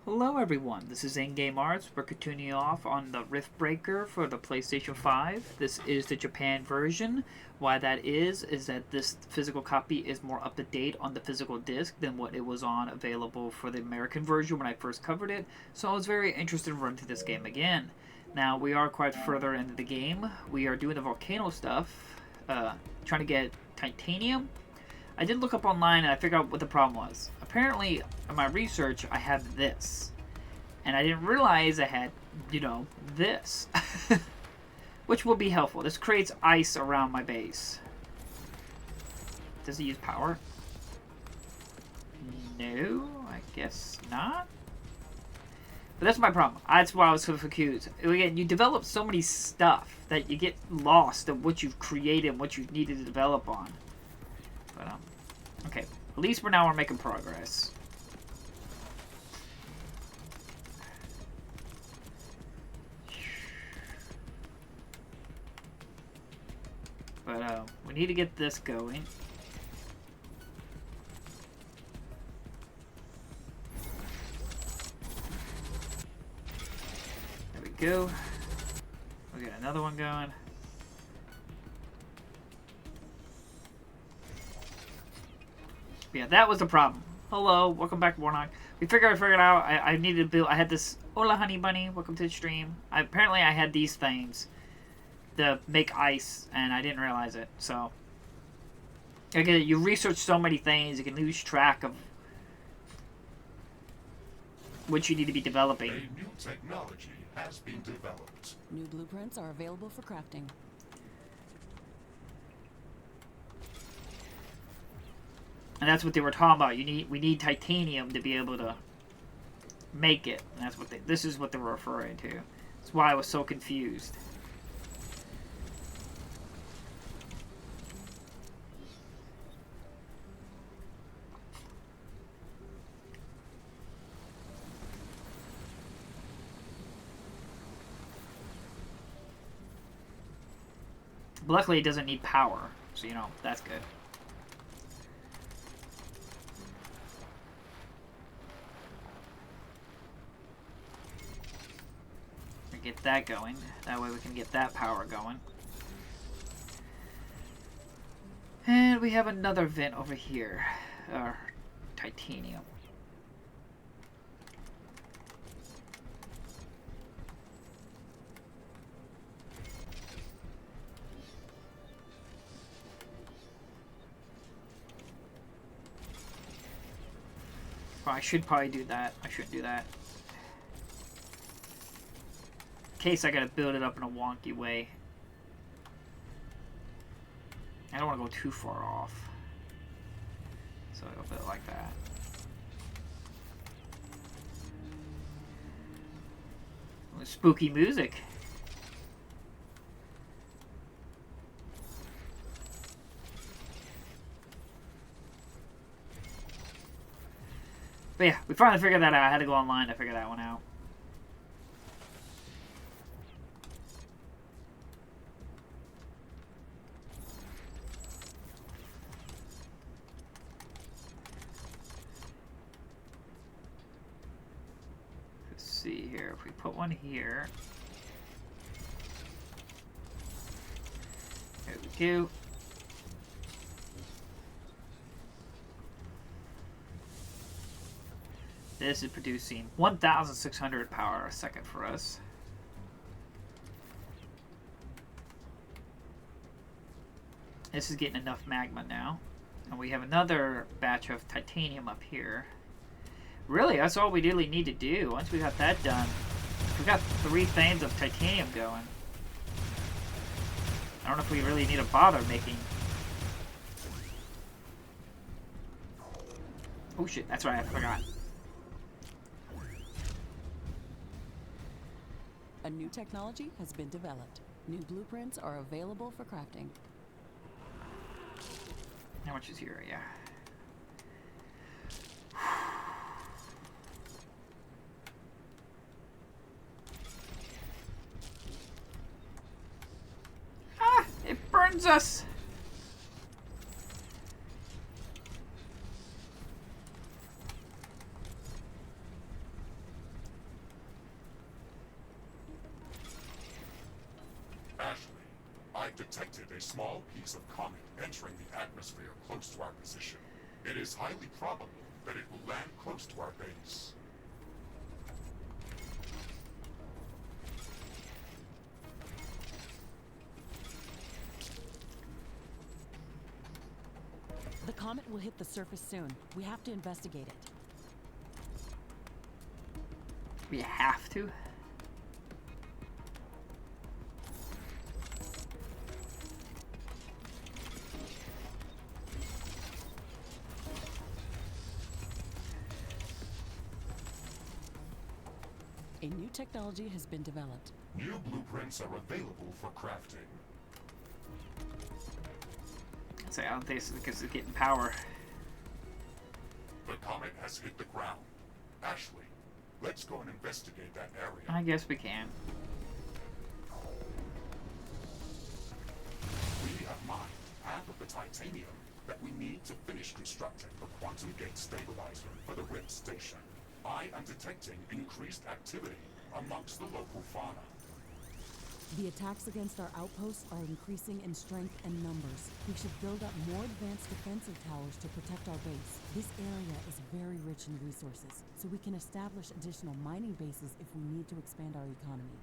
Hello everyone, this is In-Game Arts. We're continuing off on the Riftbreaker for the PlayStation 5. This is the Japan version. Why that is that this physical copy is more up-to-date on the physical disc than what it was on available for the American version when I first covered it, so I was very interested in running through this game again. Now, we are quite further into the game. We are doing the volcano stuff, trying to get titanium. I did look up online and I figured out what the problem was. Apparently, in my research, I have this. And I didn't realize I had, this. Which will be helpful. This creates ice around my base. Does it use power? No, I guess not. But that's my problem. That's why I was so confused. Again, you develop so many stuff that you get lost of what you've created and what you needed to develop on. But, okay. At least for now we're making progress. But, we need to get this going. There we go. We got another one going. Yeah, that was the problem. Hello, welcome back, Warnock. I figured out I needed to build. I had this. Hola, honey bunny. Welcome to the stream. Apparently, I had these things to make ice, and I didn't realize it. So, again, you research so many things, you can lose track of what you need to be developing. A new technology has been developed. New blueprints are available for crafting. And that's what they were talking about. We need titanium to be able to make it. And that's what this is what they were referring to. That's why I was so confused. But luckily, it doesn't need power, so that's good. Get that going. That way we can get that power going. And we have another vent over here. Titanium. Well, I should probably do that. I shouldn't do that. In case I gotta build it up in a wonky way. I don't want to go too far off. So I'll put it like that. With spooky music. But yeah, we finally figured that out. I had to go online to figure that one out. See here, if we put one here, there we go. This is producing 1,600 power a second for us. This is getting enough magma now, and we have another batch of titanium up here. Really, that's all we really need to do. Once we got that done, we got 3 things of titanium going. I don't know if we really need to bother making... Oh shit, that's right, I forgot. A new technology has been developed. New blueprints are available for crafting. How much is here? Yeah. It burns us! I've detected a small piece of comet entering the atmosphere close to our position. It is highly probable that it will land close to our base. The comet will hit the surface soon. We have to investigate it. We have to? A new technology has been developed. New blueprints are available for crafting. So I don't think it's because it's getting power. The comet has hit the ground. Ashley, let's go and investigate that area. I guess we can. We have mined half of the titanium that we need to finish constructing the quantum gate stabilizer for the Rift station. I am detecting increased activity amongst the local fauna. The attacks against our outposts are increasing in strength and numbers. We should build up more advanced defensive towers to protect our base. This area is very rich in resources, so we can establish additional mining bases if we need to expand our economy.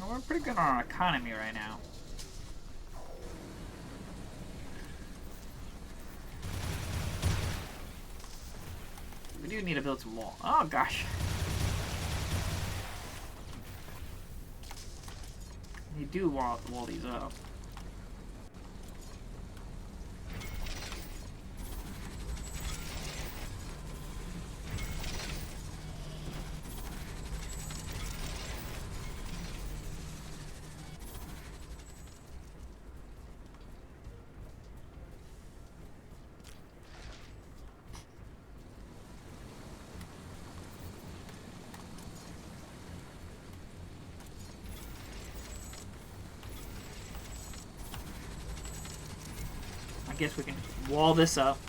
We're pretty good on our economy right now. We do need to build some more. Oh gosh. You do wall these up. I guess we can wall this up.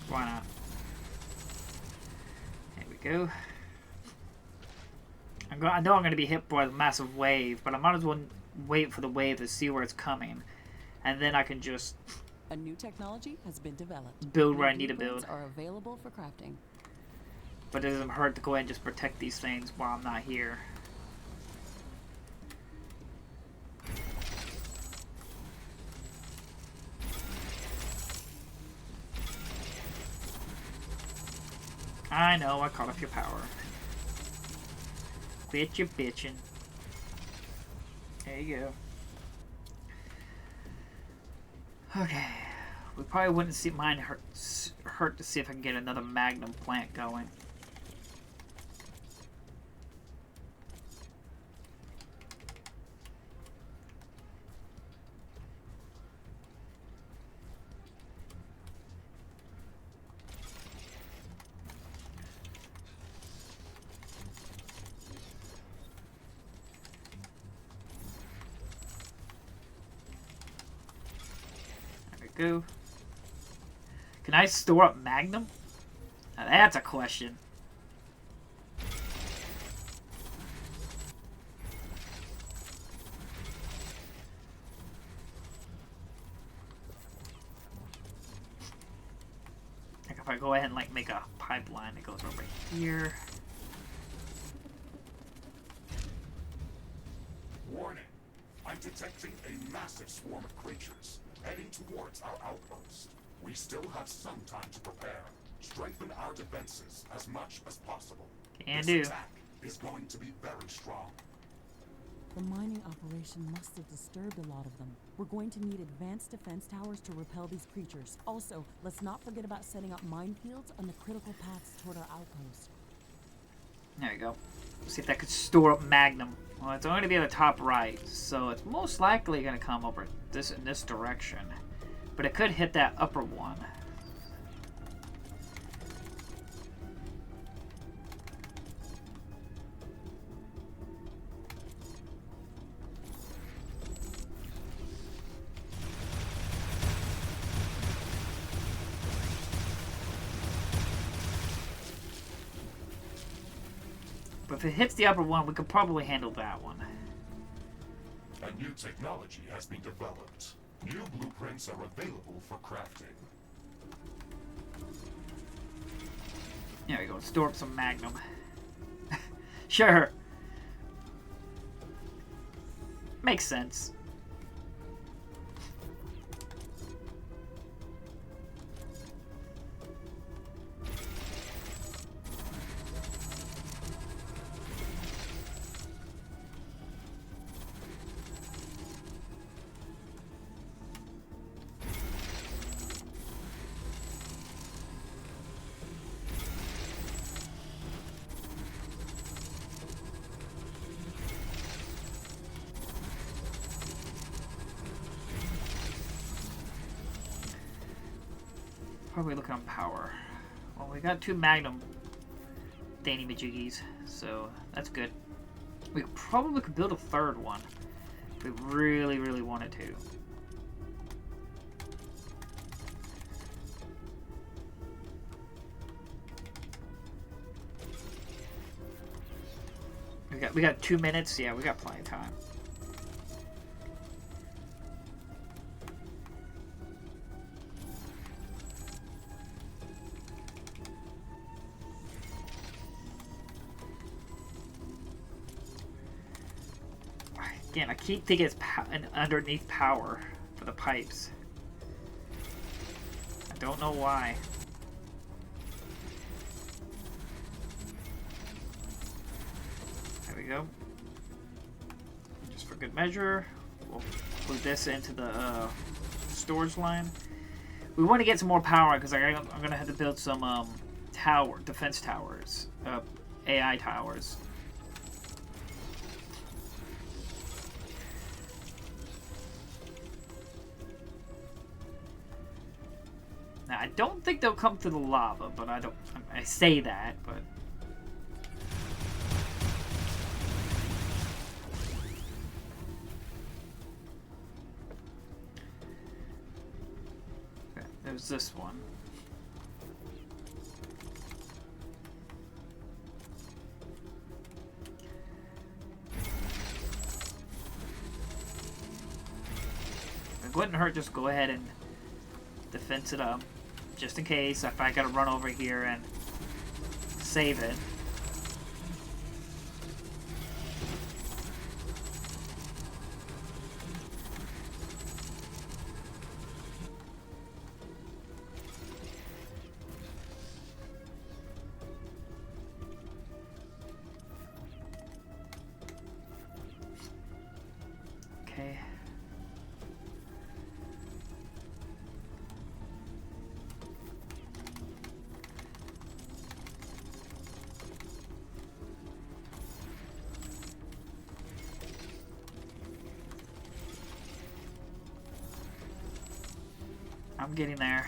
Why not? There we go. I know I'm going to be hit by a massive wave, but I might as well wait for the wave to see where it's coming. And then I can just A new technology has been developed. build where I New need to blueprints build. are available for crafting. But it doesn't hurt to go ahead and just protect these things while I'm not here. I know, I caught up your power. Quit your bitching. There you go. Okay. We probably wouldn't see mine hurt to see if I can get another magnum plant going. Go. Can I store up magnum? Now that's a question. Like if I go ahead and like make a pipeline that goes over here. Warning. I'm detecting a massive swarm of creatures heading towards our outpost. We still have some time to prepare. Strengthen our defenses as much as possible. Can This do. attack is going to be very strong. The mining operation must have disturbed a lot of them. We're going to need advanced defense towers to repel these creatures. Also, let's not forget about setting up minefields on the critical paths toward our outpost. There you go. See if that could store up magnum. Well, it's only going to be at the top right, so it's most likely going to come over in this direction. But it could hit that upper one. But if it hits the upper one, we could probably handle that one. A new technology has been developed. New blueprints are available for crafting. There we go. Store up some Magnum. Sure. Makes sense. What are we looking on power? Well, we got 2 Magnum Danny Majiggies, so that's good. We probably could build a 3rd one if we really, really wanted to. We got 2 minutes. Yeah, we got plenty of time. Again, I keep thinking it's an underneath power for the pipes. I don't know why. There we go. Just for good measure, we'll put this into the storage line. We want to get some more power because I'm going to have to build some defense towers, AI towers. Now, I don't think they'll come through the lava, but I say that, but... Okay, there's this one. It wouldn't hurt just go ahead and defense it up. Just in case, if I gotta run over here and save it. Okay. I'm getting there.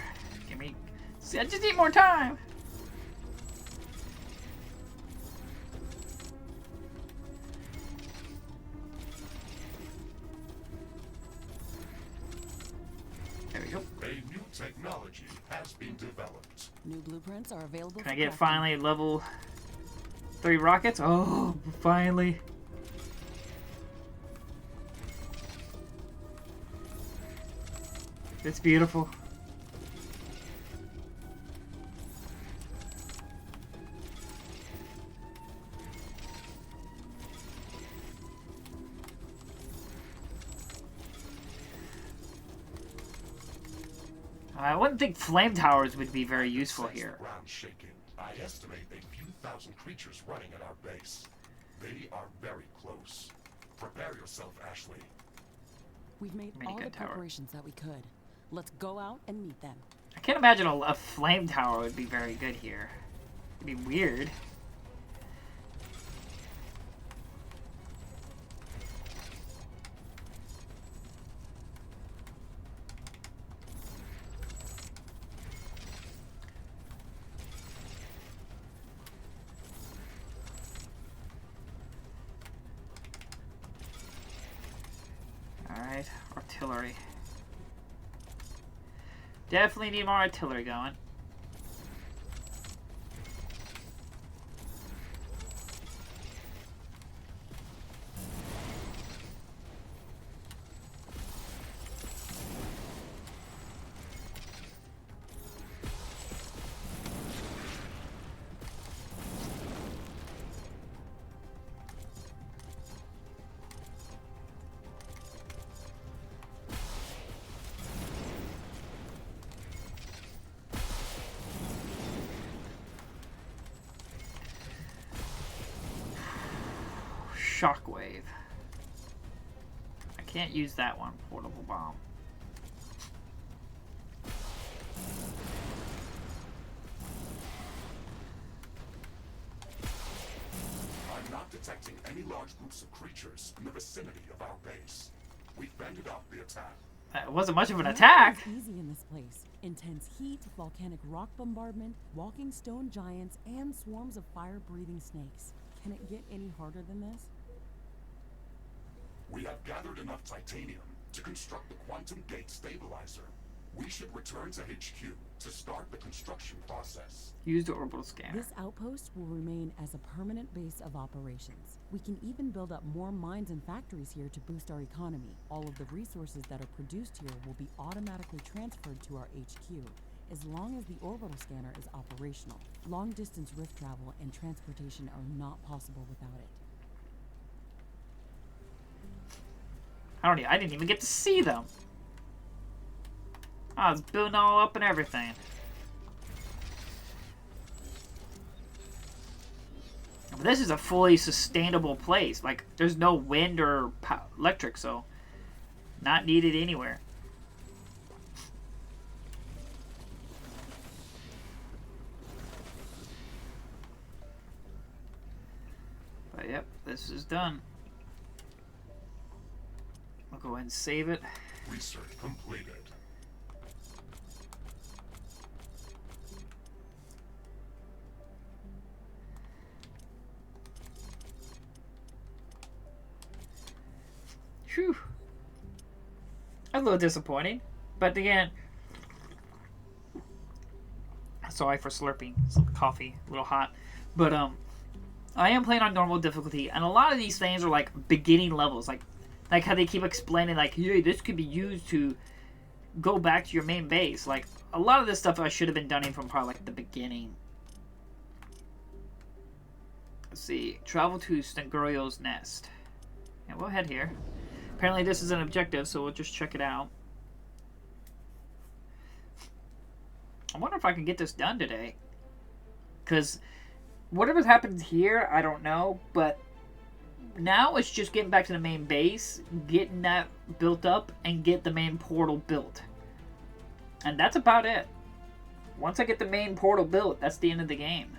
Give me... See, I just need more time! There we go. A new technology has been developed. New blueprints are available. Can I get finally level 3 rockets? Oh, finally. It's beautiful. I wouldn't think flame towers would be very useful here. Ground shaking. I estimate a few thousand creatures running at our base. They are very close. Prepare yourself, Ashley. We've made all the preparations that we could. Let's go out and meet them. I can't imagine a flame tower would be very good here. It'd be weird. Alright, artillery. Definitely need more artillery going. shockwave. I can't use that one. Portable bomb. I'm not detecting any large groups of creatures in the vicinity of our base. We've fended off the attack. That wasn't much of an Nothing attack. is easy in this place. Intense heat, volcanic rock bombardment, walking stone giants, and swarms of fire-breathing snakes. Can it get any harder than this? We have gathered enough titanium to construct the quantum gate stabilizer. We should return to HQ to start the construction process. Use the orbital scanner. This outpost will remain as a permanent base of operations. We can even build up more mines and factories here to boost our economy. All of the resources that are produced here will be automatically transferred to our HQ, as long as the orbital scanner is operational. Long-distance rift travel and transportation are not possible without it. I didn't even get to see them. I was building all up and everything. But this is a fully sustainable place. Like, there's no wind or electric, so not needed anywhere. But yep, this is done. I'll go ahead and save it. Research completed. Phew. A little disappointing, but again, sorry for slurping some coffee, a little hot, but I am playing on normal difficulty, and a lot of these things are like beginning levels, like how they keep explaining, like, hey, this could be used to go back to your main base. Like, a lot of this stuff I should have been done from probably like the beginning. Let's see, travel to Stengurio's nest. Yeah, we'll head here. Apparently this is an objective, so we'll just check it out. I wonder if I can get this done today. Because whatever's happened here, I don't know. But now it's just getting back to the main base, getting that built up, and get the main portal built. And that's about it. Once I get the main portal built, that's the end of the game.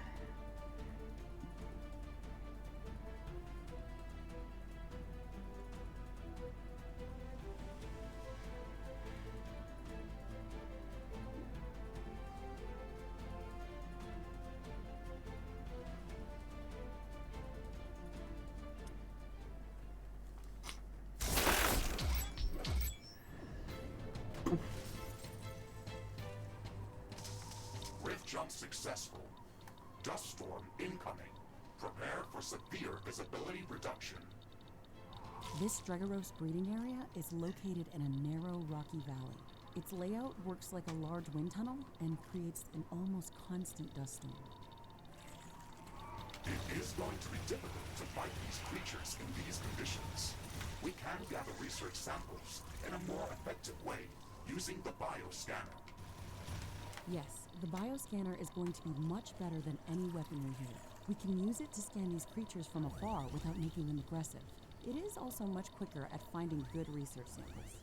Jump successful. Dust storm incoming. Prepare for severe visibility reduction. This Stregoros breeding area is located in a narrow, rocky valley. Its layout works like a large wind tunnel and creates an almost constant dust storm. It is going to be difficult to fight these creatures in these conditions. We can gather research samples in a more effective way using the bioscanner. Yes, the bioscanner is going to be much better than any weaponry here. We can use it to scan these creatures from afar without making them aggressive. It is also much quicker at finding good research samples.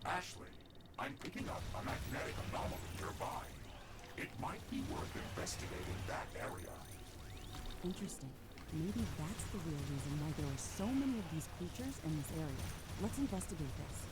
Ashley, I'm picking up a magnetic anomaly nearby. It might be worth investigating that area. Interesting. Maybe that's the real reason why there are so many of these creatures in this area. Let's investigate this.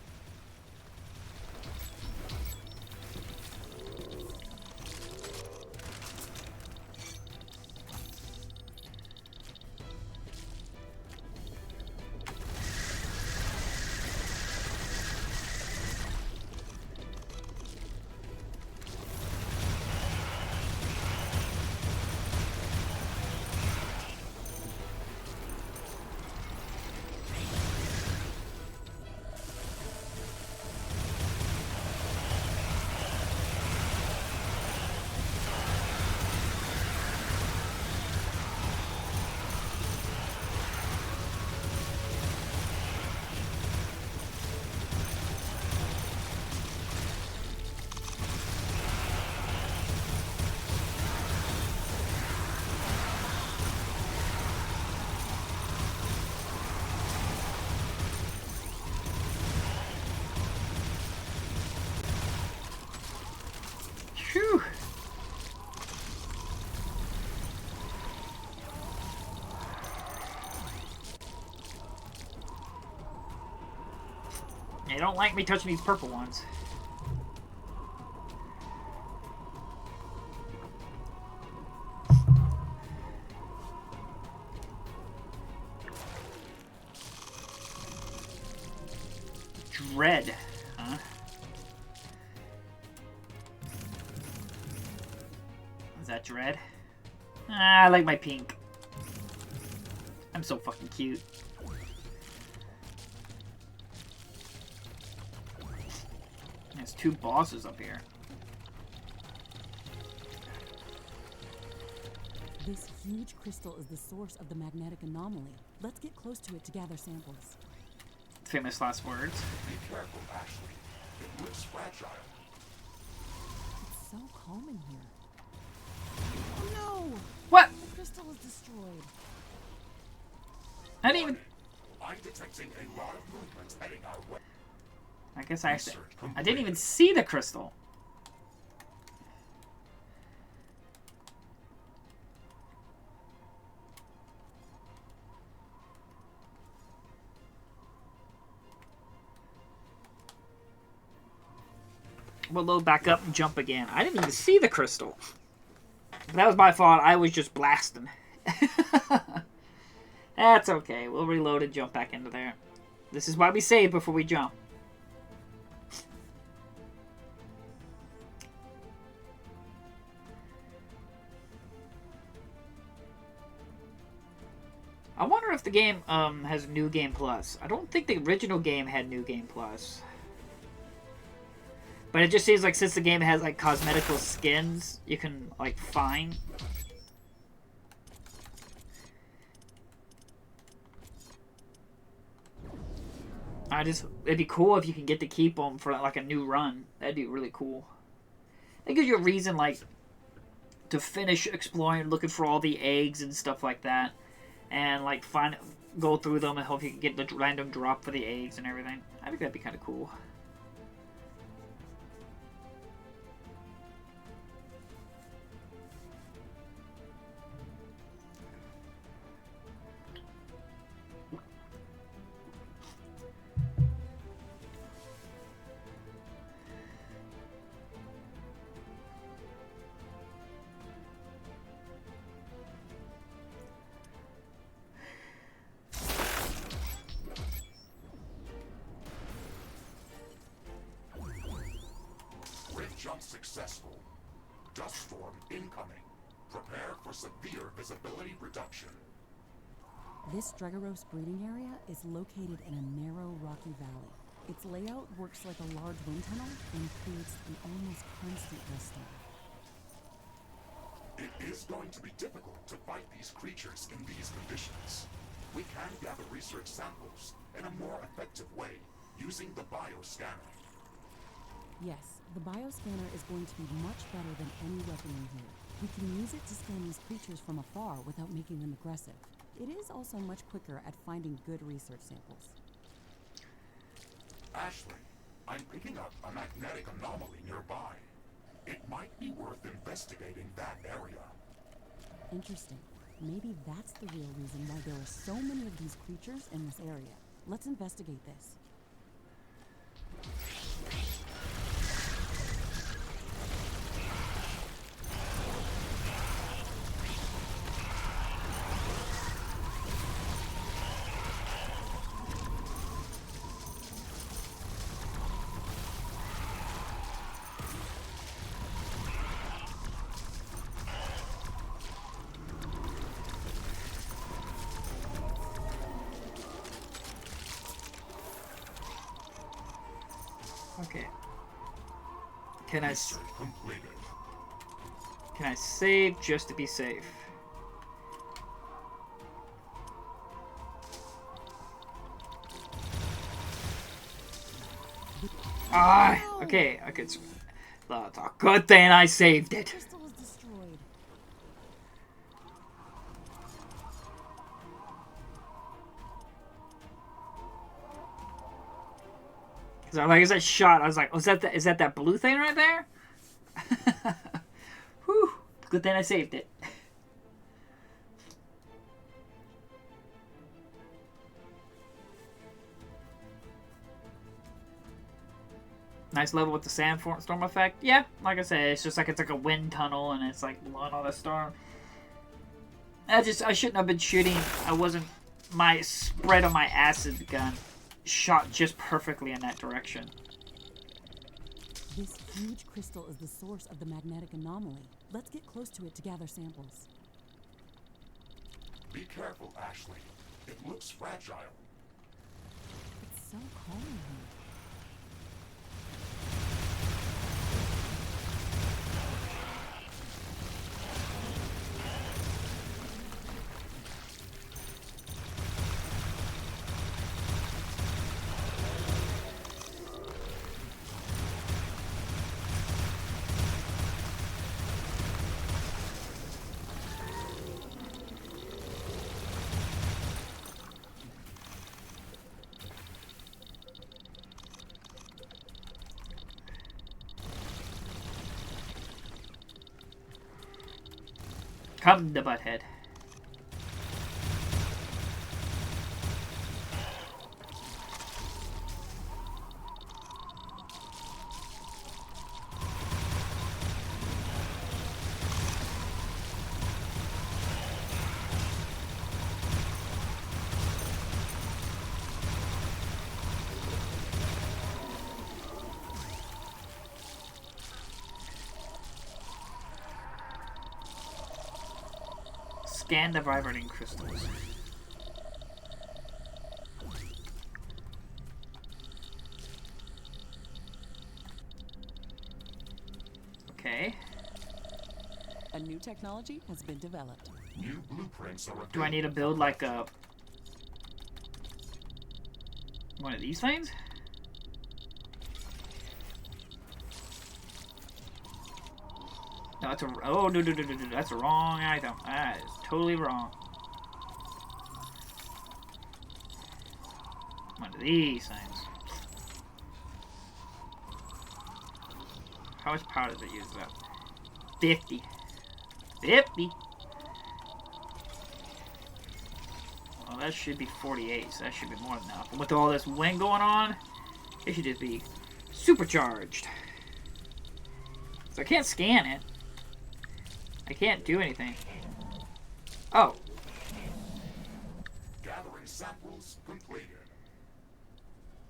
They don't like me touching these purple ones. Dread, huh? Is that Dread? Ah, I like my pink. I'm so fucking cute. There's 2 bosses up here. This huge crystal is the source of the magnetic anomaly. Let's get close to it to gather samples. Famous last words. Be careful, Ashley. It looks fragile. It's so calming here. Oh no! What? The crystal is destroyed. I didn't even... I'm detecting a lot of movement heading our way. I guess I didn't even see the crystal. We'll load back up and jump again. I didn't even see the crystal. That was my fault. I was just blasting. That's okay. We'll reload and jump back into there. This is why we save before we jump. I wonder if the game has New Game Plus. I don't think the original game had New Game Plus. But it just seems like since the game has like cosmetical skins, you can like find. It'd be cool if you can get to keep them for like a new run. That'd be really cool. It gives you a reason like to finish exploring, looking for all the eggs and stuff like that, and like go through them and hope you can get the random drop for the eggs and everything. I think that'd be kind of cool. Jump successful. Dust storm incoming. Prepare for severe visibility reduction. This Dregaros breeding area is located in a narrow, rocky valley. Its layout works like a large wind tunnel and creates an almost constant rest stop. It is going to be difficult to fight these creatures in these conditions. We can gather research samples in a more effective way using the bioscanner. Yes, the bioscanner is going to be much better than any weapon in here. We can use it to scan these creatures from afar without making them aggressive. It is also much quicker at finding good research samples. Ashley, I'm picking up a magnetic anomaly nearby. It might be worth investigating that area. Interesting. Maybe that's the real reason why there are so many of these creatures in this area. Let's investigate this. Okay. Can I Research completed. Can I save just to be safe? Ah, okay. That's a good thing I saved it. Crystal is destroyed. Cause I like, as I shot, I was like, "Was that is that blue thing right there?" Whew. Good thing I saved it. Nice level with the sandstorm effect. Yeah, like I said, it's just like it's like a wind tunnel and it's like blowing all the storm. I shouldn't have been shooting. I wasn't. My spread on my acid gun shot just perfectly in that direction. This huge crystal is the source of the magnetic anomaly. Let's get close to it to gather samples. Be careful, Ashley. It looks fragile. It's so calm here. Come the butthead. Scan the vibrating crystals. Okay. A new technology has been developed. New blueprints are Do I need to build like a one of these things? No, that's a oh no, that's a wrong item. That is totally wrong. One of these things. How much power does it use up? 50. 50. Well, that should be 48, so that should be more than enough. And with all this wind going on, it should just be supercharged. So I can't scan it. I can't do anything. Oh. gathering samples completed.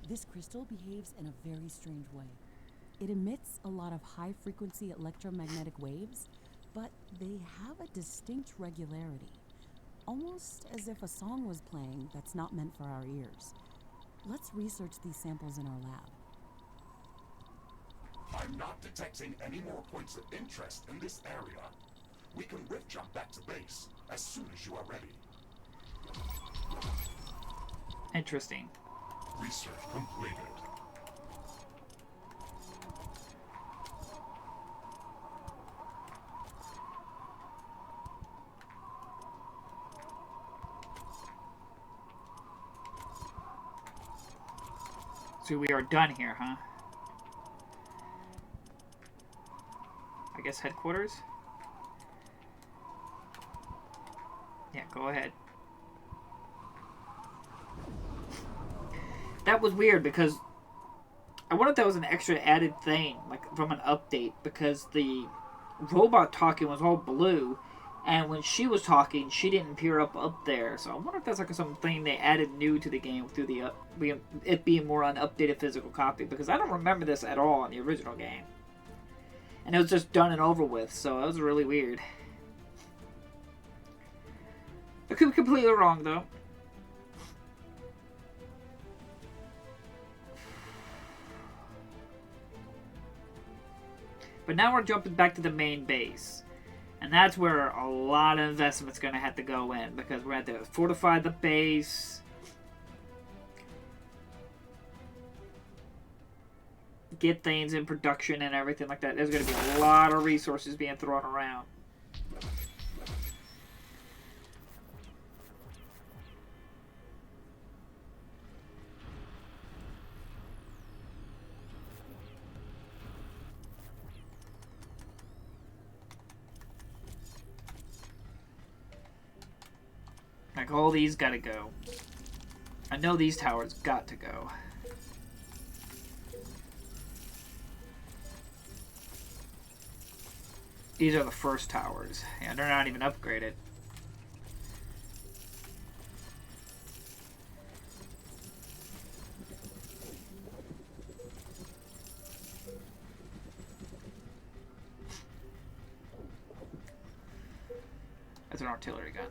This crystal behaves in a very strange way. It emits a lot of high-frequency electromagnetic waves, but they have a distinct regularity. Almost as if a song was playing that's not meant for our ears. Let's research these samples in our lab. I'm not detecting any more points of interest in this area. We can rift jump back to base as soon as you are ready. Interesting. Research completed. So we are done here, huh? I guess headquarters? Yeah, go ahead. That was weird because I wonder if that was an extra added thing, like from an update, because the robot talking was all blue, and when she was talking, she didn't appear up there. So I wonder if that's like something they added new to the game through the it being more an updated physical copy, because I don't remember this at all in the original game, and it was just done and over with. So that was really weird. I could be completely wrong though. But now we're jumping back to the main base. And that's where a lot of investment's going to have to go in. Because we're going to have to fortify the base. Get things in production and everything like that. There's going to be a lot of resources being thrown around. Like, all these gotta go. I know these towers got to go. These are the first towers. Yeah, they're not even upgraded. That's an artillery gun.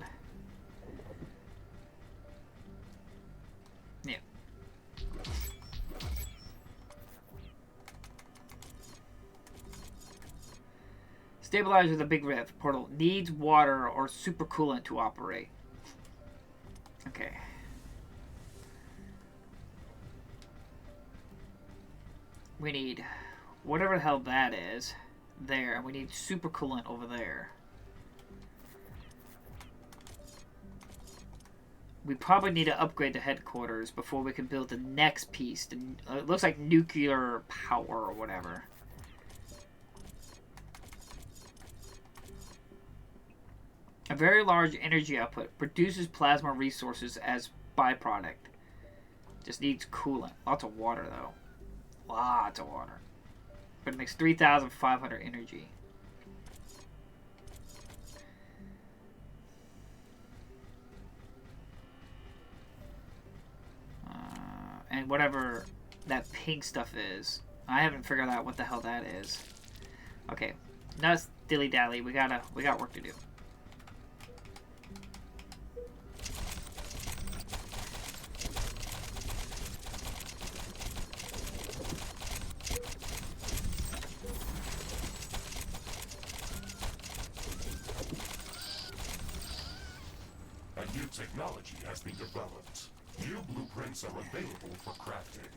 Yeah. Stabilizer the Big Rift portal needs water or supercoolant to operate. Okay. We need whatever the hell that is there, and we need supercoolant over there. We probably need to upgrade the headquarters before we can build the next piece. It looks like nuclear power or whatever. A very large energy output produces plasma resources as byproduct. Just needs coolant. Lots of water though. Lots of water. But it makes 3,500 energy. And whatever that pink stuff is, I haven't figured out what the hell that is. Okay, that's dilly dally. We got work to do. A new technology has been developed. New blueprints are available for crafting.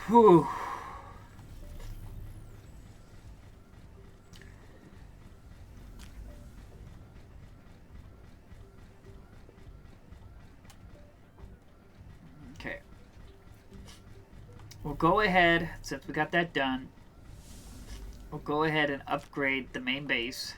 Whew. Okay. We'll go ahead, since we got that done, we'll go ahead and upgrade the main base.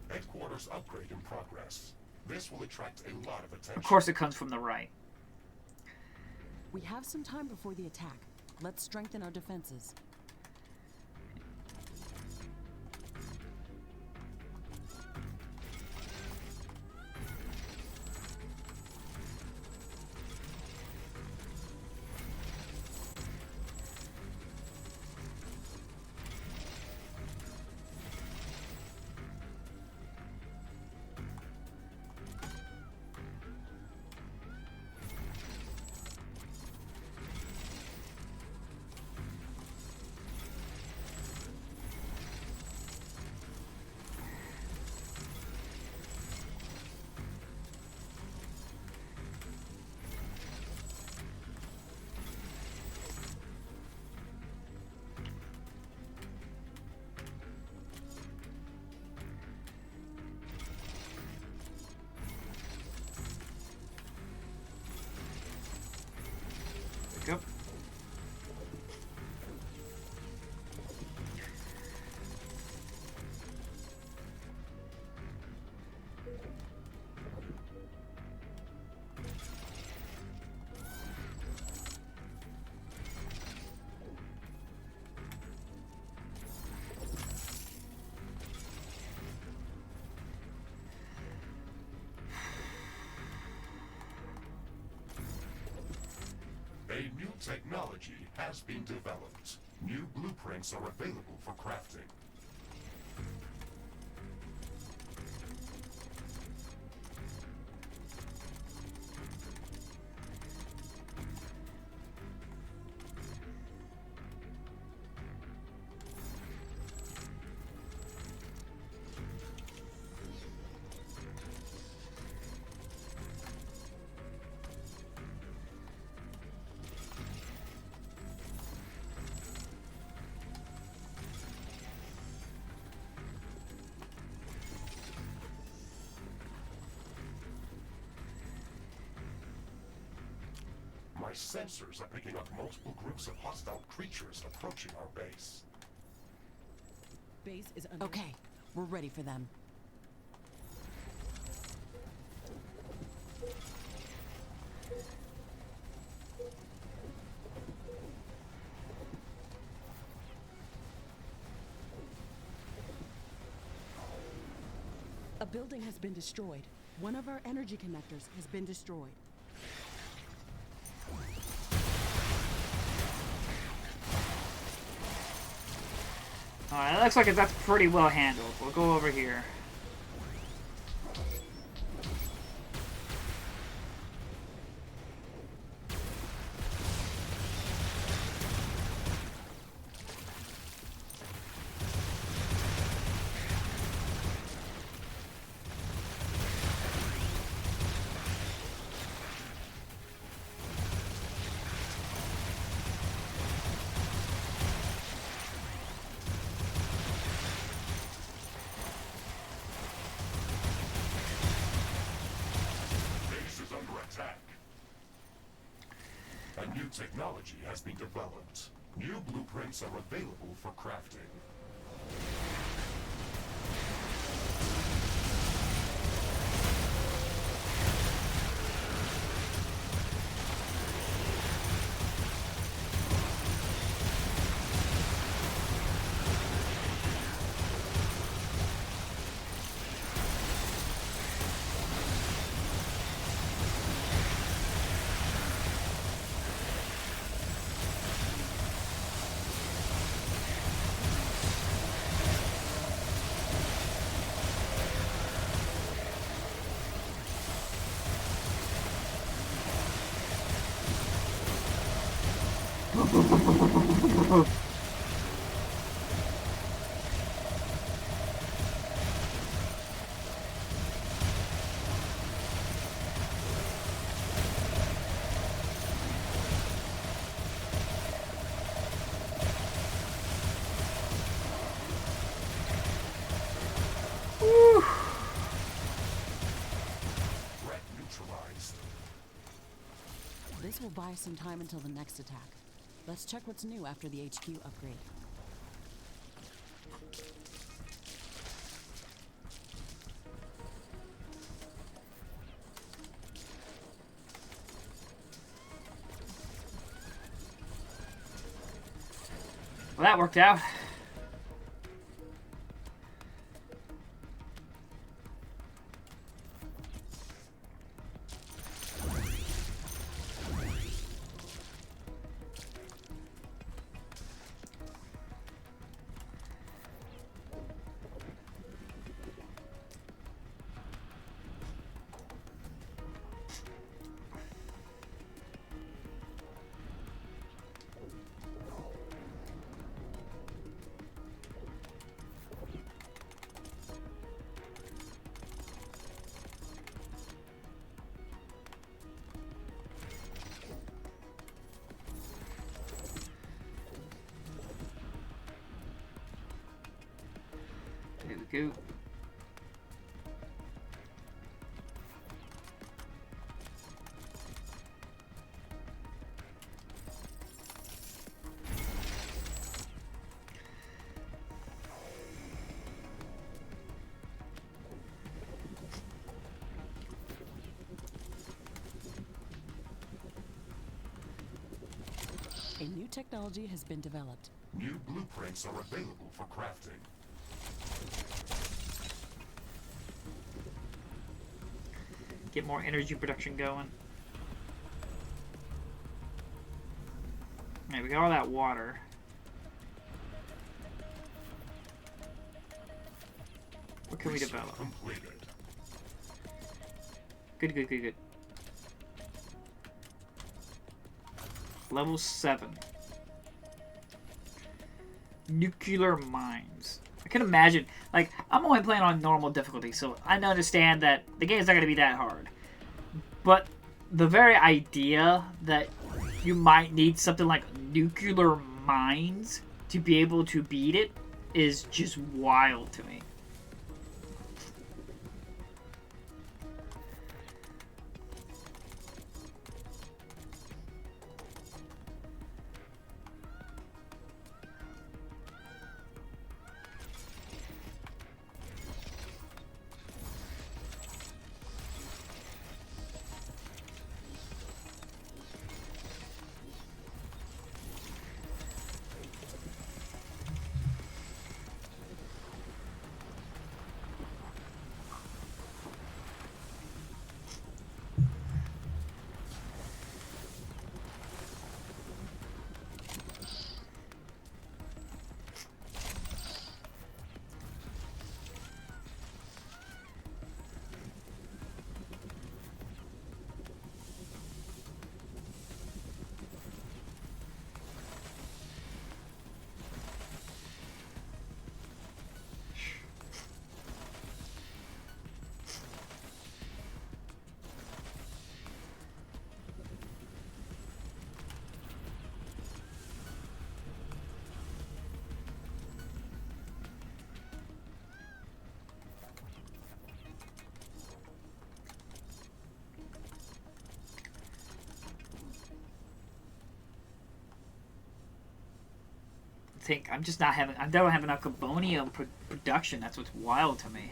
Headquarters upgrade in progress. This will attract a lot of attention. Of course it comes from the right. We have some time before the attack. Let's strengthen our defenses. Yep. A new technology has been developed. New blueprints are available for crafting. My sensors are picking up multiple groups of hostile creatures approaching our base. Base is under. Okay, we're ready for them. A building has been destroyed. One of our energy connectors has been destroyed. Alright, that looks like that's pretty well handled. We'll go over here. A new technology has been developed. New blueprints are available for crafting. Threat neutralized. This will buy us some time until the next attack. Let's check what's new after the HQ upgrade. Well, that worked out. There we go. A new technology has been developed. New blueprints are available for crafting. Get more energy production going. Alright, we got all that water. What can we Research develop? completed. Good, good, good, good. Level 7. Nuclear mines. I can imagine, like, I'm only playing on normal difficulty, so I understand that the game's not going to be that hard. But the very idea that you might need something like nuclear mines to be able to beat it is just wild to me. think I'm just not having. I don't have enough carbonium production. That's what's wild to me.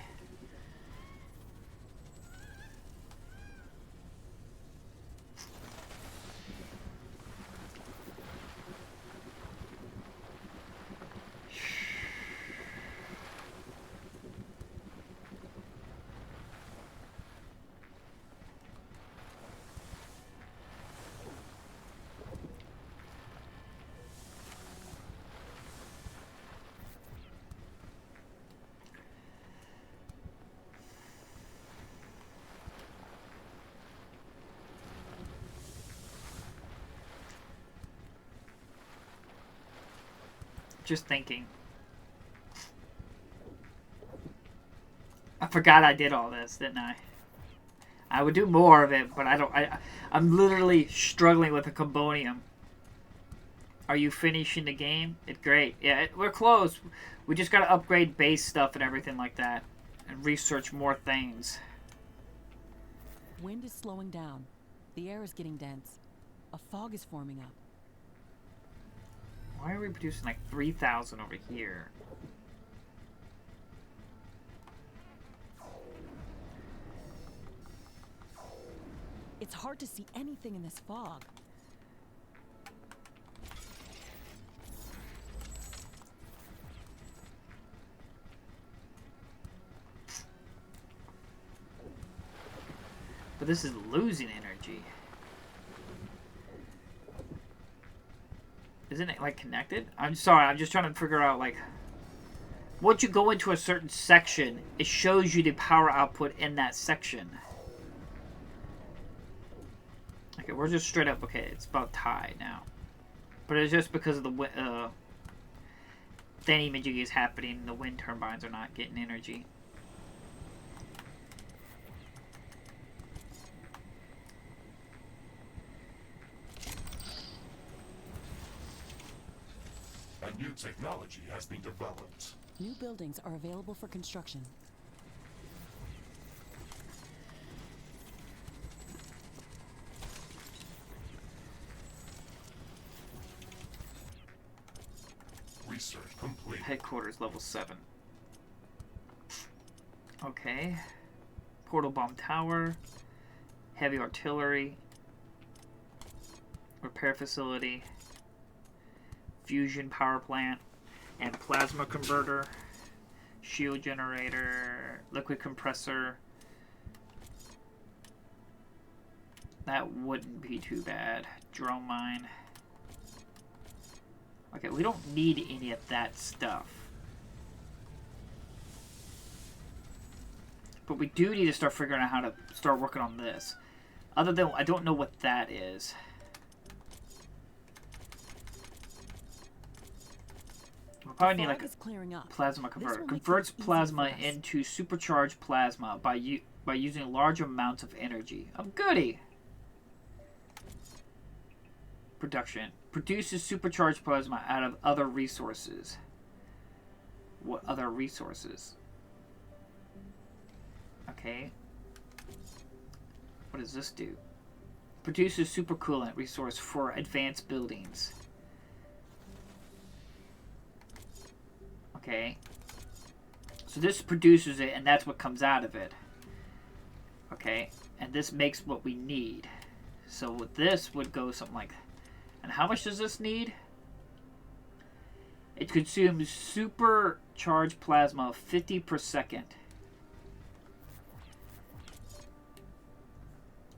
Just thinking. I forgot I did all this, didn't I? I would do more of it, but I don't. I'm literally struggling with the carbonium. Are you finishing the game? It's great. Yeah, we're close. We just gotta upgrade base stuff and everything like that, and research more things. Wind is slowing down. The air is getting dense. A fog is forming up. Why are we producing like 3,000 over here? It's hard to see anything in this fog. But this is losing energy. Isn't it, like, connected? I'm sorry, I'm just trying to figure out, like... Once you go into a certain section, it shows you the power output in that section. Okay, we're just straight up... Okay, it's about tie now. But it's just because of the... thingy-majiggy is happening, the wind turbines are not getting energy. A new technology has been developed. New buildings are available for construction. Research complete. Headquarters level 7. Okay. Portal bomb tower. Heavy artillery. Repair facility. Fusion power plant. And plasma converter. Shield generator. Liquid compressor. That wouldn't be too bad. Drone mine. Okay, we don't need any of that stuff. But we do need to start figuring out how to start working on this. Other than, I don't know what that is. We'll probably need like a plasma converter. Converts plasma into supercharged plasma by using large amounts of energy. Oh, goody! Production. Produces supercharged plasma out of other resources. What other resources? Okay. What does this do? Produces supercoolant resource for advanced buildings. Okay. So this produces it, and that's what comes out of it. Okay. And this makes what we need. So with this would go something like... And how much does this need? It consumes supercharged plasma 50 per second.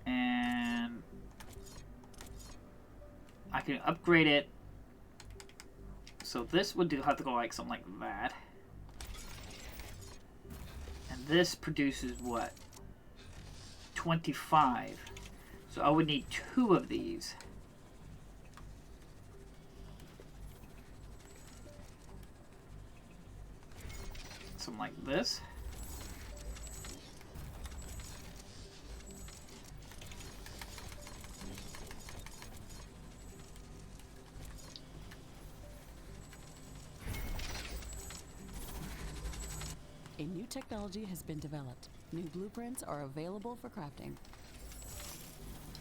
And I can upgrade it. So this would have to go like something like that. And this produces what? 25. So I would need 2 of these. Something like this. A new technology has been developed. New blueprints are available for crafting.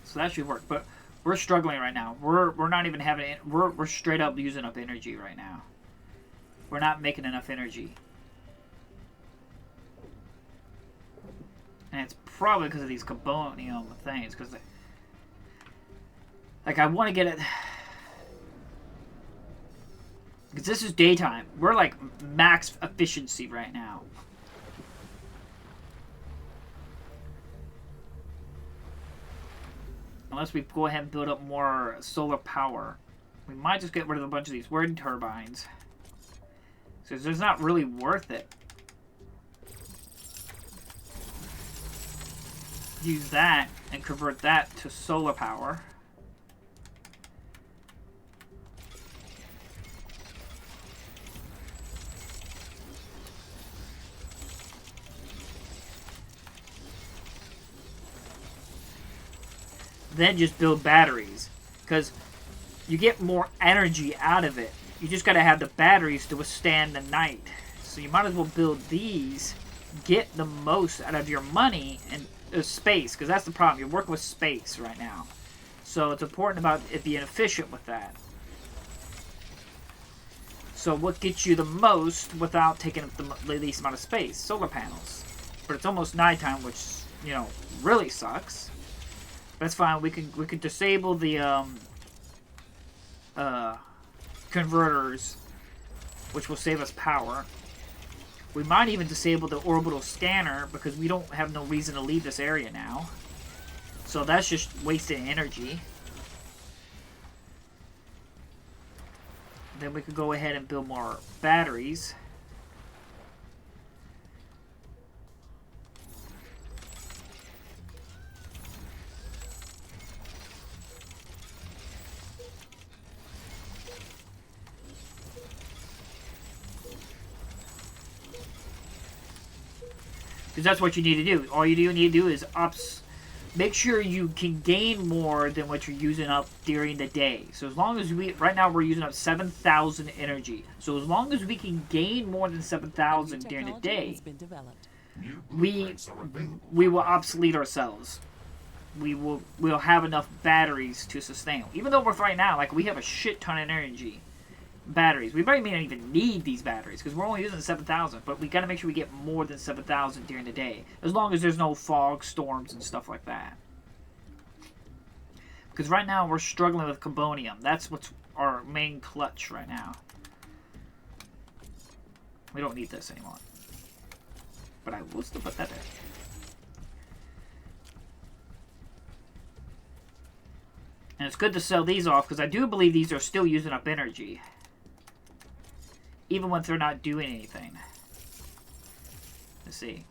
So that should work, but we're struggling right now. We're not even having it. We're straight up using up energy right now. We're not making enough energy. And it's probably because of these carbonium things. Because, like, I want to get it... Because this is daytime. We're, like, max efficiency right now. Unless we go ahead and build up more solar power. We might just get rid of a bunch of these wind turbines. Because it's not really worth it. Use that and convert that to solar power. Then just build batteries. Because you get more energy out of it. You just got to have the batteries to withstand the night. So you might as well build these. Get the most out of your money and space. Because that's the problem. You're working with space right now. So it's important about it being efficient with that. So what gets you the most without taking up the least amount of space? Solar panels. But it's almost nighttime, which, you know, really sucks. That's fine. We can disable the converters, which will save us power. We might even disable the orbital scanner because we don't have no reason to leave this area now. So that's just wasted energy. Then we could go ahead and build more batteries. Because that's what you need to do. All you need to do is make sure you can gain more than what you're using up during the day. So as long as right now we're using up 7,000 energy. So as long as we can gain more than 7,000 during the day, we will obsolete ourselves. We'll have enough batteries to sustain. Even though right now, like, we have a shit ton of energy. Batteries. We might not even need these batteries because we're only using 7,000, but we got to make sure we get more than 7,000 during the day, as long as there's no fog storms and stuff like that. Because right now we're struggling with carbonium. That's what's our main clutch right now. We don't need this anymore, but I will still put that there. And it's good to sell these off because I do believe these are still using up energy. Even when they're not doing anything. Let's see.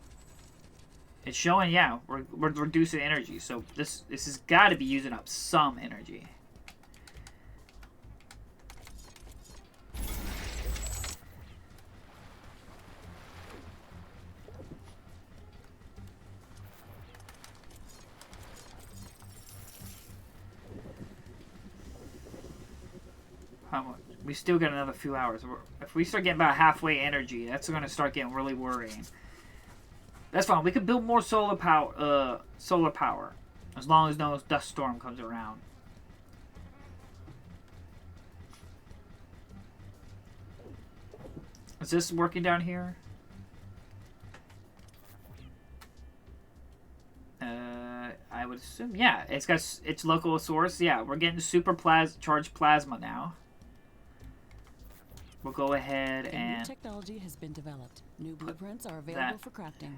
It's showing, yeah, we're reducing energy. So this has got to be using up some energy. How much? We still got another few hours. If we start getting about halfway energy, that's going to start getting really worrying. That's fine. We can build more solar power. As long as no dust storm comes around. Is this working down here? I would assume, yeah. It's got its local source. Yeah, we're getting super charged plasma now. We'll go ahead and... New technology has been developed. New blueprints are available for crafting.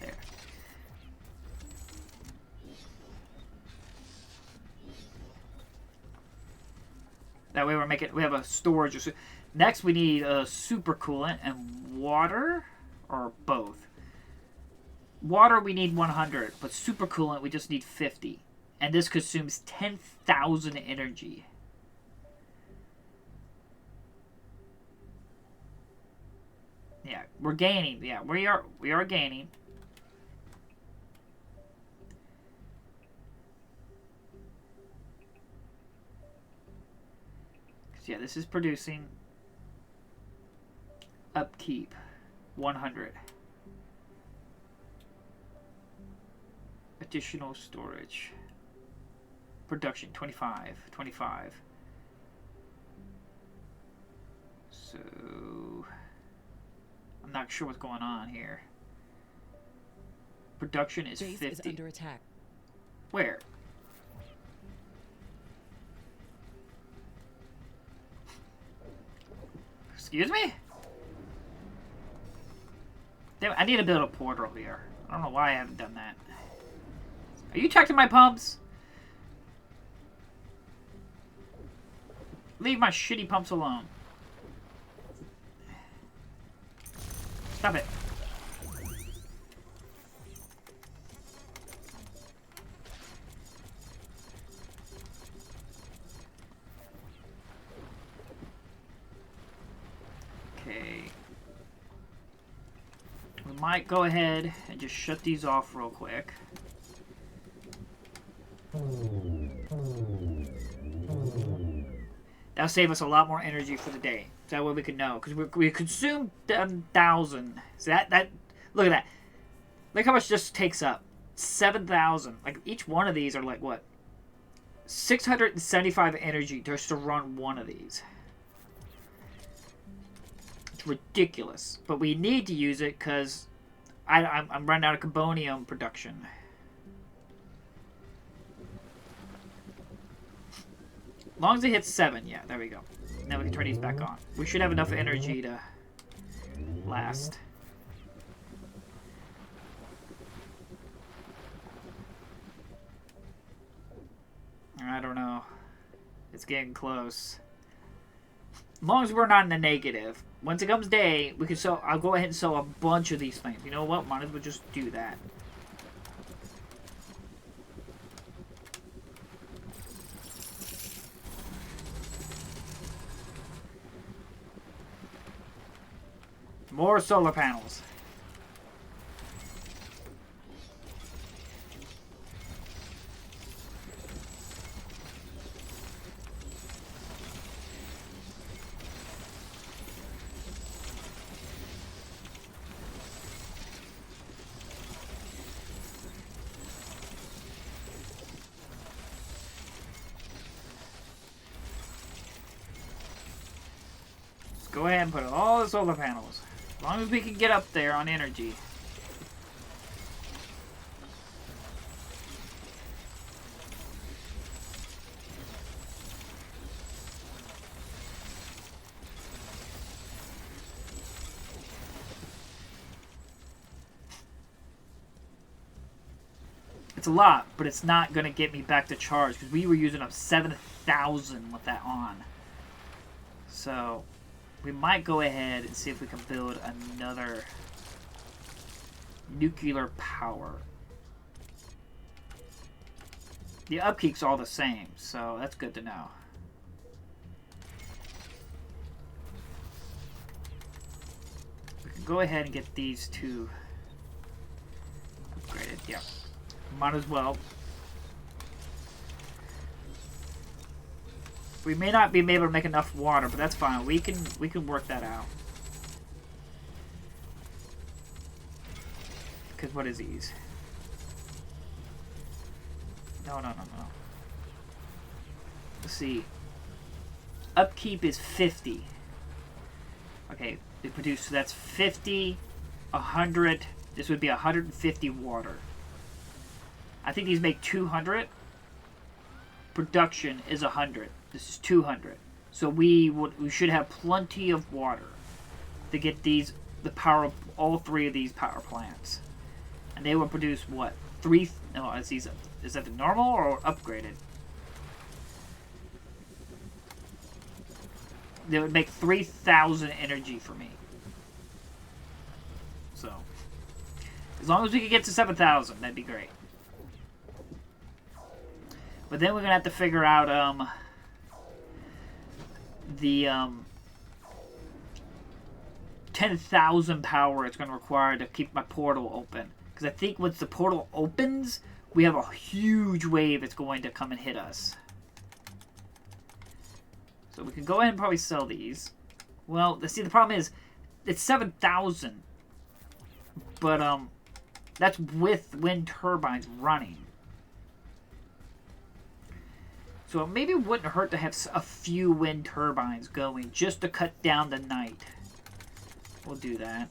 There. That way we have a storage. Next we need a super coolant and water, or both. Water we need 100, but super coolant we just need 50. And this consumes 10,000 energy. Yeah, we're gaining. Yeah, we are gaining. Yeah, this is producing upkeep 100. Additional storage. Production 25. So I'm not sure what's going on here. Production is Base 50. is under attack. Where? Excuse me? Damn, I need to build a portal here. I don't know why I haven't done that. Are you checking my pumps? Leave my shitty pumps alone. Stop it. Okay. We might go ahead and just shut these off real quick. That'll save us a lot more energy for the day. That way we can know. Because we consume 1,000. So that look at that. Look how much this takes up. 7,000. Like, each one of these are like, what? 675 energy just to run one of these. It's ridiculous. But we need to use it because I'm running out of carbonium production. As long as it hits 7, yeah, there we go. Now we can turn these back on. We should have enough energy to last. I don't know. It's getting close. As long as we're not in the negative. Once it comes day, we can sell. I'll go ahead and sell a bunch of these things. You know what? Might as well just do that. More solar panels. Let's go ahead and put all the solar panels. As long as we can get up there on energy. It's a lot, but it's not going to get me back to charge because we were using up 7,000 with that on. So we might go ahead and see if we can build another nuclear power. The upkeep's all the same, so that's good to know. We can go ahead and get these two upgraded. Yeah, might as well. We may not be able to make enough water, but that's fine. We can work that out. Because what is these? No. Let's see. Upkeep is 50. Okay, they produce, so that's 50, 100. This would be 150 water. I think these make 200. Production is 100. This is 200. So we should have plenty of water to get the power of all three of these power plants. And they will produce what? No, is that the normal or upgraded? They would make 3,000 energy for me. So, as long as we could get to 7,000, that'd be great. But then we're gonna have to figure out the 10,000 power it's going to require to keep my portal open. Because I think once the portal opens, we have a huge wave that's going to come and hit us. So we can go ahead and probably sell these. Well, see, the problem is, it's 7,000. But, that's with wind turbines running. So maybe it wouldn't hurt to have a few wind turbines going just to cut down the night. We'll do that.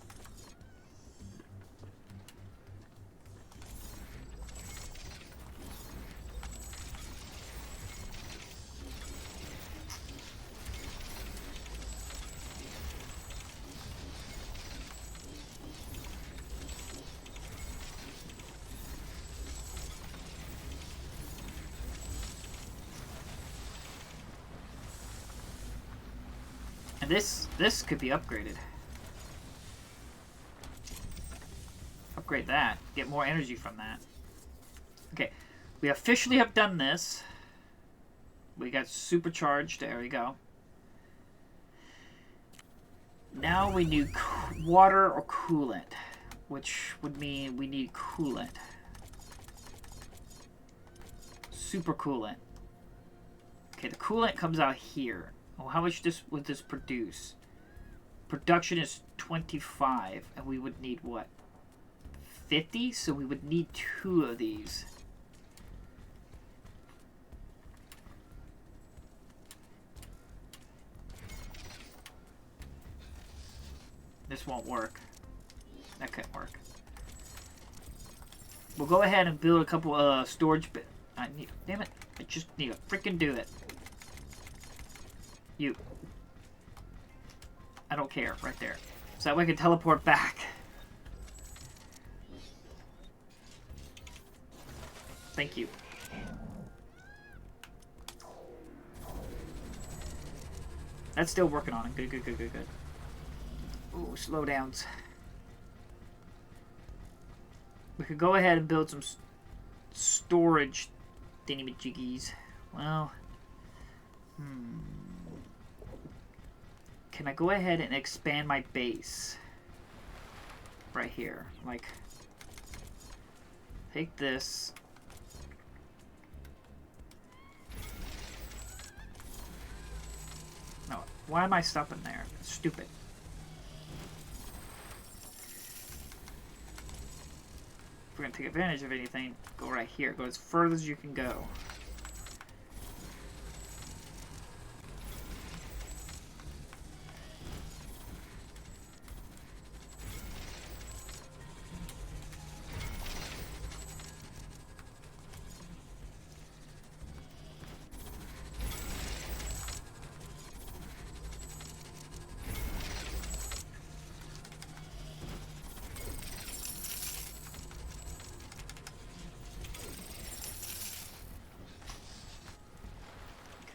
And this could be upgraded. Upgrade that. Get more energy from that. Okay. We officially have done this. We got supercharged. There we go. Now we need water or coolant, which would mean we need coolant. Super coolant. Okay, the coolant comes out here. Well, how much would this produce? Production is 25, and we would need what? 50? So we would need 2 of these. This won't work. That can't work. We'll go ahead and build a couple storage bit. Damn it! I just need to freaking do it. You. I don't care. Right there. So that way I can teleport back. Thank you. That's still working on it. Good, good, good, good, good. Ooh, slowdowns. We could go ahead and build some storage thingy-majiggies. Well, can I go ahead and expand my base? Right here. Like, take this. No, why am I stopping there? It's stupid. If we're going to take advantage of anything, go right here. Go as further as you can go.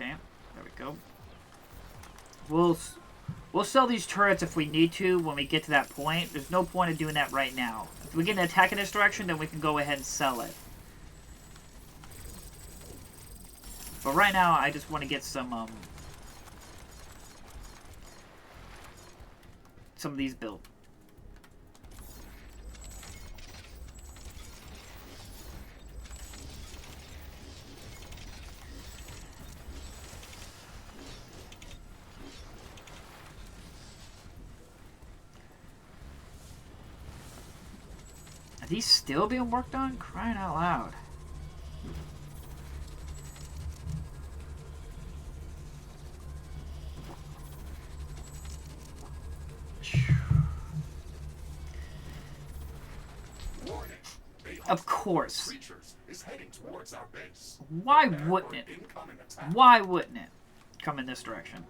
Okay, there we go. We'll sell these turrets if we need to when we get to that point. There's no point in doing that right now. If we get an attack in this direction, then we can go ahead and sell it. But right now, I just want to get some of these built. These still being worked on? Crying out loud. Warning. Of course. Creatures is heading towards our base. Why wouldn't it? Incoming attack. Why wouldn't it come in this direction?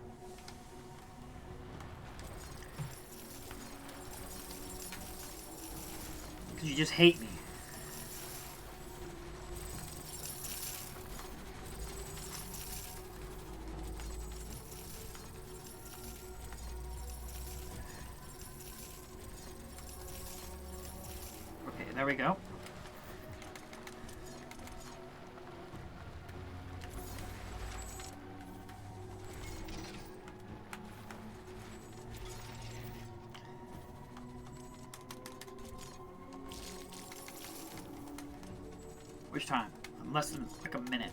Because you just hate me. Okay, there we go. Which time? Less than like a minute.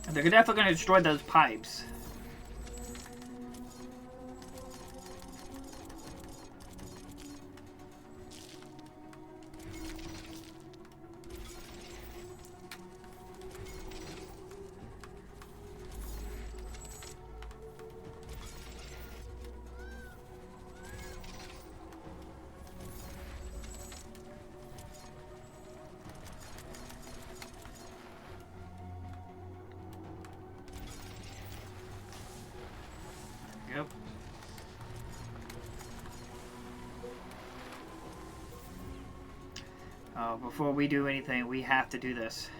And they're definitely going to destroy those pipes. Yep. Before we do anything, we have to do this.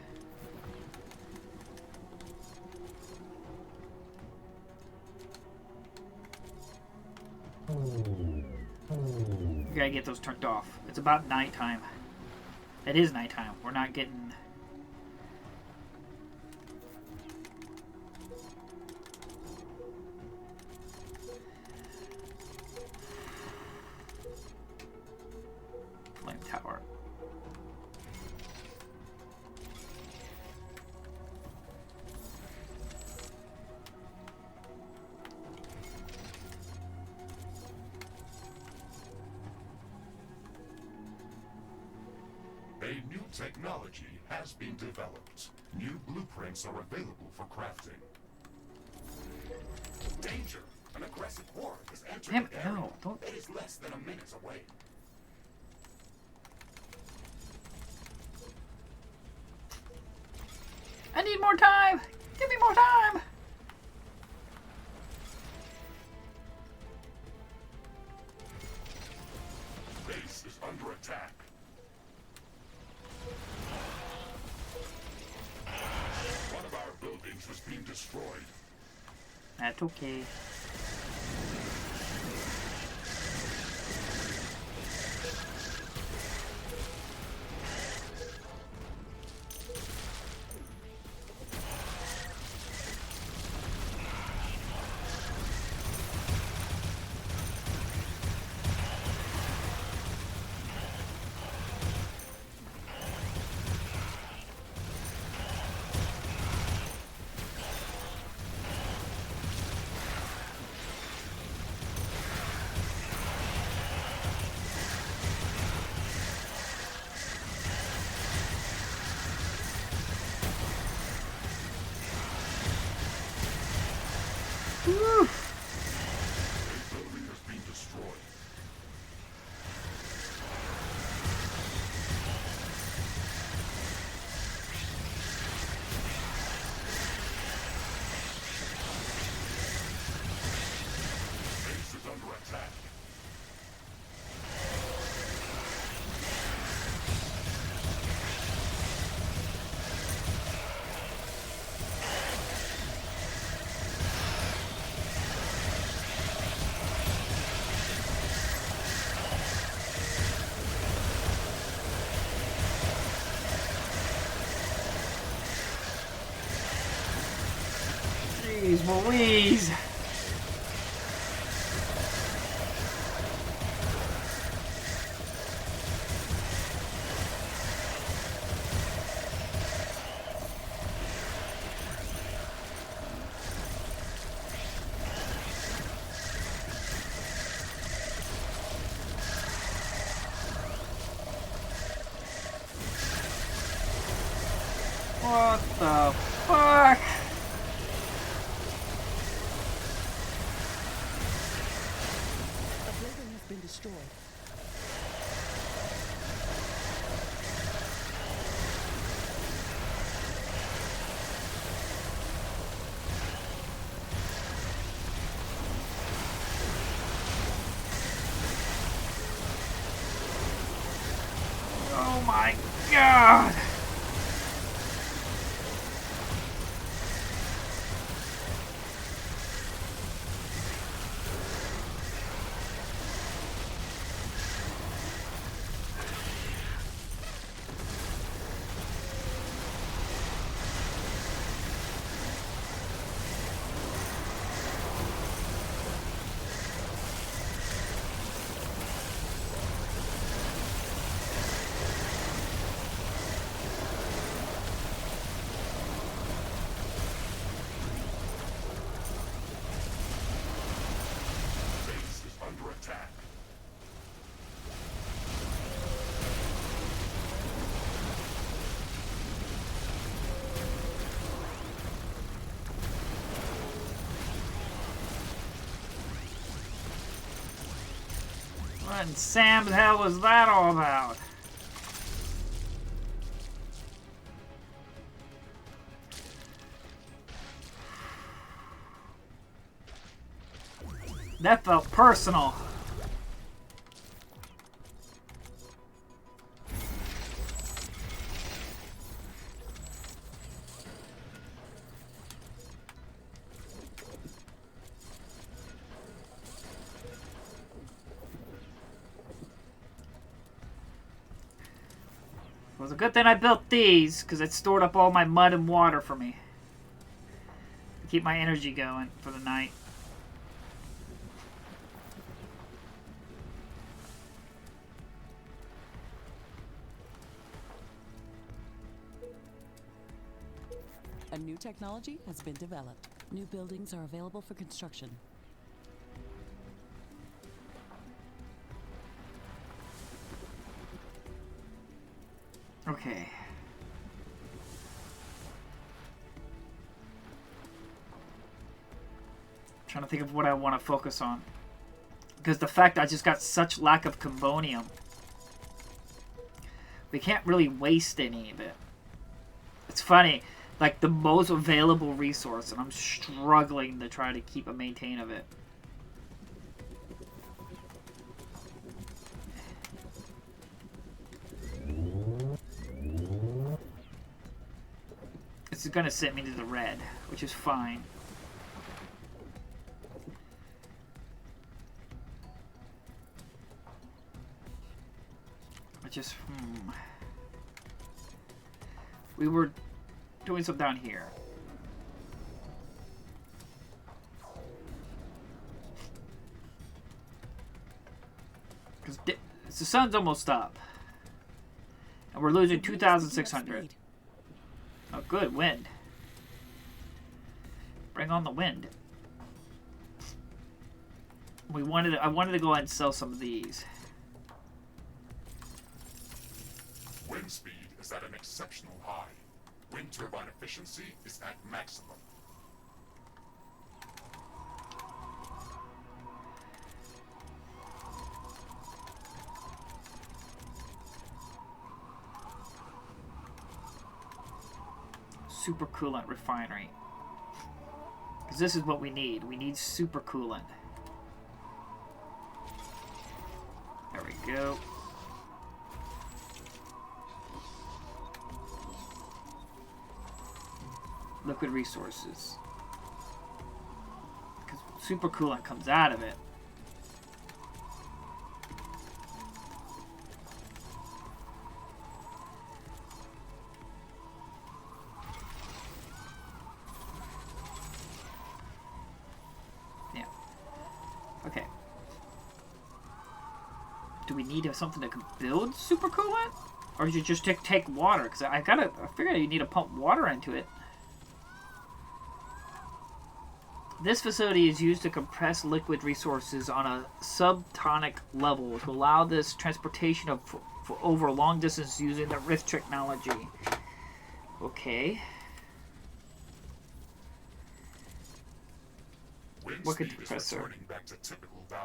We gotta get those turned off. It's about nighttime. It is nighttime. We're not getting... Flame tower. A new technology has been developed. New blueprints are available for crafting. Danger! An aggressive horde has entered Damn it, the area. no, don't... It is less than a minute away. I need more time! Give me more time! Base is under attack. One of our buildings was being destroyed. That's okay. Woo! A building has been destroyed. Base is under attack. Jeez Louise! What the fuck? A building has been destroyed. Oh my god! Base is under attack. What in Sam's hell was that all about? That felt personal. was a good thing I built these, because it stored up all my mud and water for me. To keep my energy going for the night. A new technology has been developed. New buildings are available for construction. Okay. Trying to think of what I want to focus on. Because the fact I just got such lack of carbonium. We can't really waste any of it. It's funny. Like, the most available resource, and I'm struggling to try to keep a maintain of it. This is gonna send me to the red, which is fine. I just, We were doing some down here. Because the sun's almost up. And we're losing 2,600. Oh, good. Wind. Bring on the wind. I wanted to go ahead and sell some of these. Wind speed is at an exceptional high. Wind turbine efficiency is at maximum. Super coolant refinery. Because this is what we need. We need super coolant. There we go. Liquid resources. Because super coolant comes out of it. Yeah. Okay. Do we need something that can build super coolant? Or did you just take water? Because I figured you need to pump water into it. This facility is used to compress liquid resources on a subtonic level to allow this transportation of for over a long distance using the Rift technology. Okay. Liquid compressor.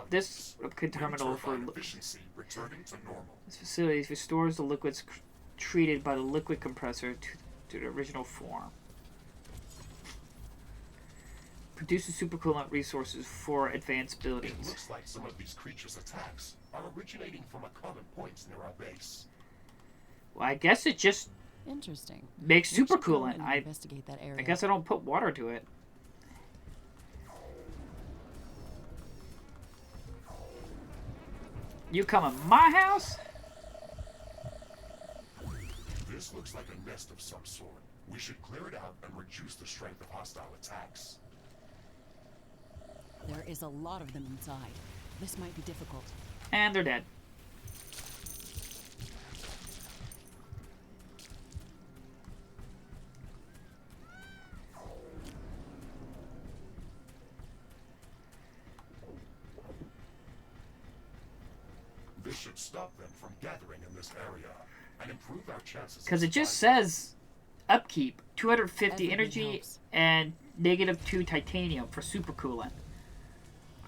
This liquid terminal for efficiency returning to normal. This facility restores the liquids treated by the liquid compressor to the original form. Produces supercoolant resources for advanced buildings. It looks like some of these creatures' attacks are originating from a common point near our base. Well, I guess it just interesting. Makes supercoolant. Investigate that area. I guess I don't put water to it. You come in my house? This looks like a nest of some sort. We should clear it out and reduce the strength of hostile attacks. There is a lot of them inside. This might be difficult. And they're dead. This should stop them from gathering in this area and improve our chances. Because it just says upkeep, 250 energy helps. and -2 titanium for supercoolant.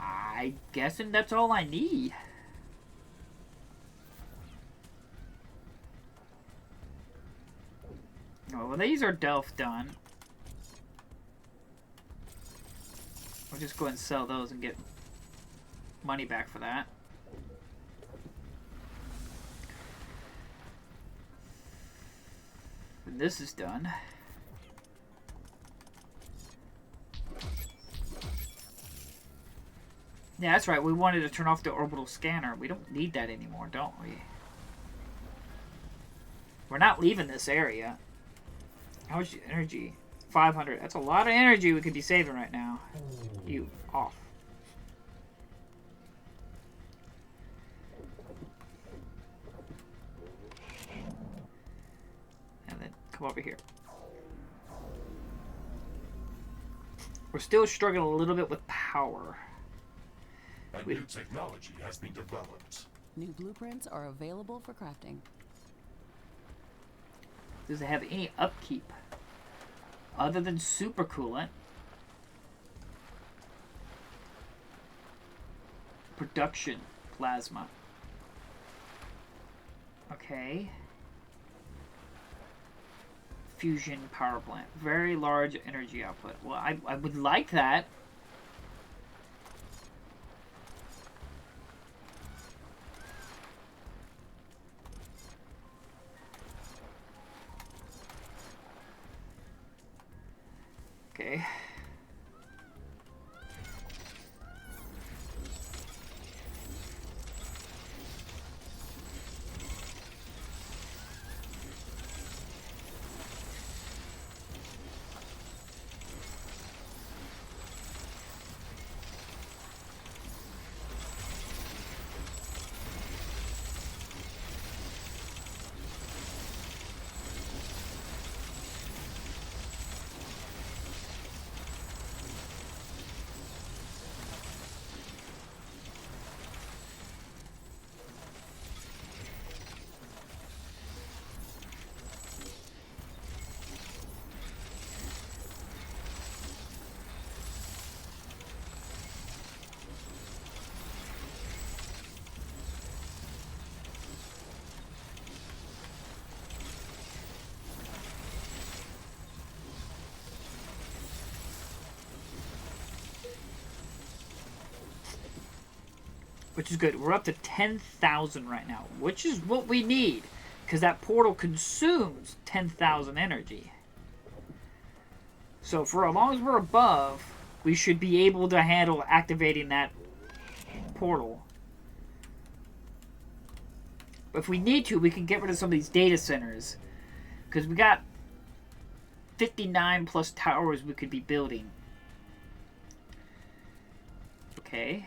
I'm guessing that's all I need. Oh, well, these are Delph done. We'll just go ahead and sell those and get money back for that. And this is done. Yeah, that's right. We wanted to turn off the orbital scanner. We don't need that anymore, don't we? We're not leaving this area. How much energy? 500. That's a lot of energy we could be saving right now. You off. And then come over here. We're still struggling a little bit with power. A new technology has been developed. New blueprints are available for crafting. Does it have any upkeep other than supercoolant? Production plasma. Okay. Fusion power plant. Very large energy output. Well, I would like that. Okay. Which is good. We're up to 10,000 right now, which is what we need, because that portal consumes 10,000 energy. So for as long as we're above, we should be able to handle activating that portal. But if we need to, we can get rid of some of these data centers, because we got 59 plus towers we could be building. Okay.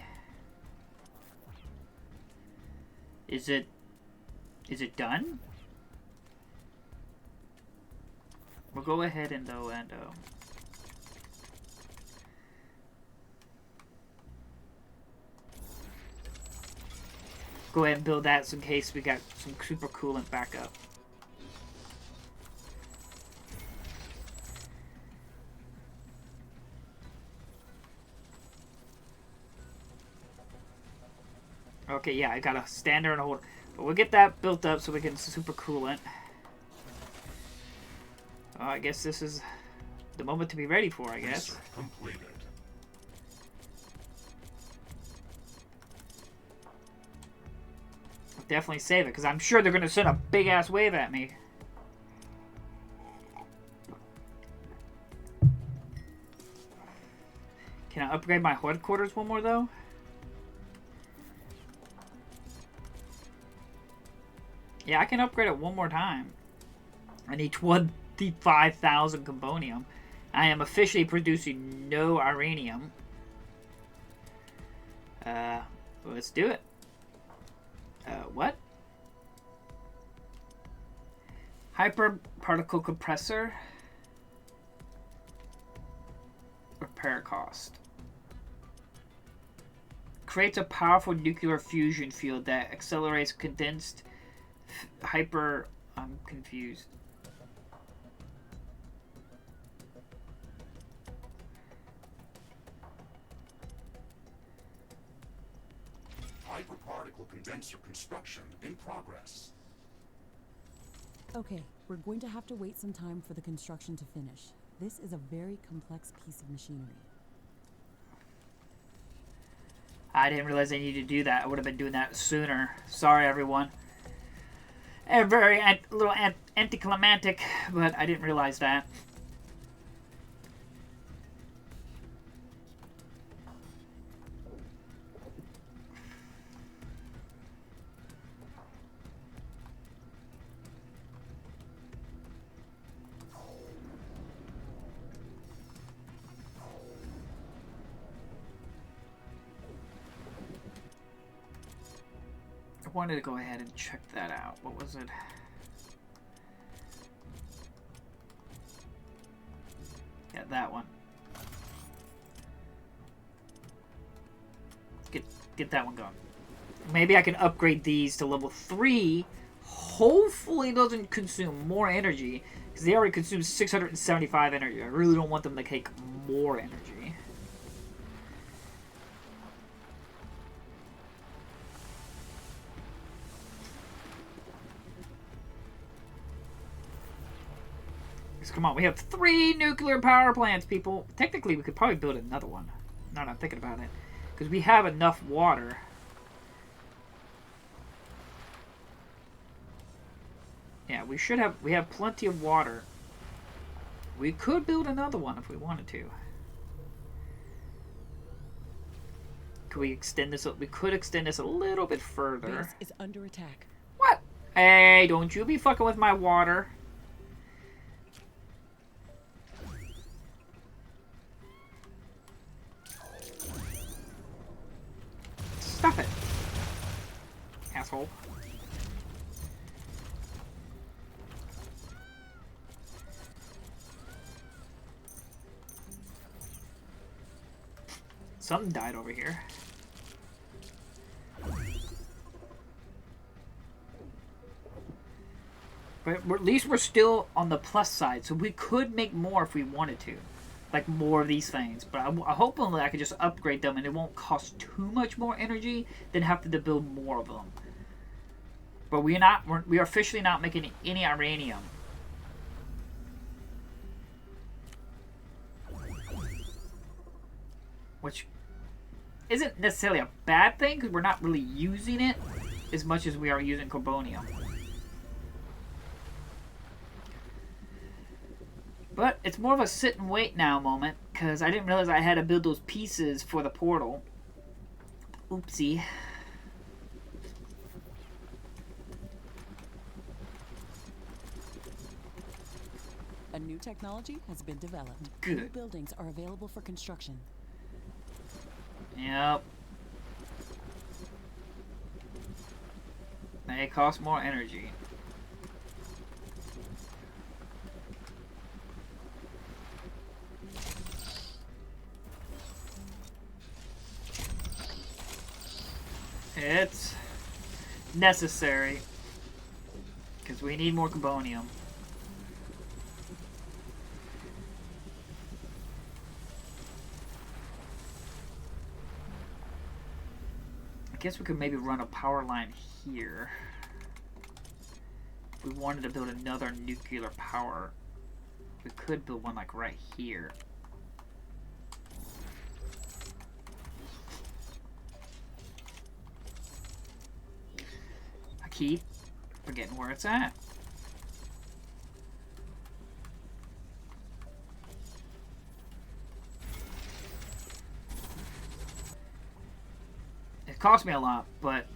Is it done? We'll go ahead and go ahead and build that so in case we got some super coolant backup. Okay, yeah, I gotta stand there and hold. But we'll get that built up so we can super coolant. I guess this is the moment to be ready for, I guess. Research completed. I'll definitely save it, because I'm sure they're gonna send a big-ass wave at me. Can I upgrade my headquarters one more, though? Yeah, I can upgrade it one more time. I need 25,000 carbonium. I am officially producing no uranium. Let's do it. What? Hyper particle compressor. Repair cost. Creates a powerful nuclear fusion field that accelerates condensed hyper... I'm confused. Hyperparticle condenser construction in progress. Okay, we're going to have to wait some time for the construction to finish. This is a very complex piece of machinery. I didn't realize I needed to do that. I would have been doing that sooner. Sorry, everyone. Very little anticlimactic, but I didn't realize that. wanted to go ahead and check that out. What was it? Yeah, that one. Get that one going. Maybe I can upgrade these to level 3. Hopefully it doesn't consume more energy, because they already consume 675 energy. I really don't want them to take more energy. Come on, we have 3 nuclear power plants, people. Technically, we could probably build another one. Now that I'm thinking about it. Because we have enough water. Yeah, we have plenty of water. We could build another one if we wanted to. Could we extend this? We could extend this a little bit further. Base is under attack. What? Hey, don't you be fucking with my water. Stop it. Asshole. Something died over here. But at least we're still on the plus side, so we could make more if we wanted to. Like more of these things. But I hopefully I could just upgrade them and it won't cost too much more energy than have to build more of them. But we are officially not making any uranium. Which isn't necessarily a bad thing, because we're not really using it as much as we are using carbonium. But it's more of a sit and wait now moment, because I didn't realize I had to build those pieces for the portal. Oopsie. A new technology has been developed. Good. New buildings are available for construction. Yep. They cost more energy. It's necessary, because we need more carbonium. I guess we could maybe run a power line here. If we wanted to build another nuclear power, we could build one like right here. I keep forgetting where it's at. It cost me a lot, but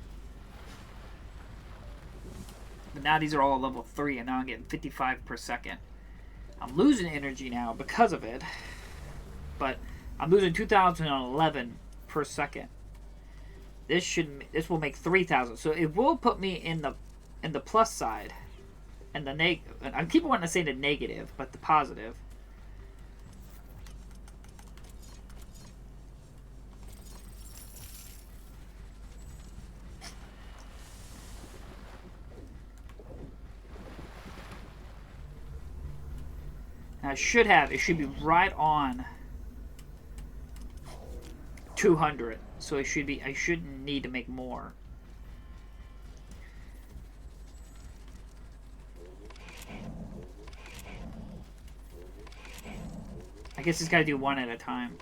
now these are all level 3, and now I'm getting 55 per second. I'm losing energy now because of it, but I'm losing 2011 per second. This will make 3,000, so it will put me in the plus side, and I keep wanting to say the negative, but the positive. It should be right on 200. So I shouldn't need to make more. I guess it's got to do one at a time.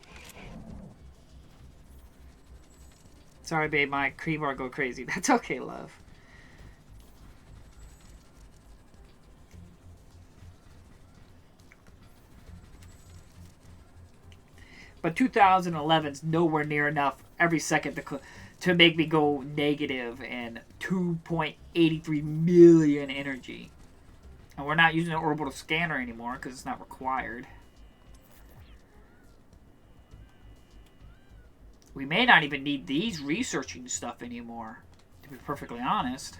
Sorry, babe, my keyboard go crazy. That's okay, love. But 2011's nowhere near enough every second to make me go negative and 2.83 million energy. And we're not using an orbital scanner anymore because it's not required. We may not even need these researching stuff anymore. to be perfectly honest.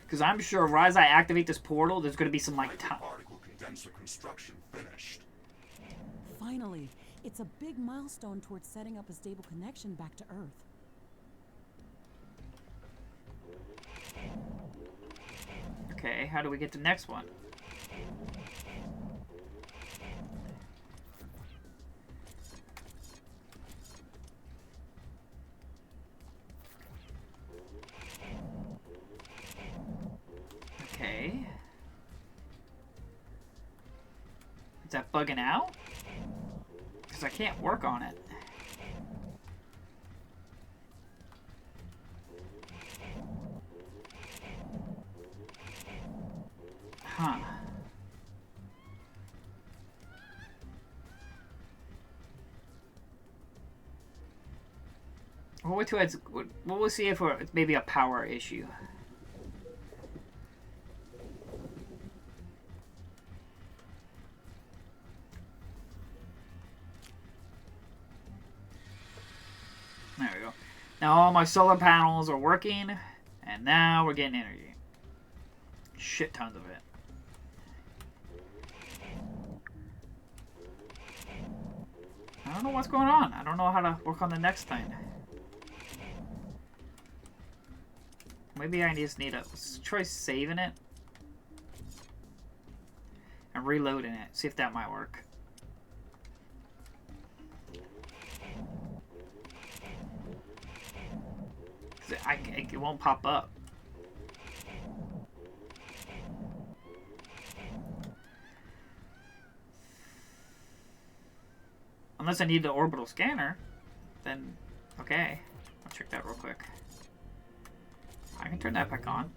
Because I'm sure right as I activate this portal, there's going to be some like particle condenser construction finished. Finally, it's a big milestone towards setting up a stable connection back to Earth. Okay, how do we get to the next one? Okay. Is that bugging out? Because I can't work on it. Huh. We'll see if it's maybe a power issue. There we go. Now all my solar panels are working, and now we're getting energy. Shit tons of it. I don't know what's going on. I don't know how to work on the next thing. Maybe I just need to try saving it and reloading it. See if that might work. It won't pop up. Unless I need the orbital scanner, then okay. I'll check that real quick. I can turn that back on.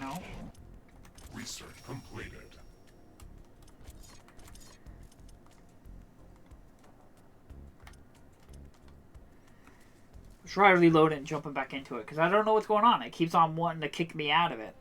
No. Research completed. Try reloading and jumping back into it because I don't know what's going on. It keeps on wanting to kick me out of it.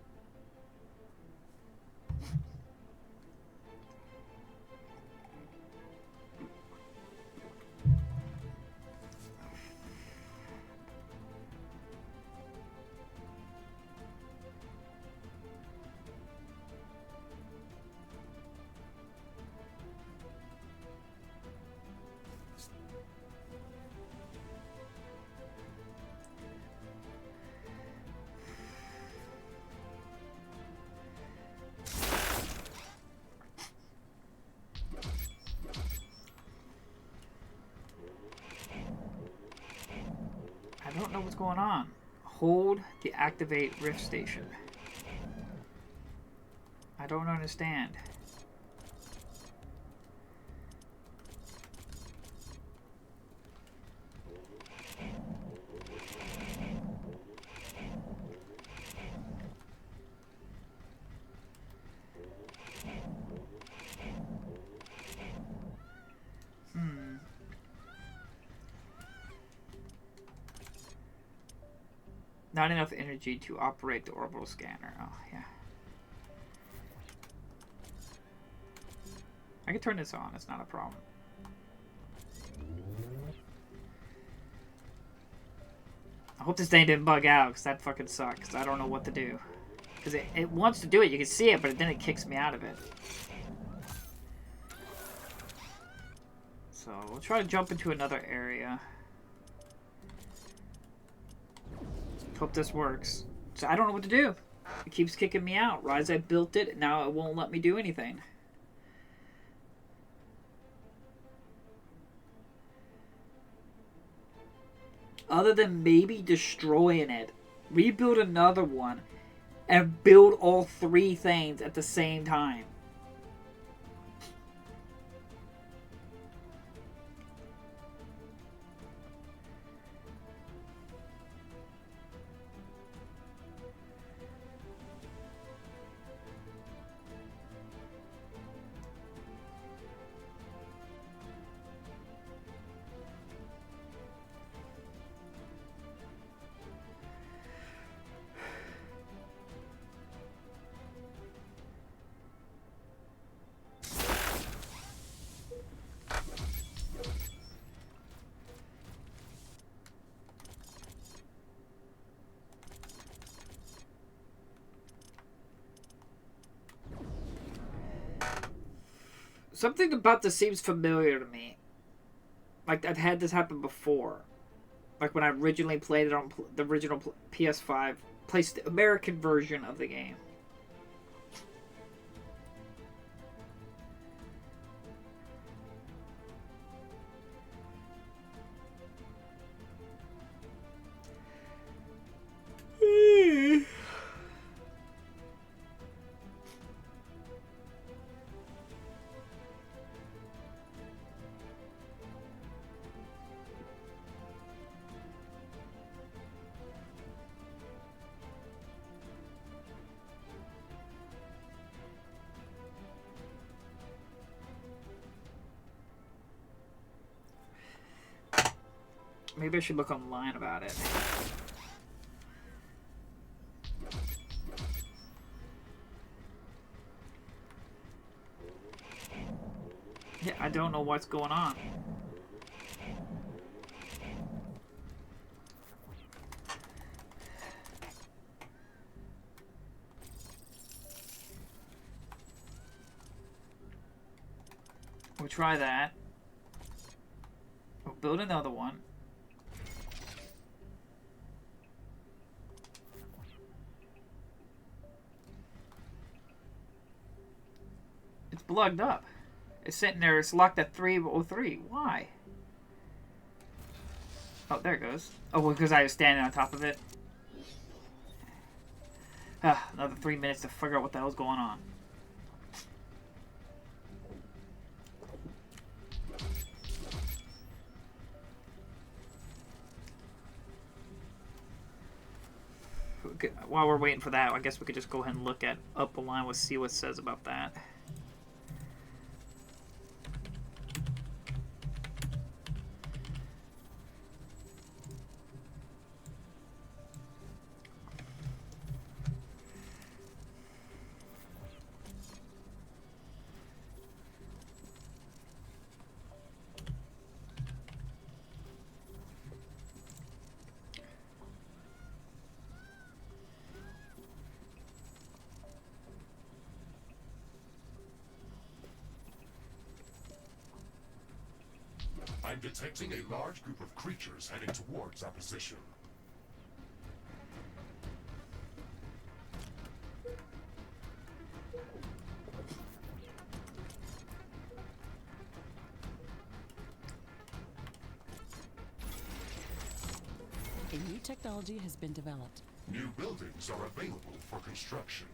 I don't know what's going on. Hold to activate Rift Station. I don't understand. Not enough energy to operate the orbital scanner. Oh, yeah. I can turn this on. It's not a problem. I hope this thing didn't bug out, because that fucking sucks. I don't know what to do. Because it wants to do it. You can see it, but then it kicks me out of it. So, we'll try to jump into another area. Hope this works. So I don't know what to do. It keeps kicking me out. Rise, I built it. Now it won't let me do anything. Other than maybe destroying it. Rebuild another one. And build all three things at the same time. Something about this seems familiar to me. Like I've had this happen before. Like when I originally played it on the original PS5, placed the American version of the game. Maybe I should look online about it. Yeah, I don't know what's going on. We'll try that. We'll build another one. It's plugged up. It's sitting there. It's locked at 303. Why? Oh, there it goes. Oh, well, because I was standing on top of it. Another 3 minutes to figure out what the hell's going on. While we're waiting for that, I guess we could just go ahead and look at up a line. We'll see what it says about that. I'm detecting a large group of creatures heading towards our position. A new technology has been developed. New buildings are available for construction.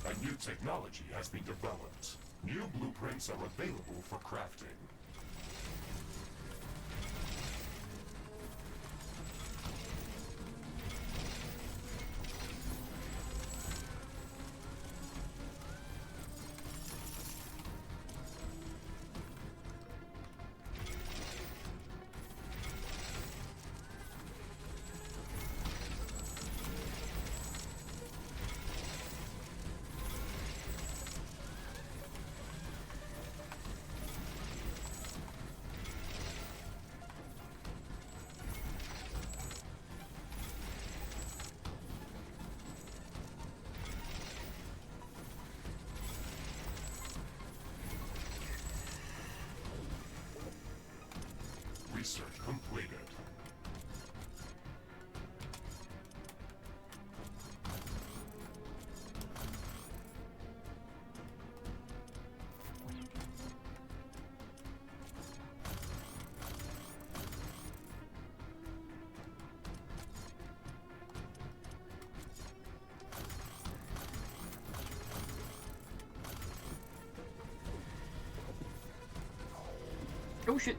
A new technology has been developed. New blueprints are available for crafting. Research completed. Oh shit.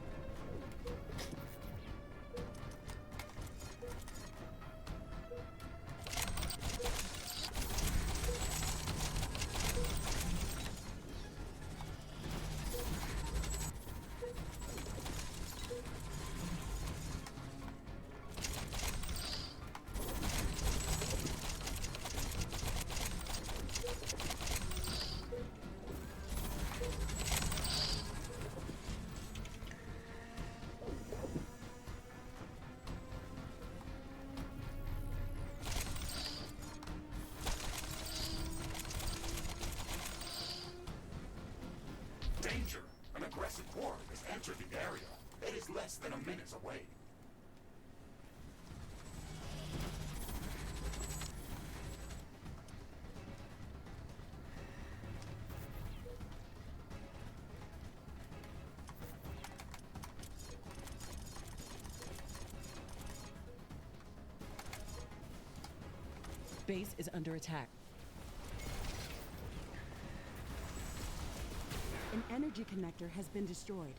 less than a minute away. Base is under attack. An energy connector has been destroyed.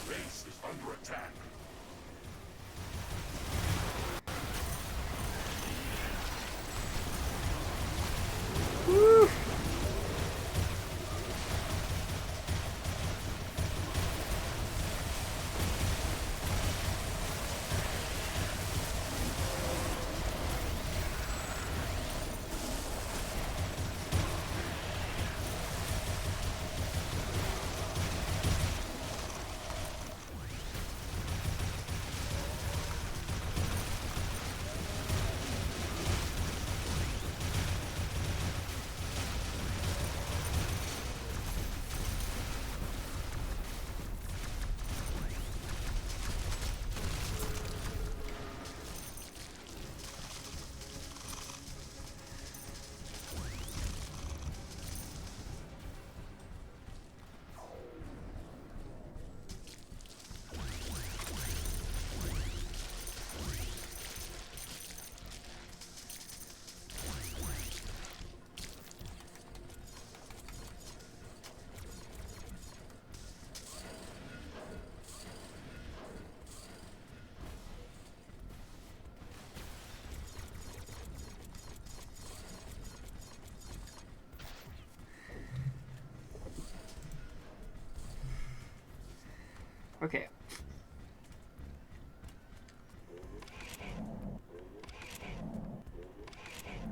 Base is under attack. Woo! Okay.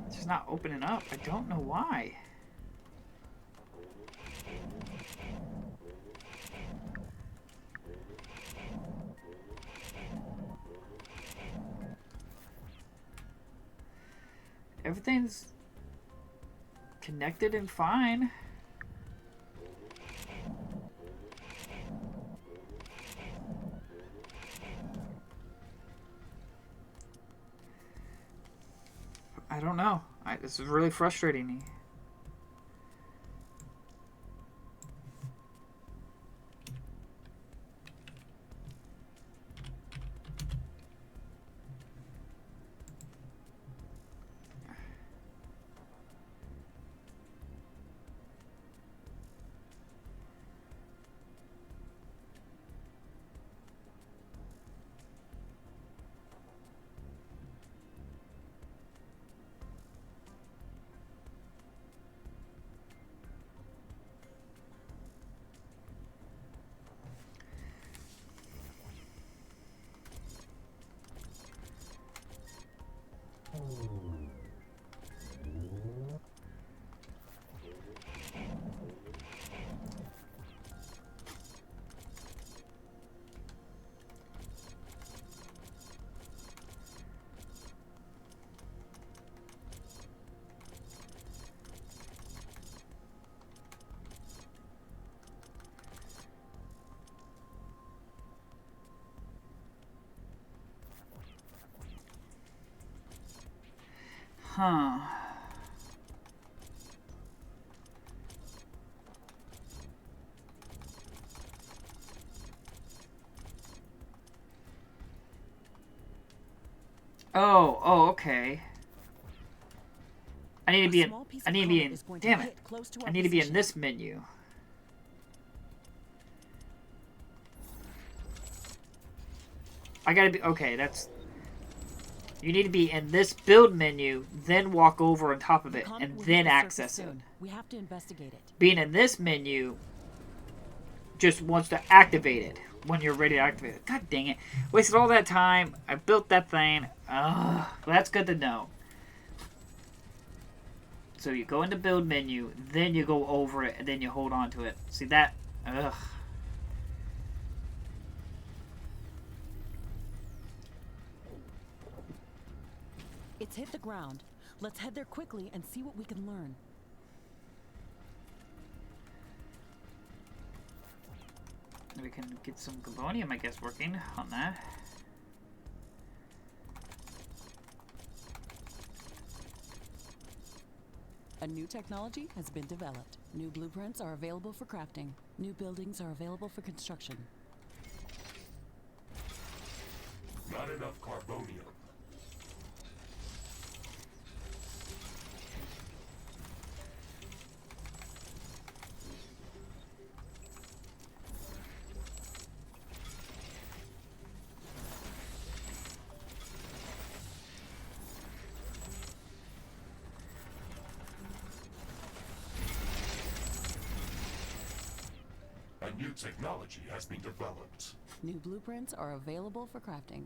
It's just not opening up. I don't know why. Everything's connected and fine. I don't know. This is really frustrating me. Huh. Oh, okay. I need to be in. I need to be in. Damn it! I need to be in this menu. I gotta be. Okay, that's. You need to be in this build menu, then walk over on top of it, and then access it. We have to investigate it. Being in this menu just wants to activate it when you're ready to activate it. God dang it. Wasted all that time. I built that thing. Ugh. Well, that's good to know. So you go into build menu, then you go over it, and then you hold on to it. See that? Ugh. It's hit the ground. Let's head there quickly and see what we can learn. We can get some Galvanium, I guess, working on that. A new technology has been developed. New blueprints are available for crafting. New buildings are available for construction. Not enough carbonium. A new technology has been developed. New blueprints are available for crafting.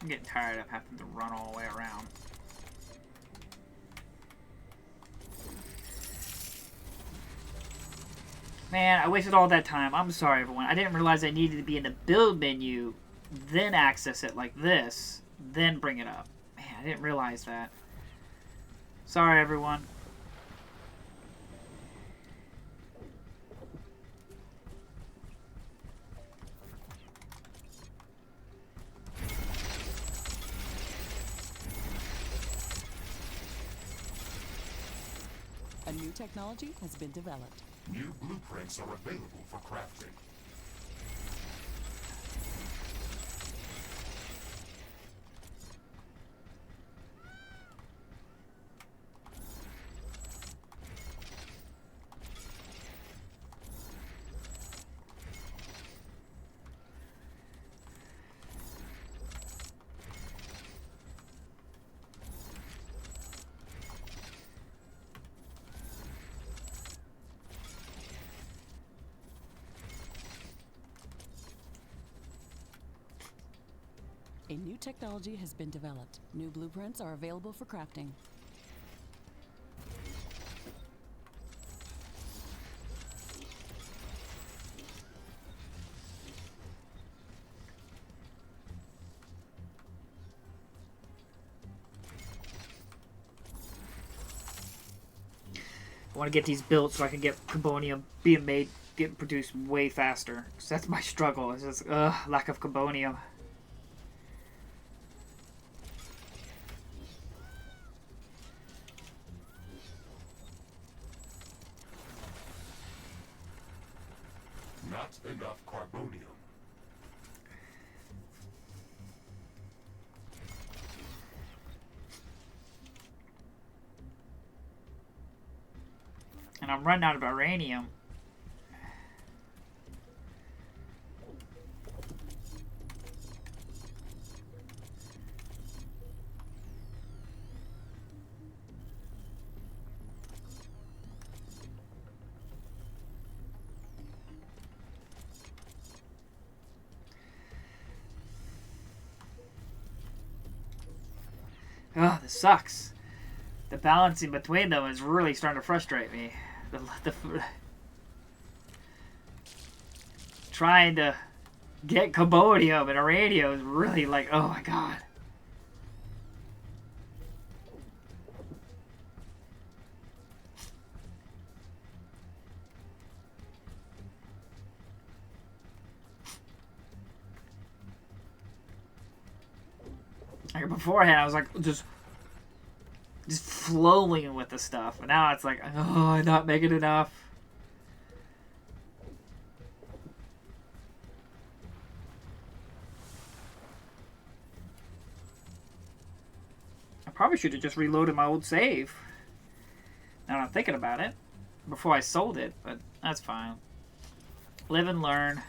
I'm getting tired of having to run all the way around. Man, I wasted all that time. I'm sorry, everyone. I didn't realize I needed to be in the build menu, then access it like this, then bring it up. Man, I didn't realize that. Sorry, everyone. A new technology has been developed. New blueprints are available for crafting. A new technology has been developed. New blueprints are available for crafting. I want to get these built so I can get carbonium being made, get produced way faster. Because that's my struggle. It's just, lack of carbonium. Not enough carbonium. And I'm running out of uranium. Oh, this sucks. The balancing between them is really starting to frustrate me. Trying to get carbonium in a radio is really like, oh my god. Like beforehand, I was like just flowing with the stuff, and now it's like, oh, I'm not making enough. I probably should have just reloaded my old save. Now that I'm thinking about it, before I sold it, but that's fine. Live and learn.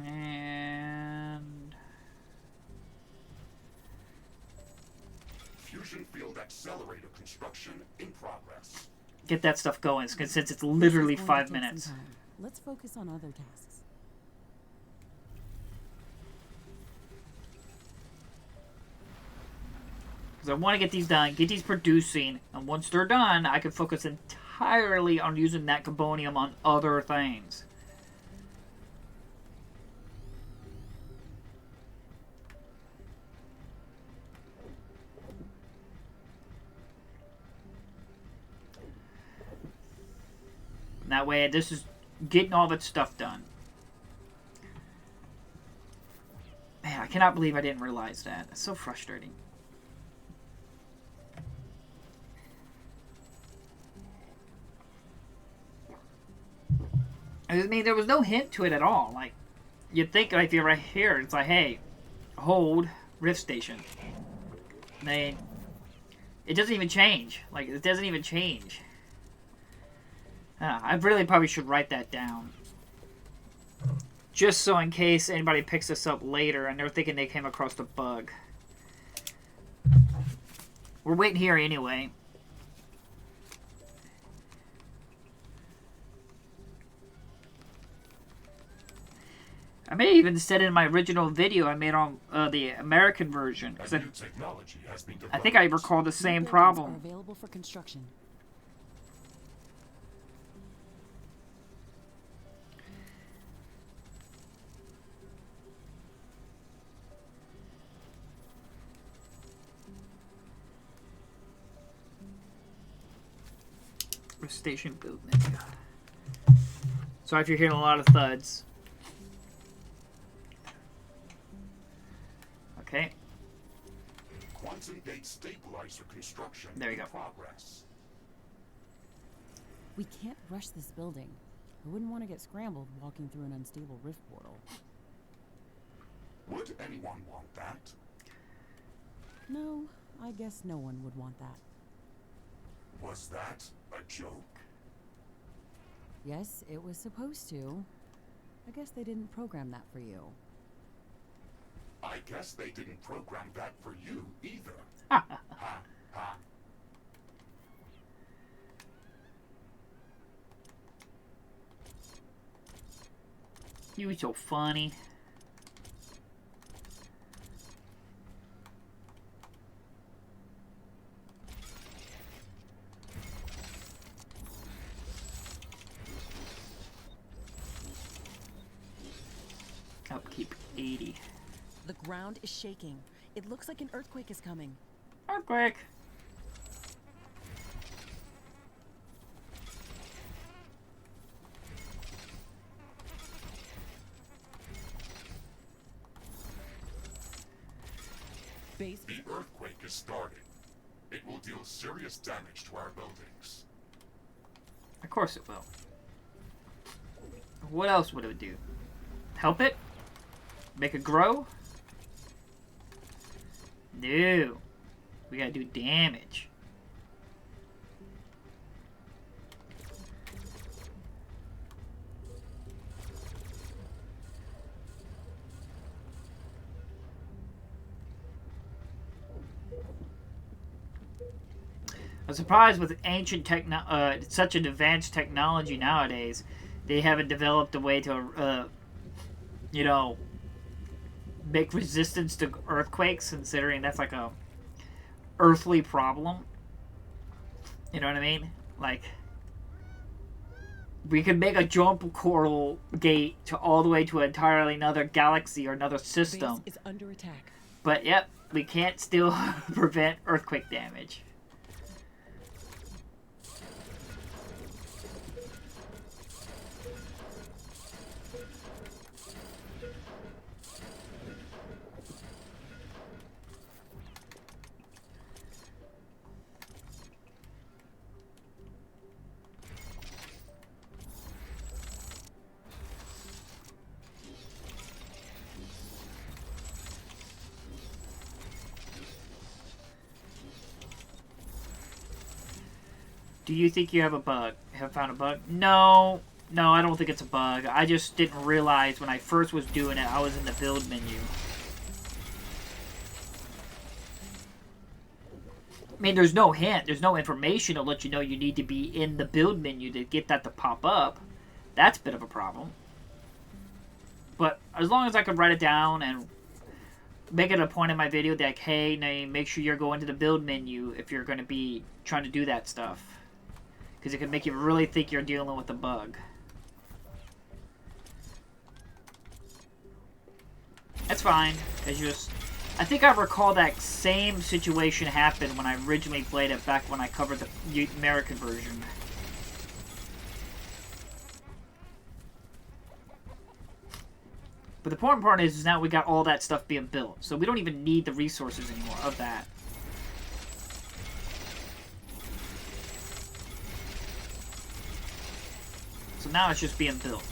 And Fusion field accelerator construction in progress. get that stuff going, since it's literally This is going 5 to take some minutes. time. Let's focus on other tasks. Because I want to get these done, get these producing, and once they're done, I can focus entirely on using that carbonium on other things. And that way, this is getting all that stuff done. Man, I cannot believe I didn't realize that. It's so frustrating. I mean, there was no hint to it at all. Like, you'd think, like, if you're right here, it's like, hey, hold Rift Station. It doesn't even change. Like, it doesn't even change. I really probably should write that down. Just so in case anybody picks this up later and they're thinking they came across a bug. We're waiting here anyway. I may even said in my original video I made on the American version. Because A new technology has been developed. I think I recall the same New buildings problem. are available for construction. Station building. Sorry if you're hearing a lot of thuds. Okay. Quantum gate stabilizer construction There you in go. progress. We can't rush this building. I wouldn't want to get scrambled walking through an unstable rift portal. Would anyone want that? No, I guess no one would want that. Was that a joke? Yes, it was supposed to. I guess they didn't program that for you. I guess they didn't program that for you either. Ha Ha ha. You so funny. Upkeep 80. The ground is shaking. It looks like an earthquake is coming. Earthquake. Base. The earthquake is starting. It will deal serious damage to our buildings. Of course it will. What else would it do? Help it? Make it grow? No. We gotta do damage. I'm surprised with ancient such an advanced technology nowadays, they haven't developed a way to, make resistance to earthquakes, considering that's like a earthly problem. You know what I mean? Like, we could make a jump portal gate to all the way to entirely another galaxy or another system. Base is under attack. But yep, we can't still prevent earthquake damage. Do you think you have a bug? Have found a bug? No. No, I don't think it's a bug. I just didn't realize when I first was doing it, I was in the build menu. I mean, there's no hint. There's no information to let you know you need to be in the build menu to get that to pop up. That's a bit of a problem. But as long as I could write it down and make it a point in my video that, like, hey, make sure you're going to the build menu if you're going to be trying to do that stuff. Because it can make you really think you're dealing with a bug. That's fine. It's just, I think I recall that same situation happened when I originally played it back when I covered the American version. But the important part is now we got all that stuff being built. So we don't even need the resources anymore of that. So now it's just being built.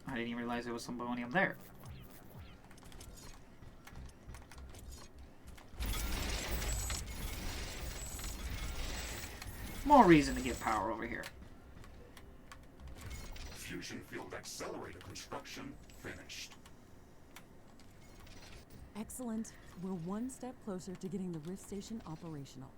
I didn't even realize there was some bonium there. More reason to get power over here. Fusion field accelerator construction finished. Excellent. We're one step closer to getting the Rift Station operational.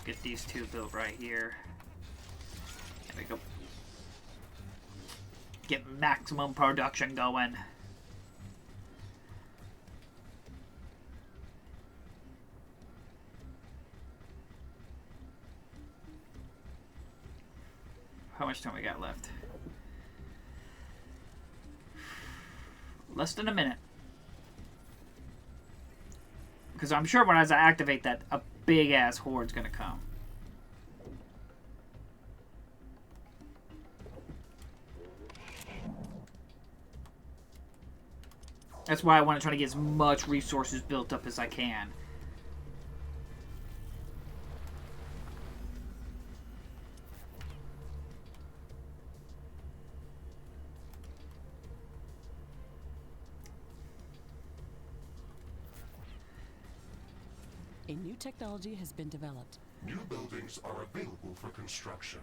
Get these two built right here. There we go. Get maximum production going. How much time we got left? Less than a minute. Because I'm sure when I activate that, a big ass horde's gonna come. That's why I want to try to get as much resources built up as I can. A new technology has been developed. New buildings are available for construction.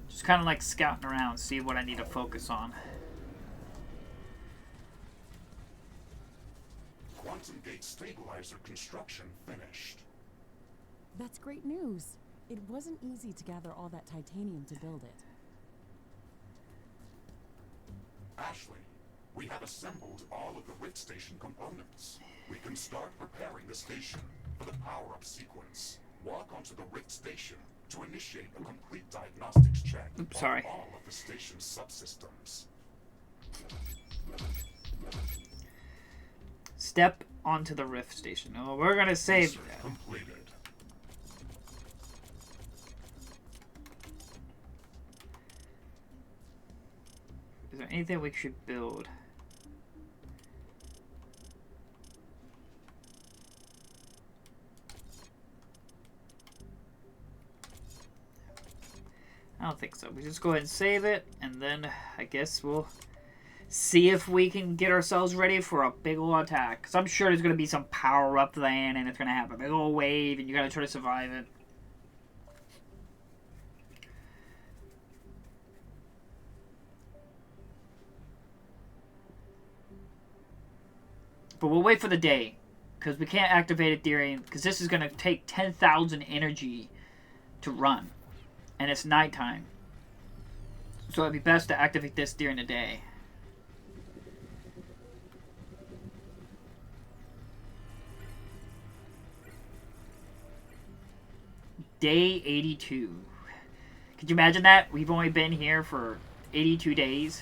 Just kind of like scouting around, see what I need to focus on. Quantum gate stabilizer construction finished. That's great news. It wasn't easy to gather all that titanium to build it. Ashley, we have assembled all of the Rift Station components. We can start preparing the station for the power-up sequence. Walk onto the Rift Station to initiate a complete diagnostics check on all of the station's subsystems. Step onto the Rift Station. Oh, we're gonna save. Completed. Is there anything we should build? I don't think so. We just go ahead and save it, and then I guess we'll see if we can get ourselves ready for a big ol' attack. Because I'm sure there's going to be some power-up land, and it's going to have a big ol' wave, and you got to try to survive it. But we'll wait for the day, because we can't activate it during... Because this is going to take 10,000 energy to run. And it's nighttime. So it'd be best to activate this during the day. Day 82. Could you imagine that? We've only been here for 82 days.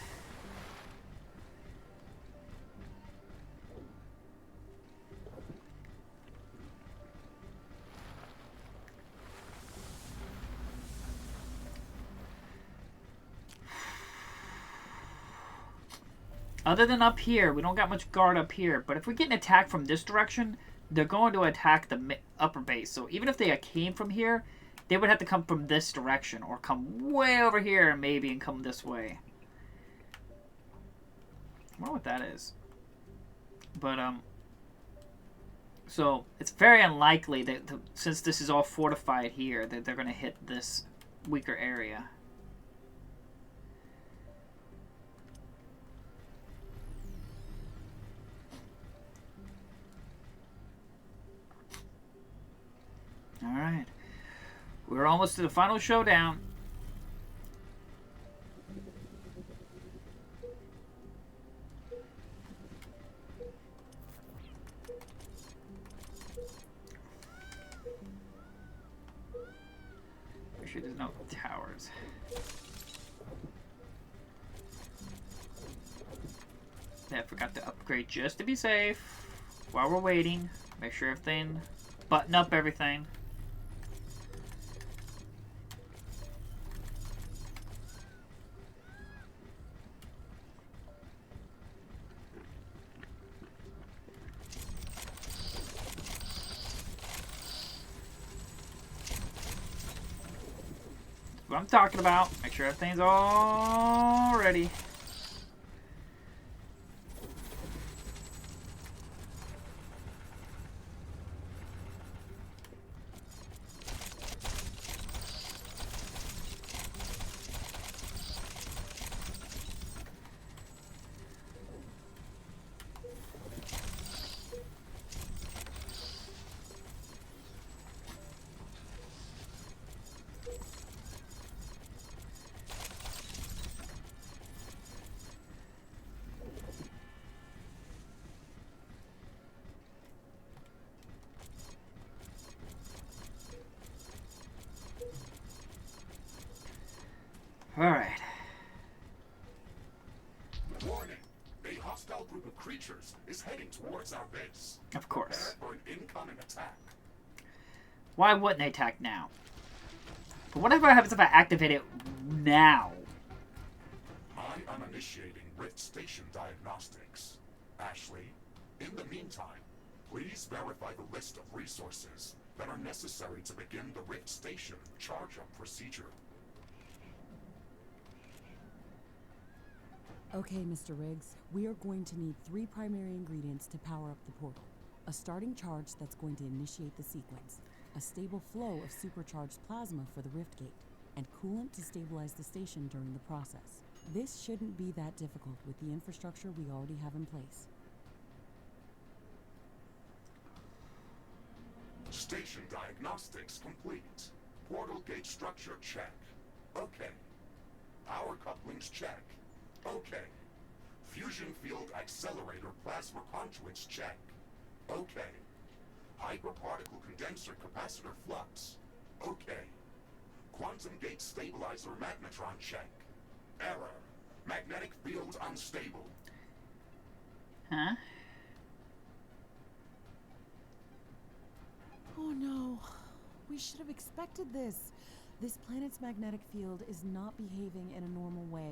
Other than up here, we don't got much guard up here. But if we get an attack from this direction, they're going to attack the upper base. So even if they came from here, they would have to come from this direction. Or come way over here maybe and come this way. I wonder what that is. But, so it's very unlikely that since this is all fortified here, that they're going to hit this weaker area. Alright. We're almost to the final showdown. Make sure there's no towers. Yeah, I forgot to upgrade just to be safe. While we're waiting, make sure everything... Button up everything. What I'm talking about. Make sure everything's all ready. Alright. Warning! A hostile group of creatures is heading towards our base. Of course. Prepare for an incoming attack. Why wouldn't they attack now? But whatever happens if I activate it now? I am initiating Rift Station diagnostics. Ashley, in the meantime, please verify the list of resources that are necessary to begin the Rift Station charge-up procedure. Okay, Mr. Riggs, we are going to need 3 primary ingredients to power up the portal. A starting charge that's going to initiate the sequence, a stable flow of supercharged plasma for the rift gate, and coolant to stabilize the station during the process. This shouldn't be that difficult with the infrastructure we already have in place. Station diagnostics complete. Portal gate structure check. Okay. Power couplings check. Okay. Fusion field accelerator plasma conduits check. Okay. Hyperparticle condenser capacitor flux. Okay. Quantum gate stabilizer magnetron check. Error. Magnetic field unstable. Huh? Oh no. We should have expected this. This planet's magnetic field is not behaving in a normal way.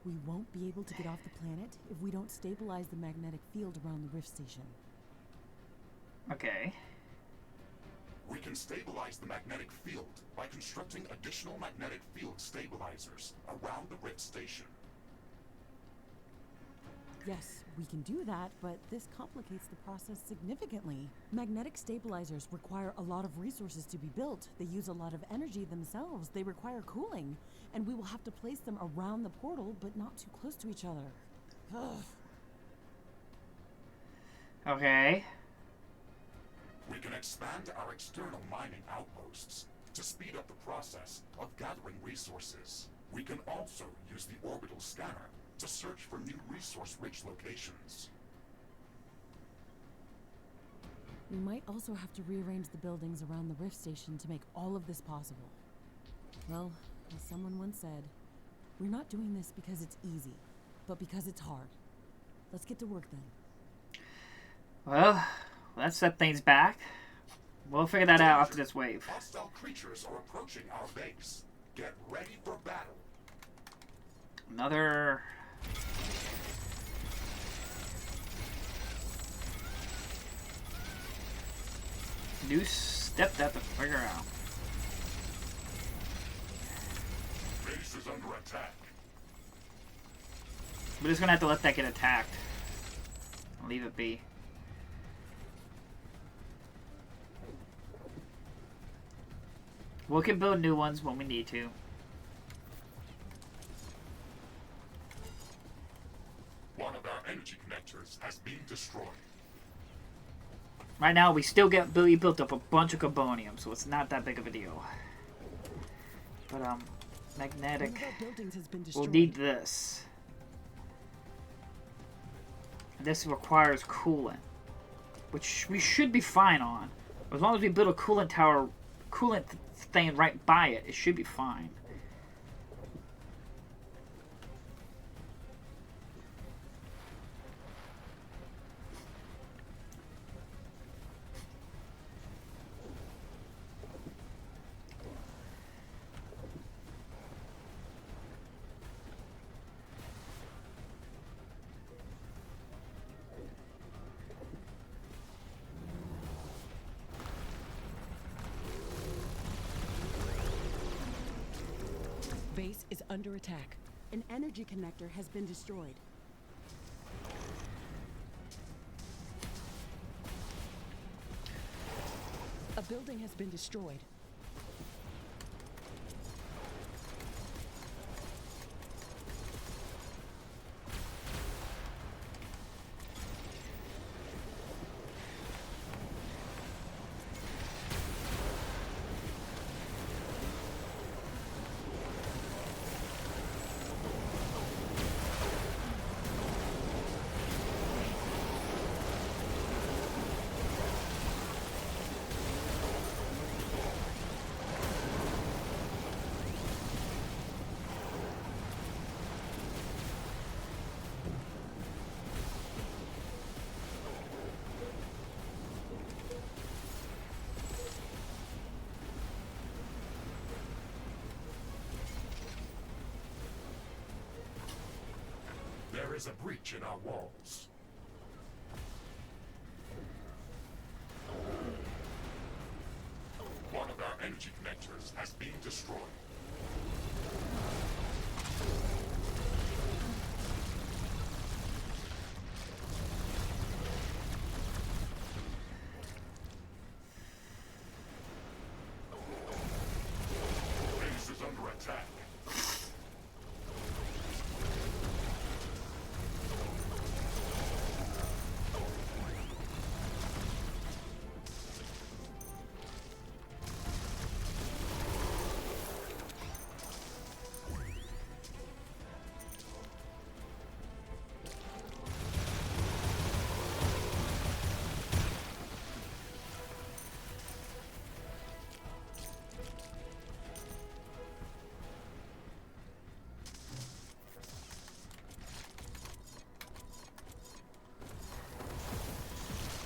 We won't be able to get off the planet if we don't stabilize the magnetic field around the rift station. Okay. We can stabilize the magnetic field by constructing additional magnetic field stabilizers around the Rift Station. Yes, we can do that, but this complicates the process significantly. Magnetic stabilizers require a lot of resources to be built. They use a lot of energy themselves. They require cooling, and we will have to place them around the portal, but not too close to each other. Ugh. Okay. We can expand our external mining outposts to speed up the process of gathering resources. We can also use the orbital scanner to search for new resource-rich locations. We might also have to rearrange the buildings around the rift station to make all of this possible. Well, as someone once said, we're not doing this because it's easy, but because it's hard. Let's get to work then. Well, let's set things back. We'll figure that out after this wave. Hostile creatures are approaching our base. Get ready for battle. Another... new step that to figure out. Base is under attack. We're just gonna have to let that get attacked. Leave it be. We can build new ones when we need to. One of our energy connectors has been destroyed. Right now, we still get built up a bunch of carbonium, so it's not that big of a deal. But, magnetic... One of our buildings has been We'll destroyed. need this. This requires coolant, which we should be fine on. As long as we build a coolant tower, coolant thing right by it, it should be fine. Base is under attack. An energy connector has been destroyed. A building has been destroyed. There is a breach in our walls. One of our energy connectors has been destroyed. Base is under attack.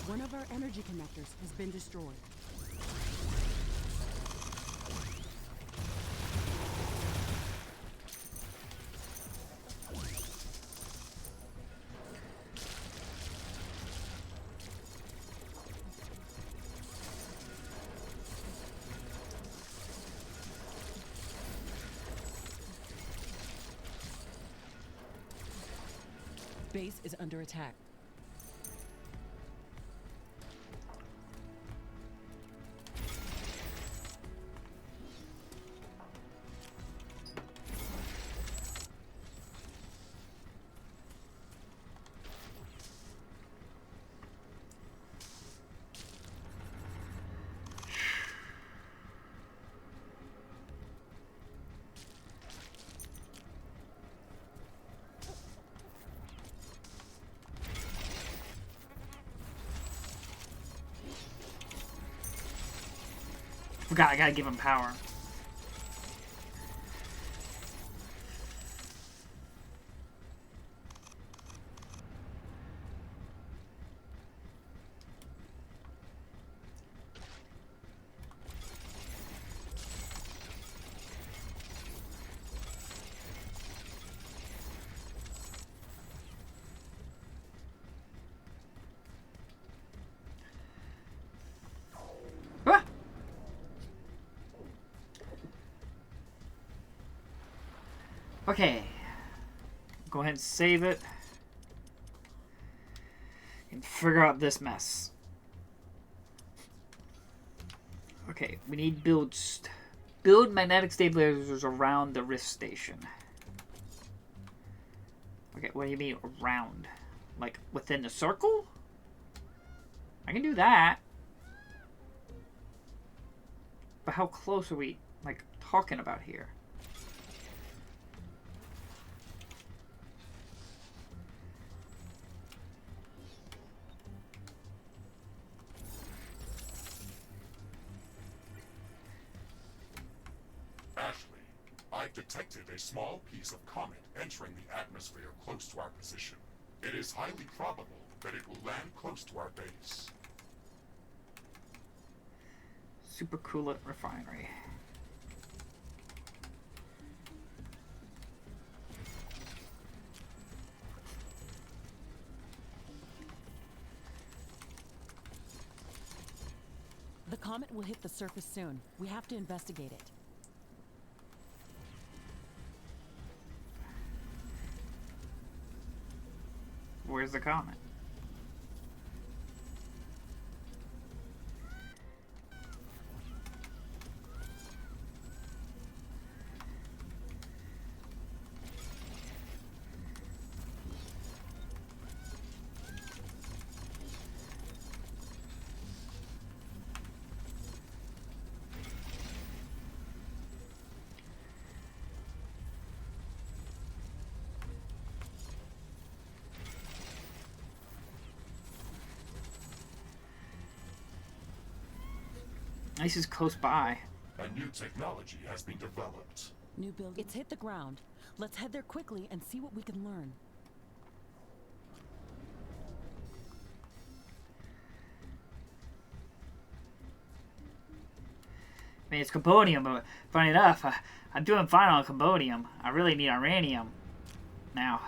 One of our energy connectors has been destroyed. base is under attack. Forgot, I gotta give him power. Ah! Okay. Go ahead and save it. And figure out this mess. Okay, we need build magnetic stabilizers around the Rift Station. Okay, what do you mean around? Like within the circle? I can do that. But how close are we, like, talking about here? Ashley, I've detected a small piece of comet entering the atmosphere close to our position. It is highly probable that it will land close to our base. Supercoolant refinery. The comet will hit the surface soon. We have to investigate it. Where's the comet? This is close by. A new technology has been developed. New building. It's hit the ground. Let's head there quickly and see what we can learn. I mean, it's cambodium, but funny enough, I'm doing fine on cambodium. I really need uranium now.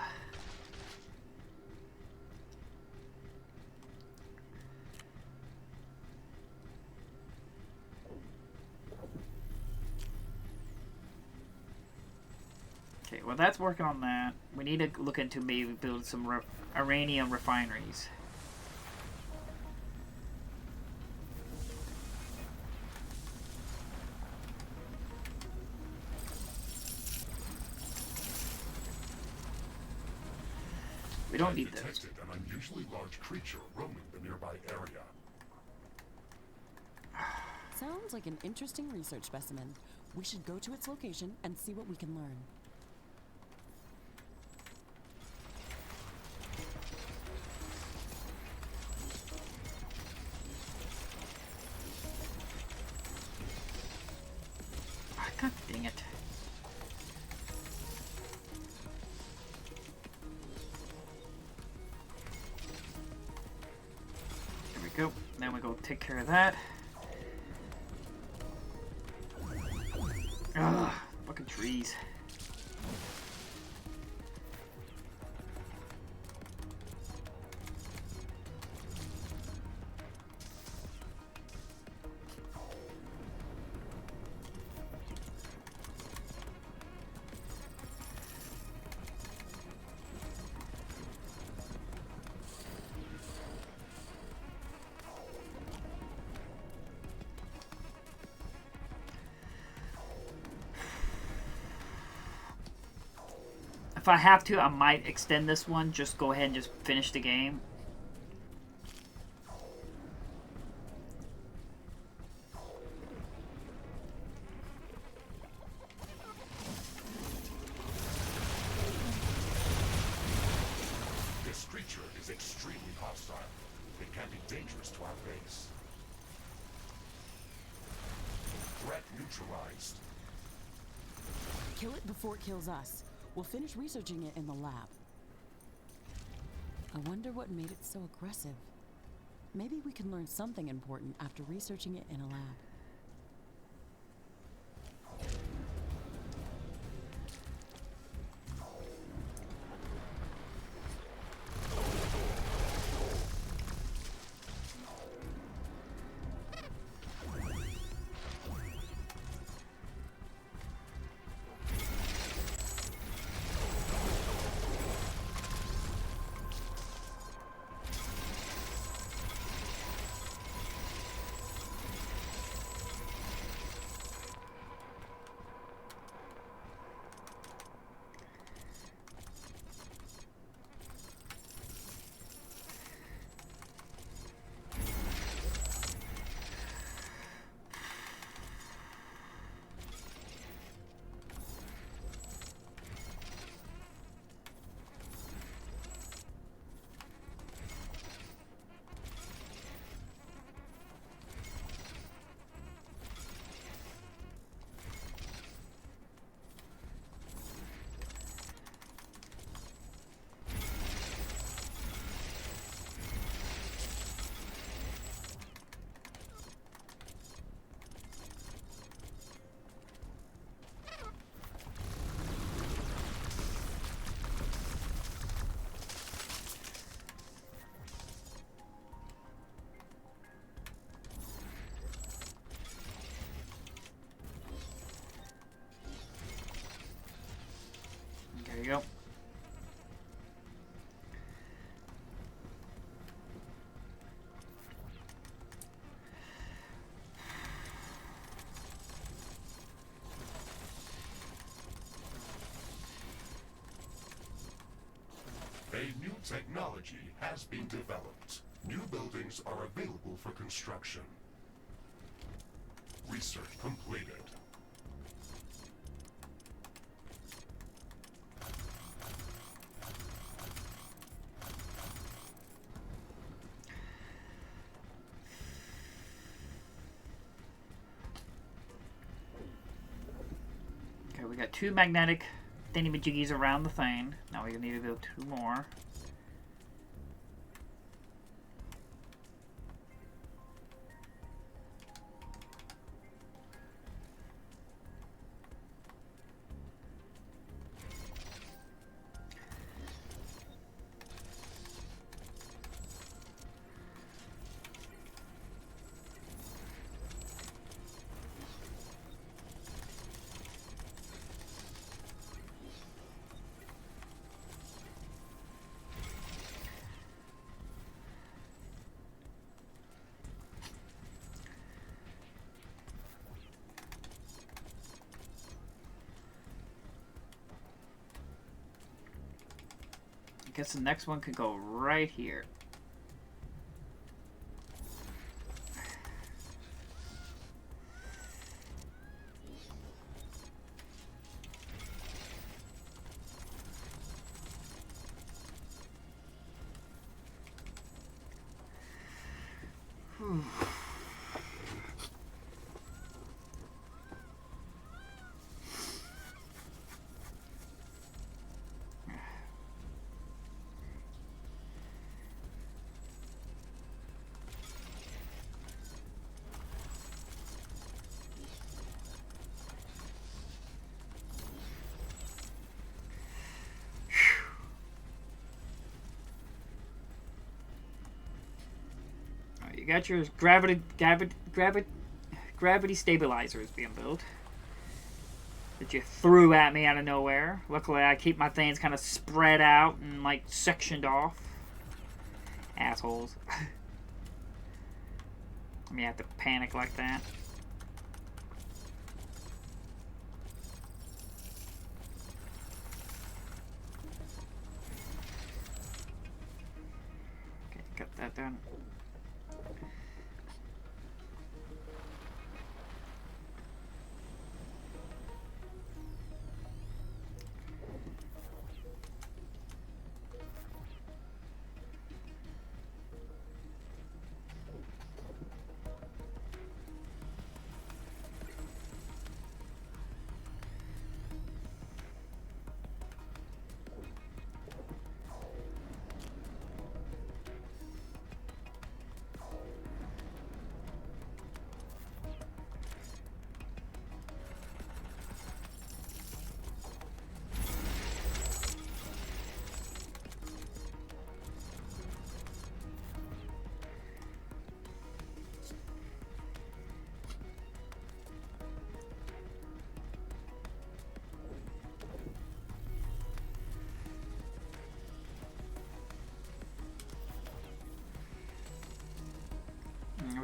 Okay, well that's working on that. We need to look into maybe build some uranium refineries. We don't need this. Detected an unusually large creature roaming the nearby area. Sounds like an interesting research specimen. We should go to its location and see what we can learn. God dang it. There we go. Then we go take care of that. Ugh, fucking trees. If I have to, I might extend this one. Just go ahead and just finish the game. This creature is extremely hostile. It can be dangerous to our base. Threat neutralized. Kill it before it kills us. We'll finish researching it in the lab. I wonder what made it so aggressive. Maybe we can learn something important after researching it in a lab. There you go. A new technology has been developed. New buildings are available for construction. Research completed. Okay, we got 2 magnetic thingy-majiggies around the thing. Now we need to build 2 more. I guess the next one could go right here. You got your gravity stabilizers being built that you threw at me out of nowhere. Luckily, I keep my things kind of spread out and like sectioned off. Assholes. I mean, you have to panic like that. then.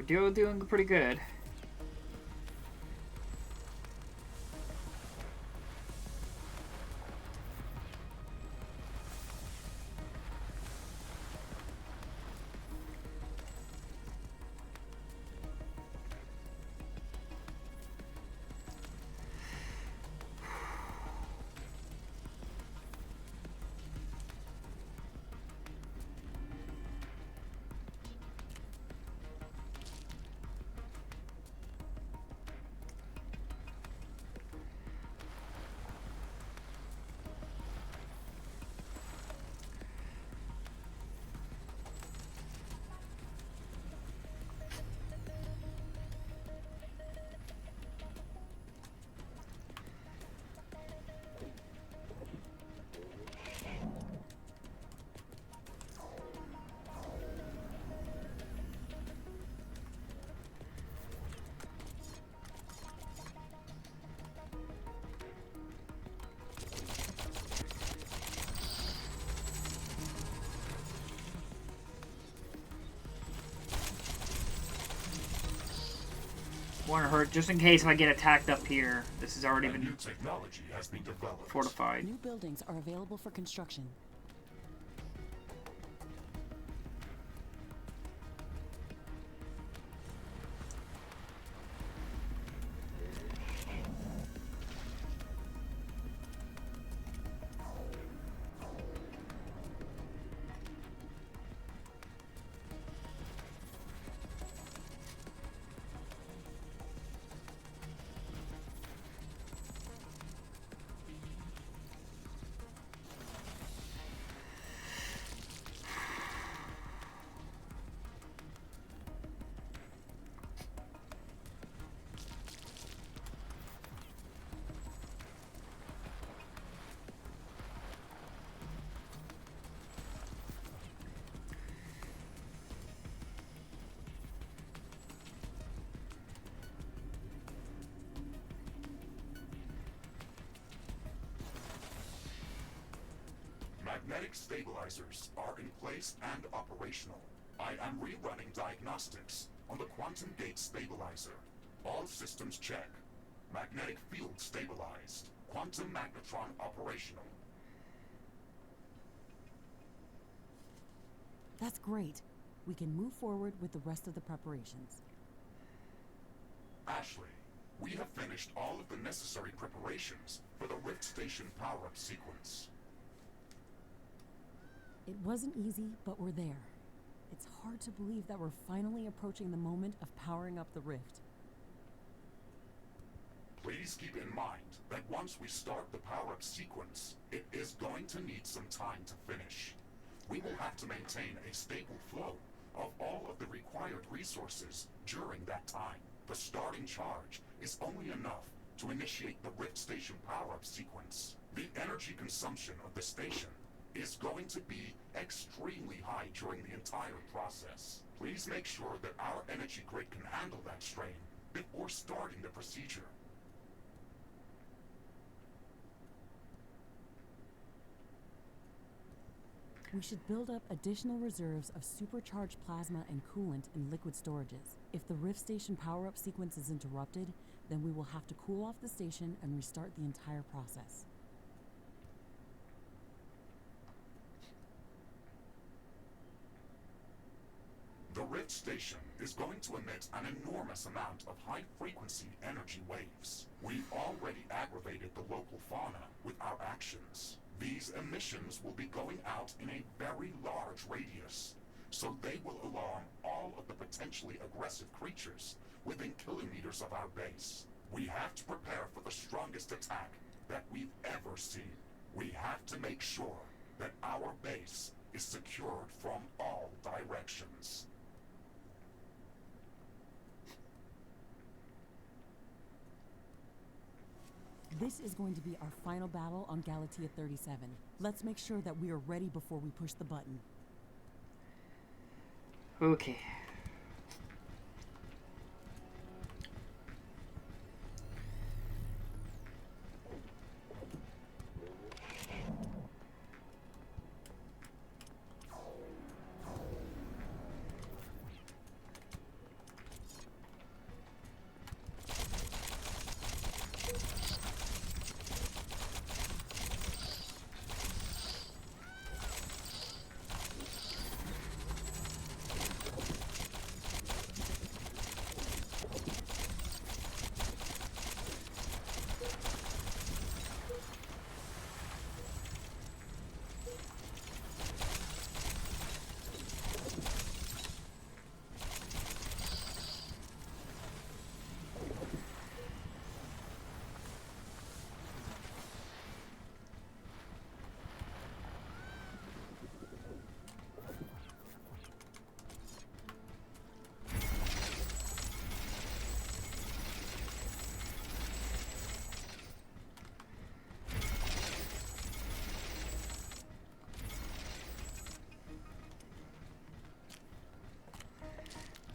We're doing pretty good. Warn her, just in case if I get attacked up here. This has already been new technology has been developed. fortified. New buildings are available for construction. Magnetic stabilizers are in place and operational. I am rerunning diagnostics on the quantum gate stabilizer. All systems check. Magnetic field stabilized. Quantum magnetron operational. That's great. We can move forward with the rest of the preparations. Ashley, we have finished all of the necessary preparations for the Rift Station power-up sequence. It wasn't easy, but we're there. It's hard to believe that we're finally approaching the moment of powering up the rift. Please keep in mind that once we start the power-up sequence, it is going to need some time to finish. We will have to maintain a stable flow of all of the required resources during that time. The starting charge is only enough to initiate the Rift Station power-up sequence. The energy consumption of the station is going to be extremely high during the entire process. Please make sure that our energy grid can handle that strain before starting the procedure. We should build up additional reserves of supercharged plasma and coolant in liquid storages. If the Rift Station power-up sequence is interrupted, then we will have to cool off the station and restart the entire process. Rift Station is going to emit an enormous amount of high-frequency energy waves. We've already aggravated the local fauna with our actions. These emissions will be going out in a very large radius, so they will alarm all of the potentially aggressive creatures within kilometers of our base. We have to prepare for the strongest attack that we've ever seen. We have to make sure that our base is secured from all directions. This is going to be our final battle on Galatea 37. Let's make sure that we are ready before we push the button. Okay.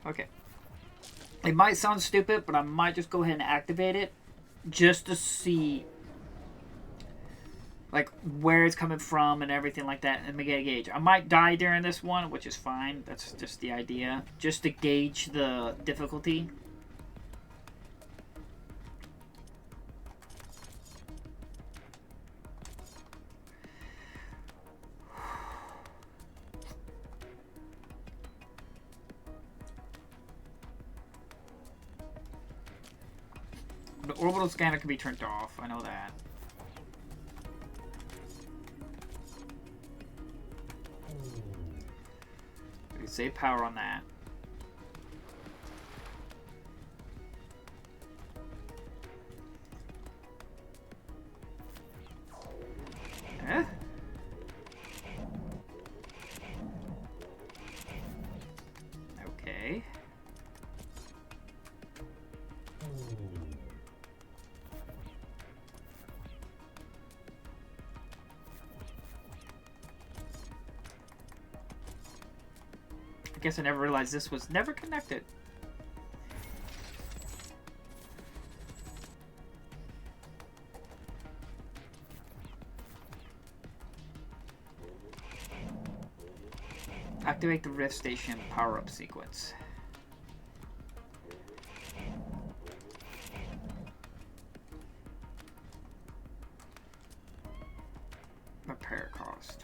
Okay. It might sound stupid, but I might just go ahead and activate it just to see like where it's coming from and everything like that, and get a gauge. I might die during this one, which is fine. That's just the idea. Just to gauge the difficulty. The orbital scanner can be turned off. I know that. We can save power on that. Eh? Okay. I guess I never realized this was never connected. Activate the Rift Station power-up sequence. Repair cost.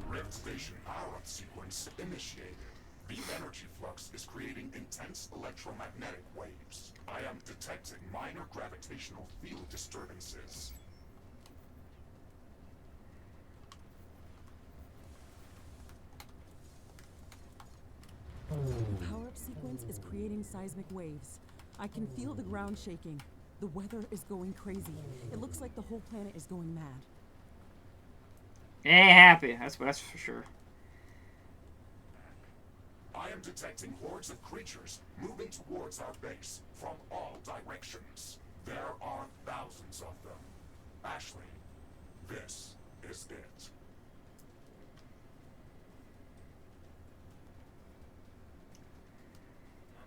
Rift Station power-up sequence initiated. The energy flux is creating intense electromagnetic waves. I am detecting minor gravitational field disturbances. The power-up sequence is creating seismic waves. I can feel the ground shaking. The weather is going crazy. It looks like the whole planet is going mad. It ain't happy, that's for sure. I am detecting hordes of creatures moving towards our base from all directions. There are thousands of them. Ashley, this is it.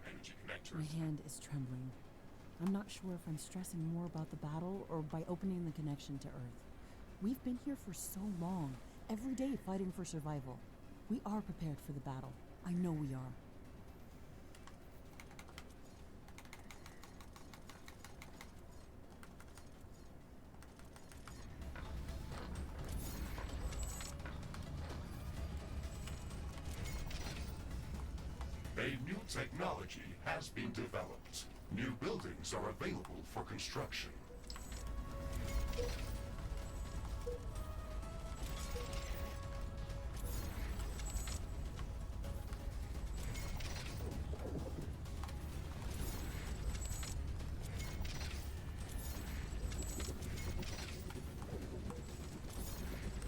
Energy connectors. My hand is trembling. I'm not sure if I'm stressing more about the battle or by opening the connection to Earth. We've been here for so long, every day fighting for survival. We are prepared for the battle. I know we are. A new technology has been developed. New buildings are available for construction.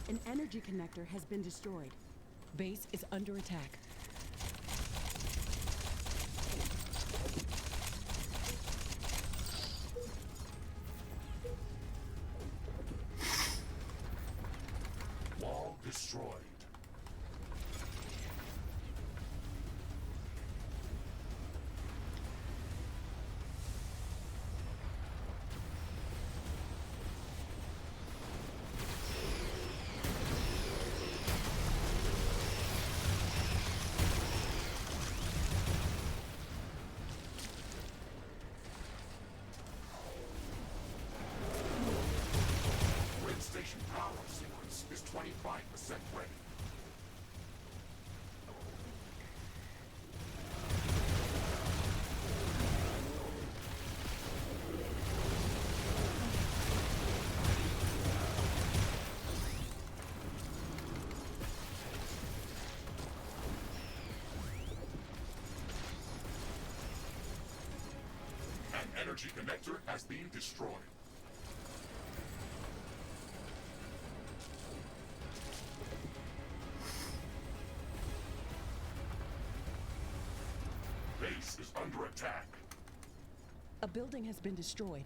An energy connector has been destroyed. Base is under attack. Wall destroyed. Grid station power sequence is 25% ready. An energy connector has been destroyed. Base is under attack. A building has been destroyed.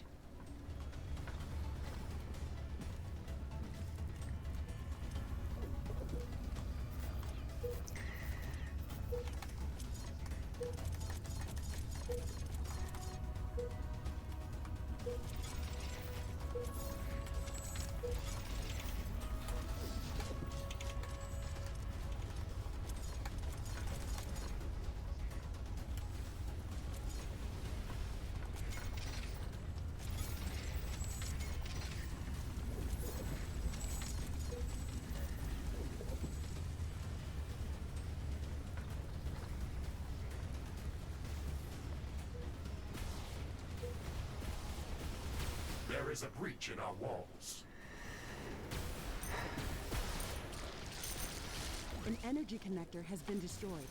There is a breach in our walls. An energy connector has been destroyed.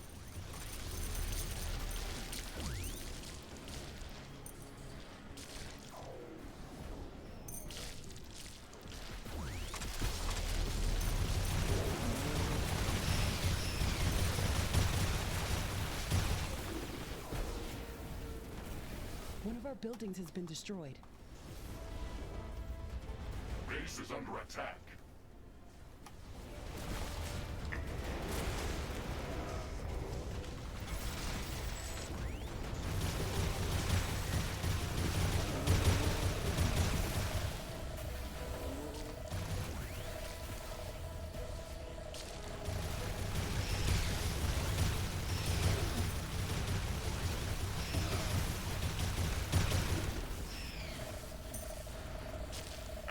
One of our buildings has been destroyed. Base is under attack.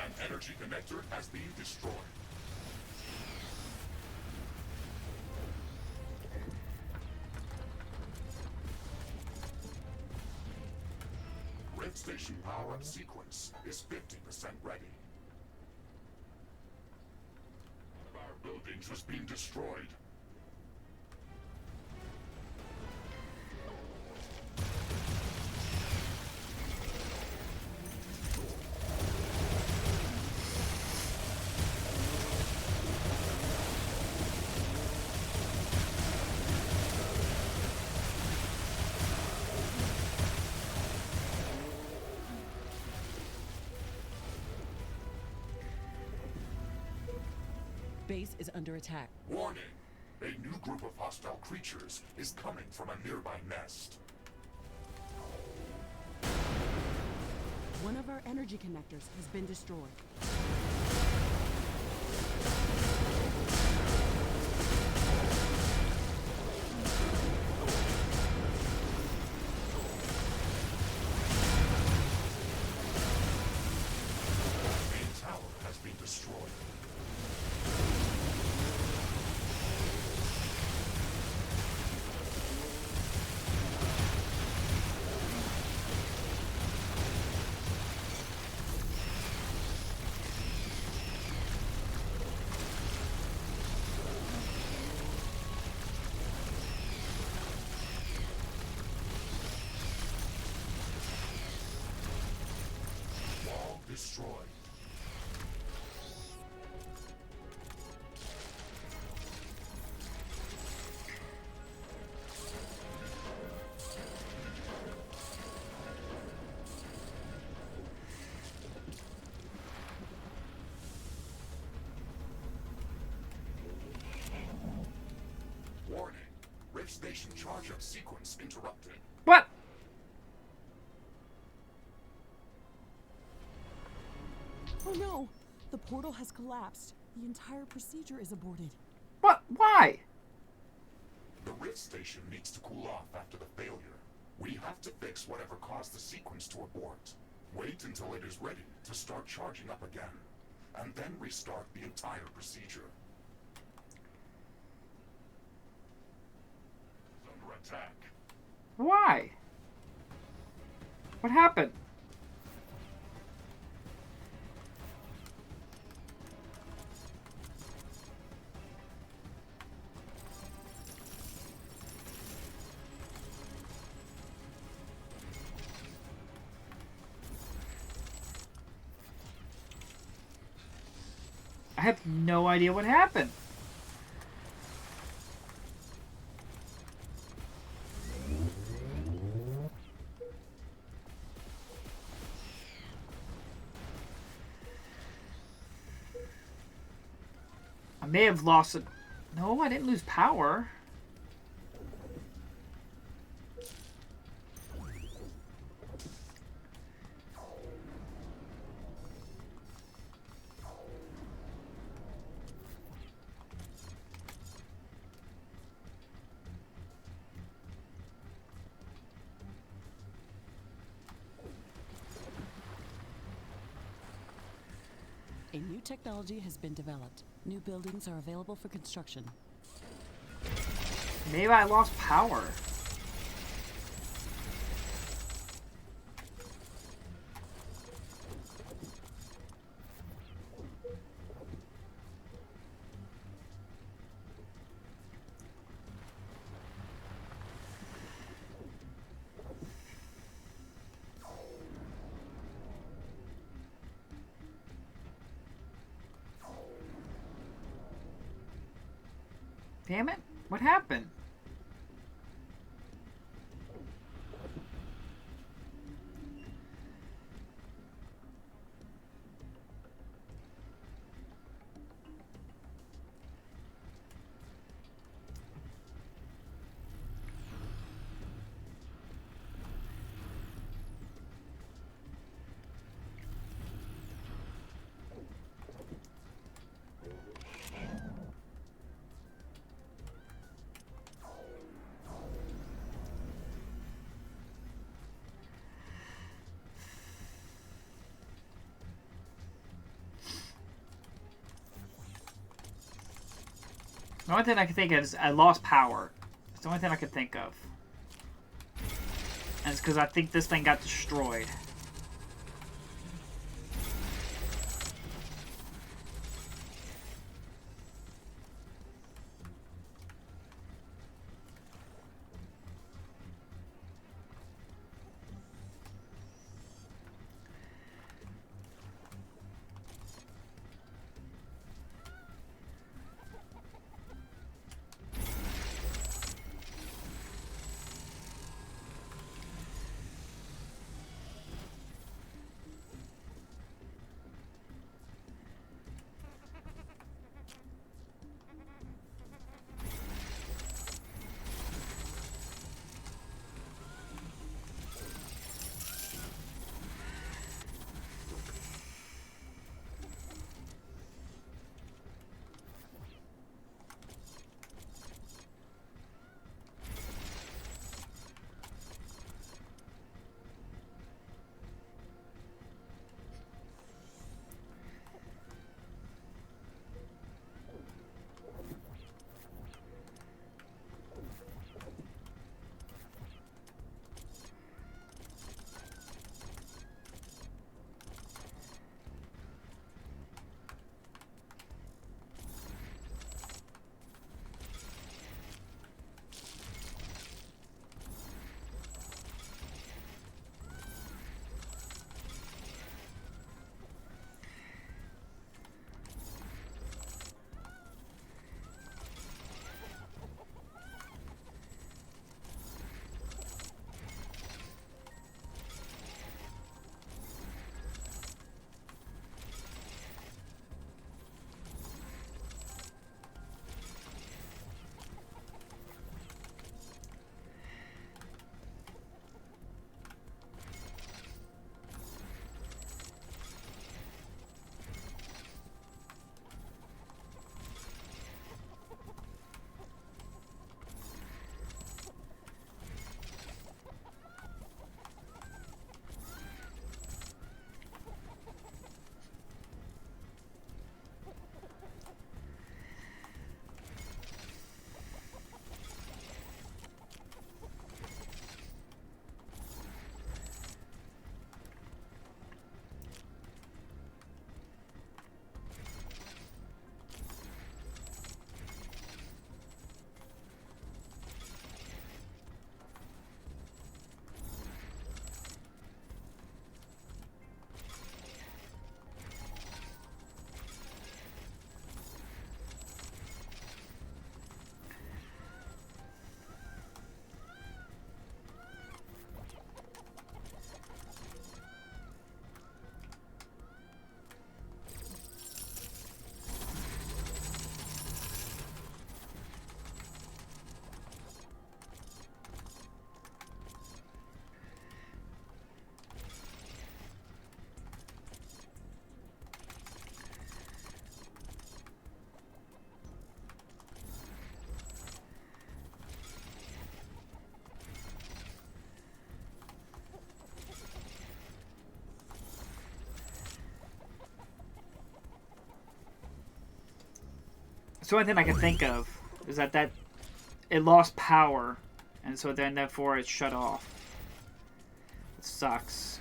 An energy connector has been destroyed. Grid station power-up sequence is 50% ready. One of our buildings has been destroyed. Base is under attack. Warning! A new group of hostile creatures is coming from a nearby nest. One of our energy connectors has been destroyed. destroyed. Warning. Rift Station charge-up sequence interrupted. What? Oh no! The portal has collapsed. The entire procedure is aborted. What? Why? The Rift Station needs to cool off after the failure. We have to fix whatever caused the sequence to abort. Wait until it is ready to start charging up again, and then restart the entire procedure. Under attack. Why? What happened? I have no idea what happened. I may have lost it. No, I didn't lose power. A new technology has been developed. New buildings are available for construction. Maybe I lost power. Damn it. What happened? The only thing I can think of is I lost power. It's the only thing I could think of. And it's because I think this thing got destroyed. It's the only thing I can think of is that it lost power, and so then therefore it shut off. It sucks.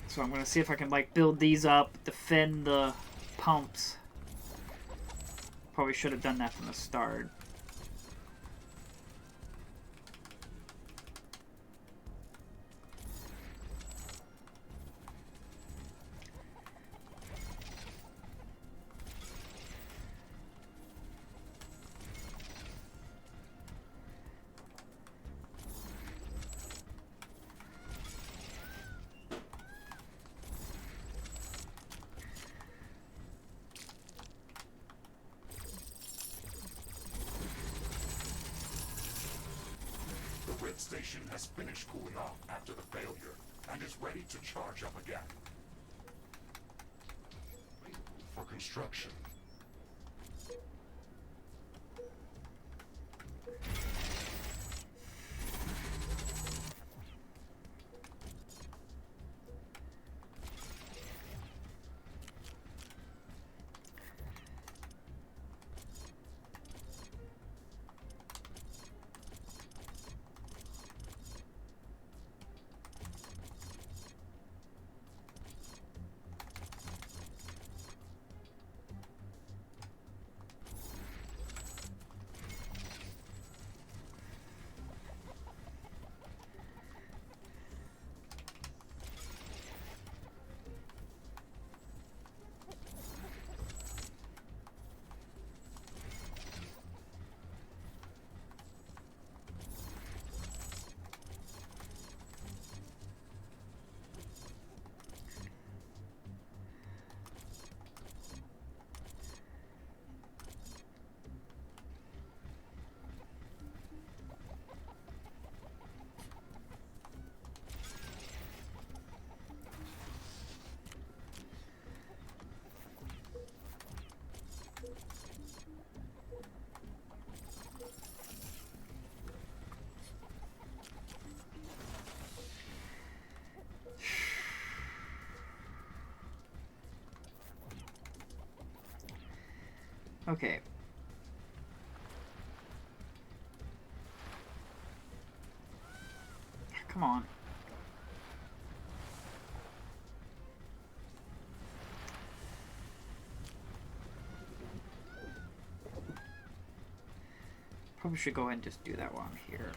So I'm gonna see if I can like build these up, defend the pumps. Probably should have done that from the start. The Rift Station has finished cooling off after the failure and is ready to charge up again. For construction. Okay. Come on. Probably should go ahead and just do that while I'm here.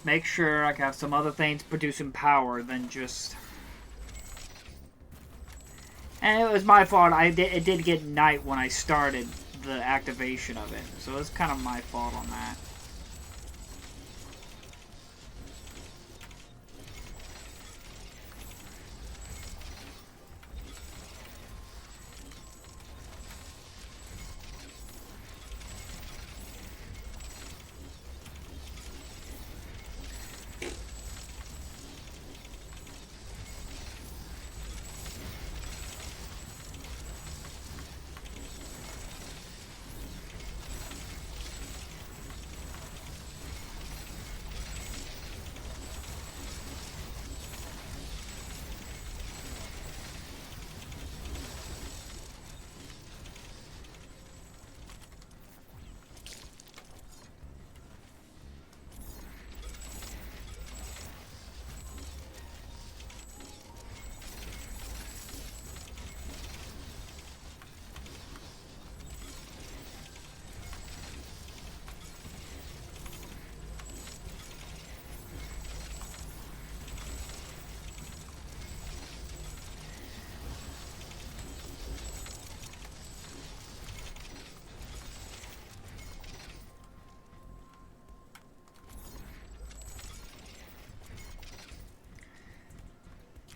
make sure I have some other things producing power than just... And it was my fault. It did get night when I started the activation of it. So it's kind of my fault on that.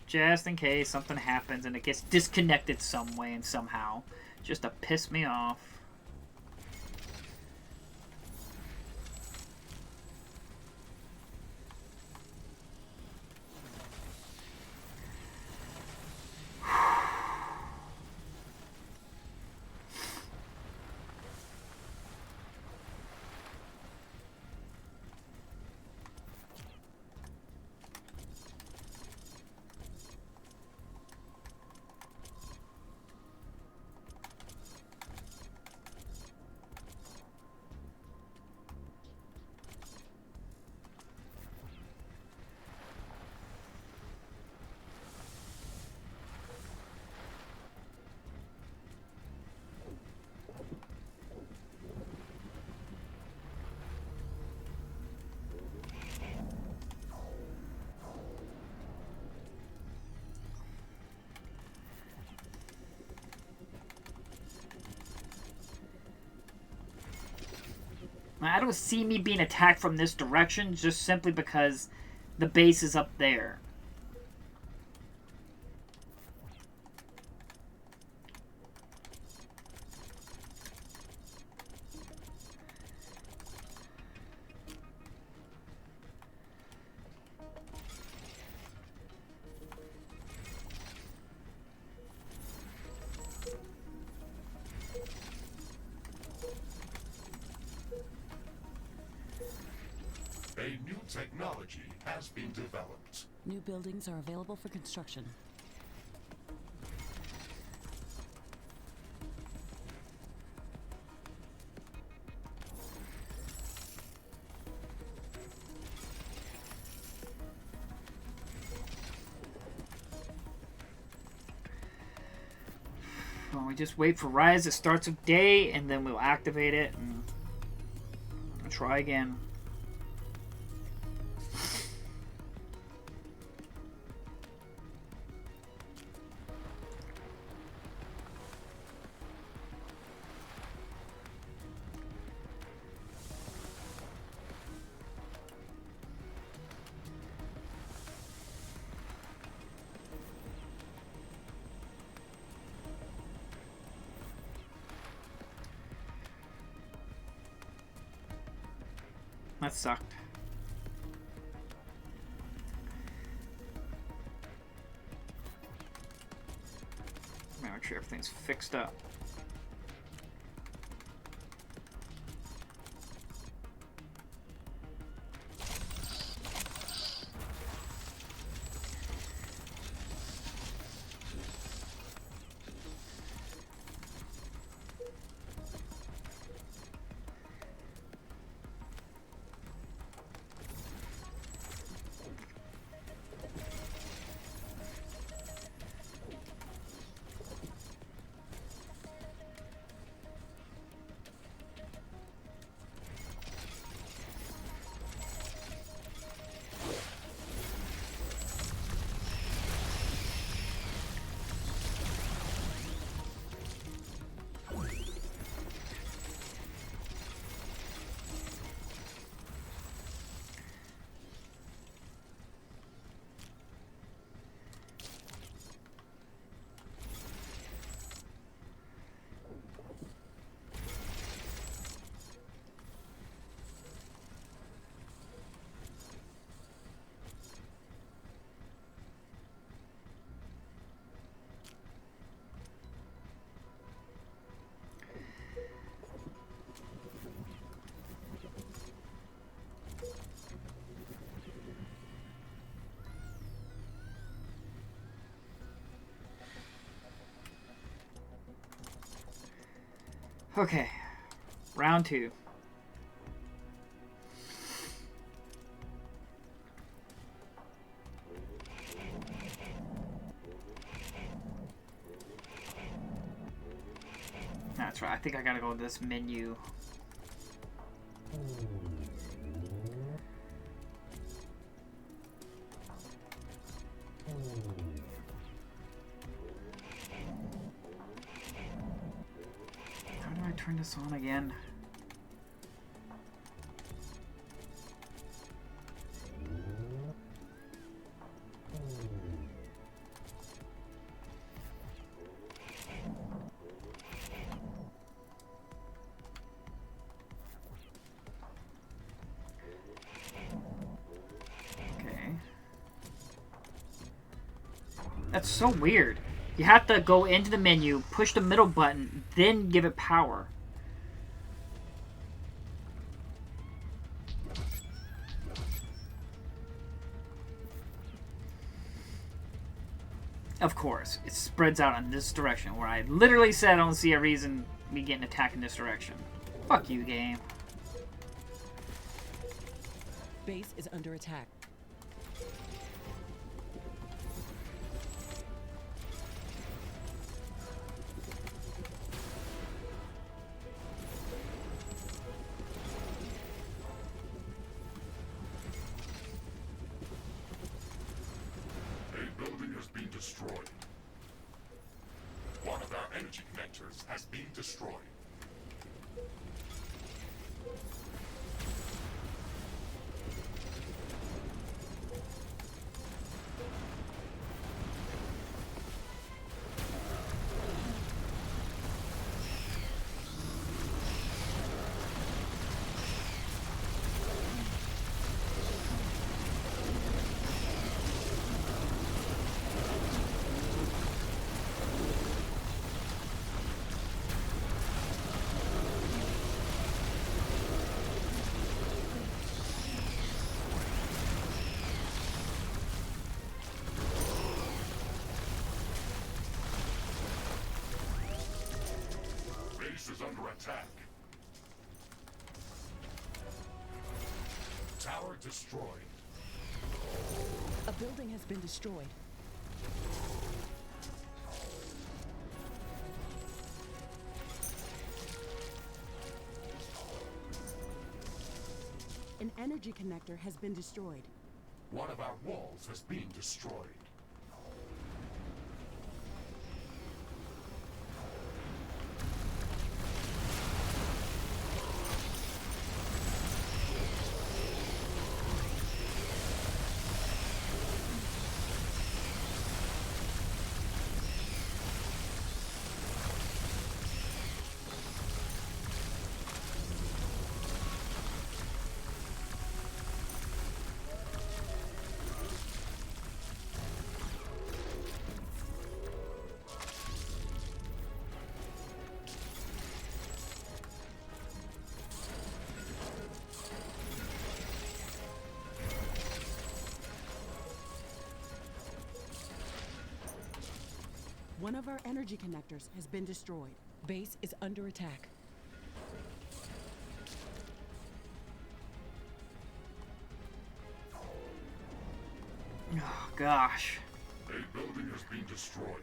Just in case something happens and it gets disconnected some way and somehow. Just to piss me off. I don't see me being attacked from this direction just simply because the base is up there. A new technology has been developed. New buildings are available for construction. Well, we just wait for Rise. It starts of day, and then we'll activate it and try again. That sucked. Make sure everything's fixed up. Okay. Round 2. That's right. I think I gotta go to this menu. How do I turn this on again? That's so weird. You have to go into the menu, push the middle button, then give it power. Of course, it spreads out in this direction, where I literally said I don't see a reason me getting attacked in this direction. Fuck you, game. Base is under attack. Destroyed. One of our energy connectors has been destroyed. Is under attack. Tower destroyed. A building has been destroyed. An energy connector has been destroyed. One of our walls has been destroyed. One of our energy connectors has been destroyed. Base is under attack. Oh, gosh. A building has been destroyed.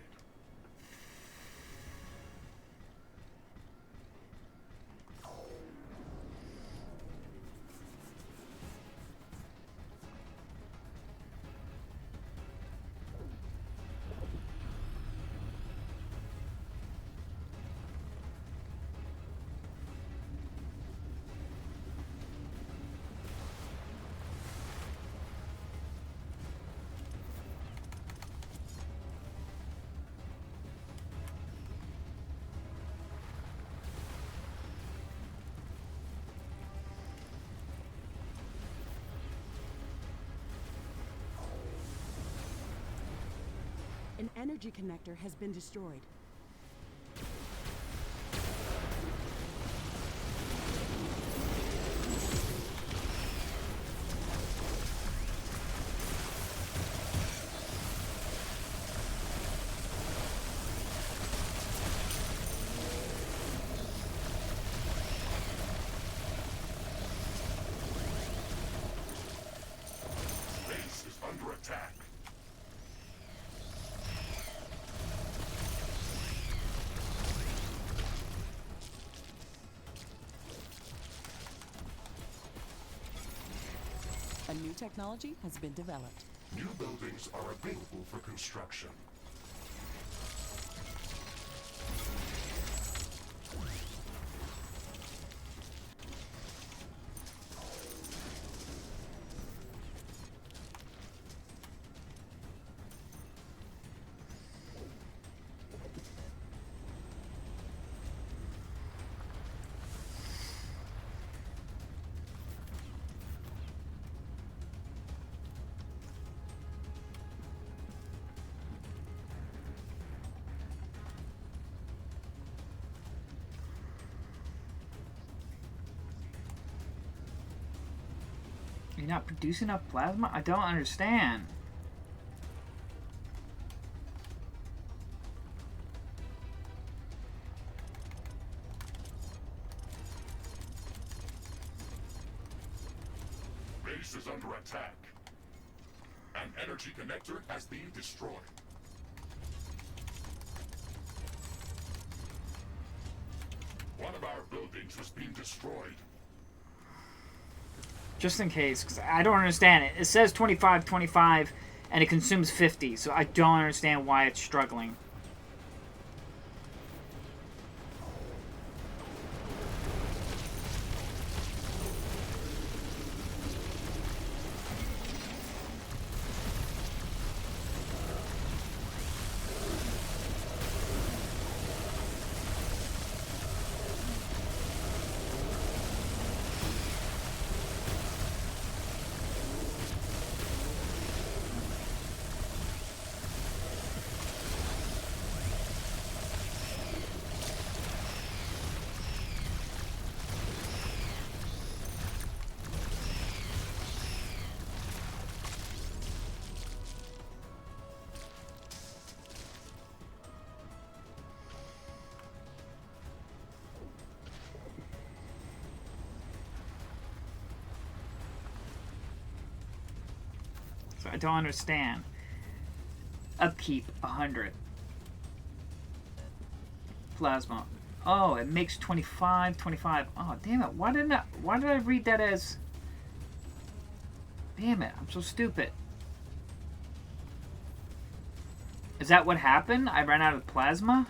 An energy connector has been destroyed. A new technology has been developed. New buildings are available for construction. You're not producing enough plasma? I don't understand. Base is under attack. An energy connector has been destroyed. One of our buildings has been destroyed. Just in case, because I don't understand it. It says 25, 25, and it consumes 50, so I don't understand why it's struggling. So I don't understand. Upkeep 100. Plasma. Oh, it makes 25, 25. Oh, damn it. Why did I read that as... Damn it, I'm so stupid. Is that what happened? I ran out of plasma?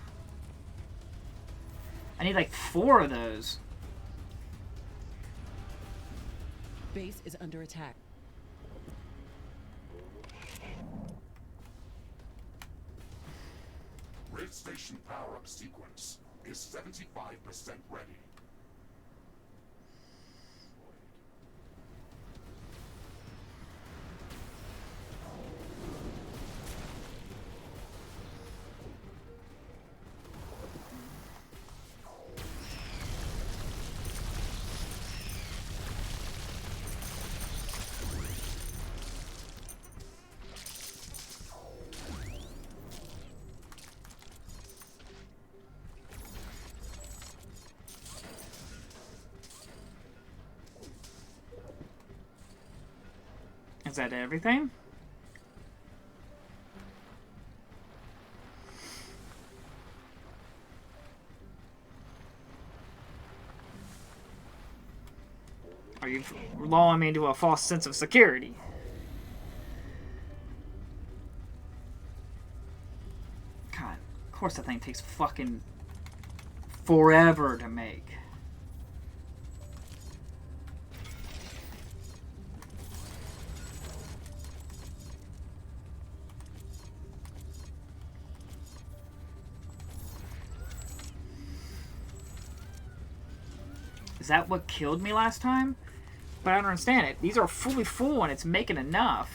I need like 4 of those. Base is under attack. Rift Station power-up sequence is 75% ready. Is that everything? Are you lulling me into a false sense of security? God, of course that thing takes fucking forever to make. Is that what killed me last time? But I don't understand it. These are fully full and it's making enough.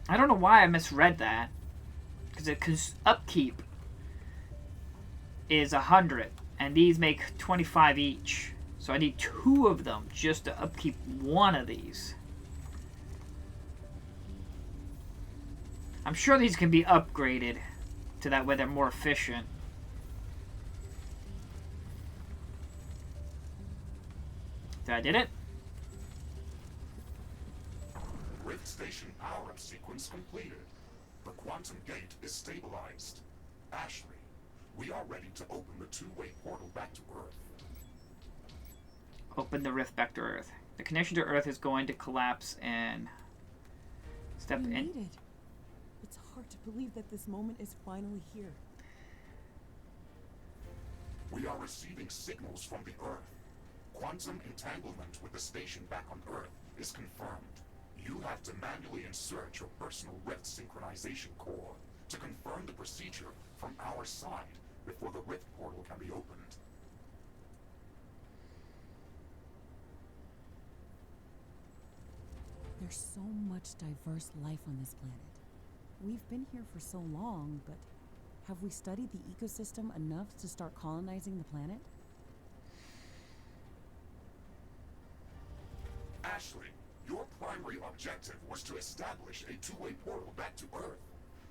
I don't know why I misread that. Because upkeep is 100 and these make 25 each. So I need 2 of them just to upkeep one of these. I'm sure these can be upgraded to that way they're more efficient. Did I did it? Rift Station power-up sequence completed. The quantum gate is stabilized. Ashley, We are ready to open the two-way portal back to Earth. Open the rift back to Earth. The connection to Earth is going to collapse and step We in. made it. It's hard to believe that this moment is finally here. We are receiving signals from the Earth. Quantum entanglement with the station back on Earth is confirmed. You have to manually insert your personal rift synchronization core to confirm the procedure from our side before the rift portal can be opened. There's so much diverse life on this planet. We've been here for so long, but have we studied the ecosystem enough to start colonizing the planet? Ashley, your primary objective was to establish a two-way portal back to Earth.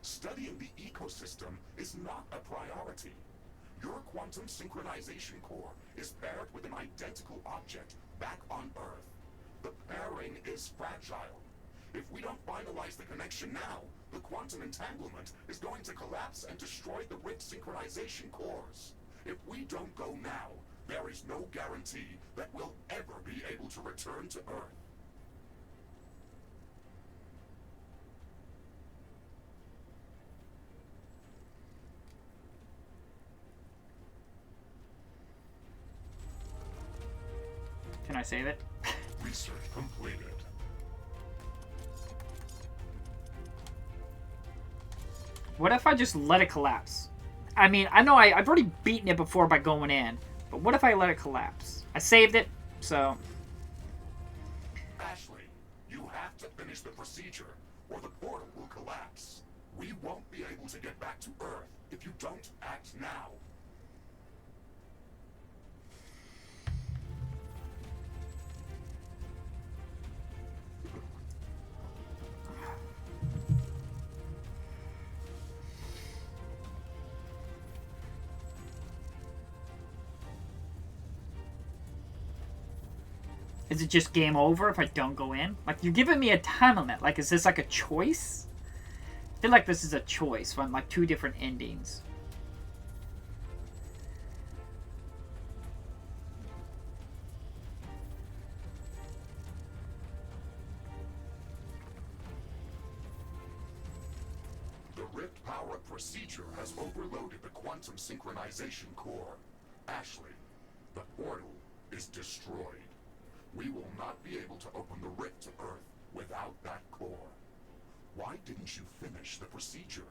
Studying the ecosystem is not a priority. Your quantum synchronization core is paired with an identical object back on Earth. The pairing is fragile. If we don't finalize the connection now, the quantum entanglement is going to collapse and destroy the rift synchronization cores. If we don't go now, there is no guarantee that we'll ever be able to return to Earth. Can I save it? Research completed. What if I just let it collapse? I mean, I know I've already beaten it before by going in, but what if I let it collapse? I saved it, so... Ashley, you have to finish the procedure, or the portal will collapse. We won't be able to get back to Earth if you don't act now. Is it just game over if I don't go in? Like, you're giving me a time limit. Like, is this like a choice? I feel like this is a choice from like two different endings. The rift power procedure has overloaded the quantum synchronization core. Ashley, the portal is destroyed. We will not be able to open the rift to Earth without that core. Why didn't you finish the procedure?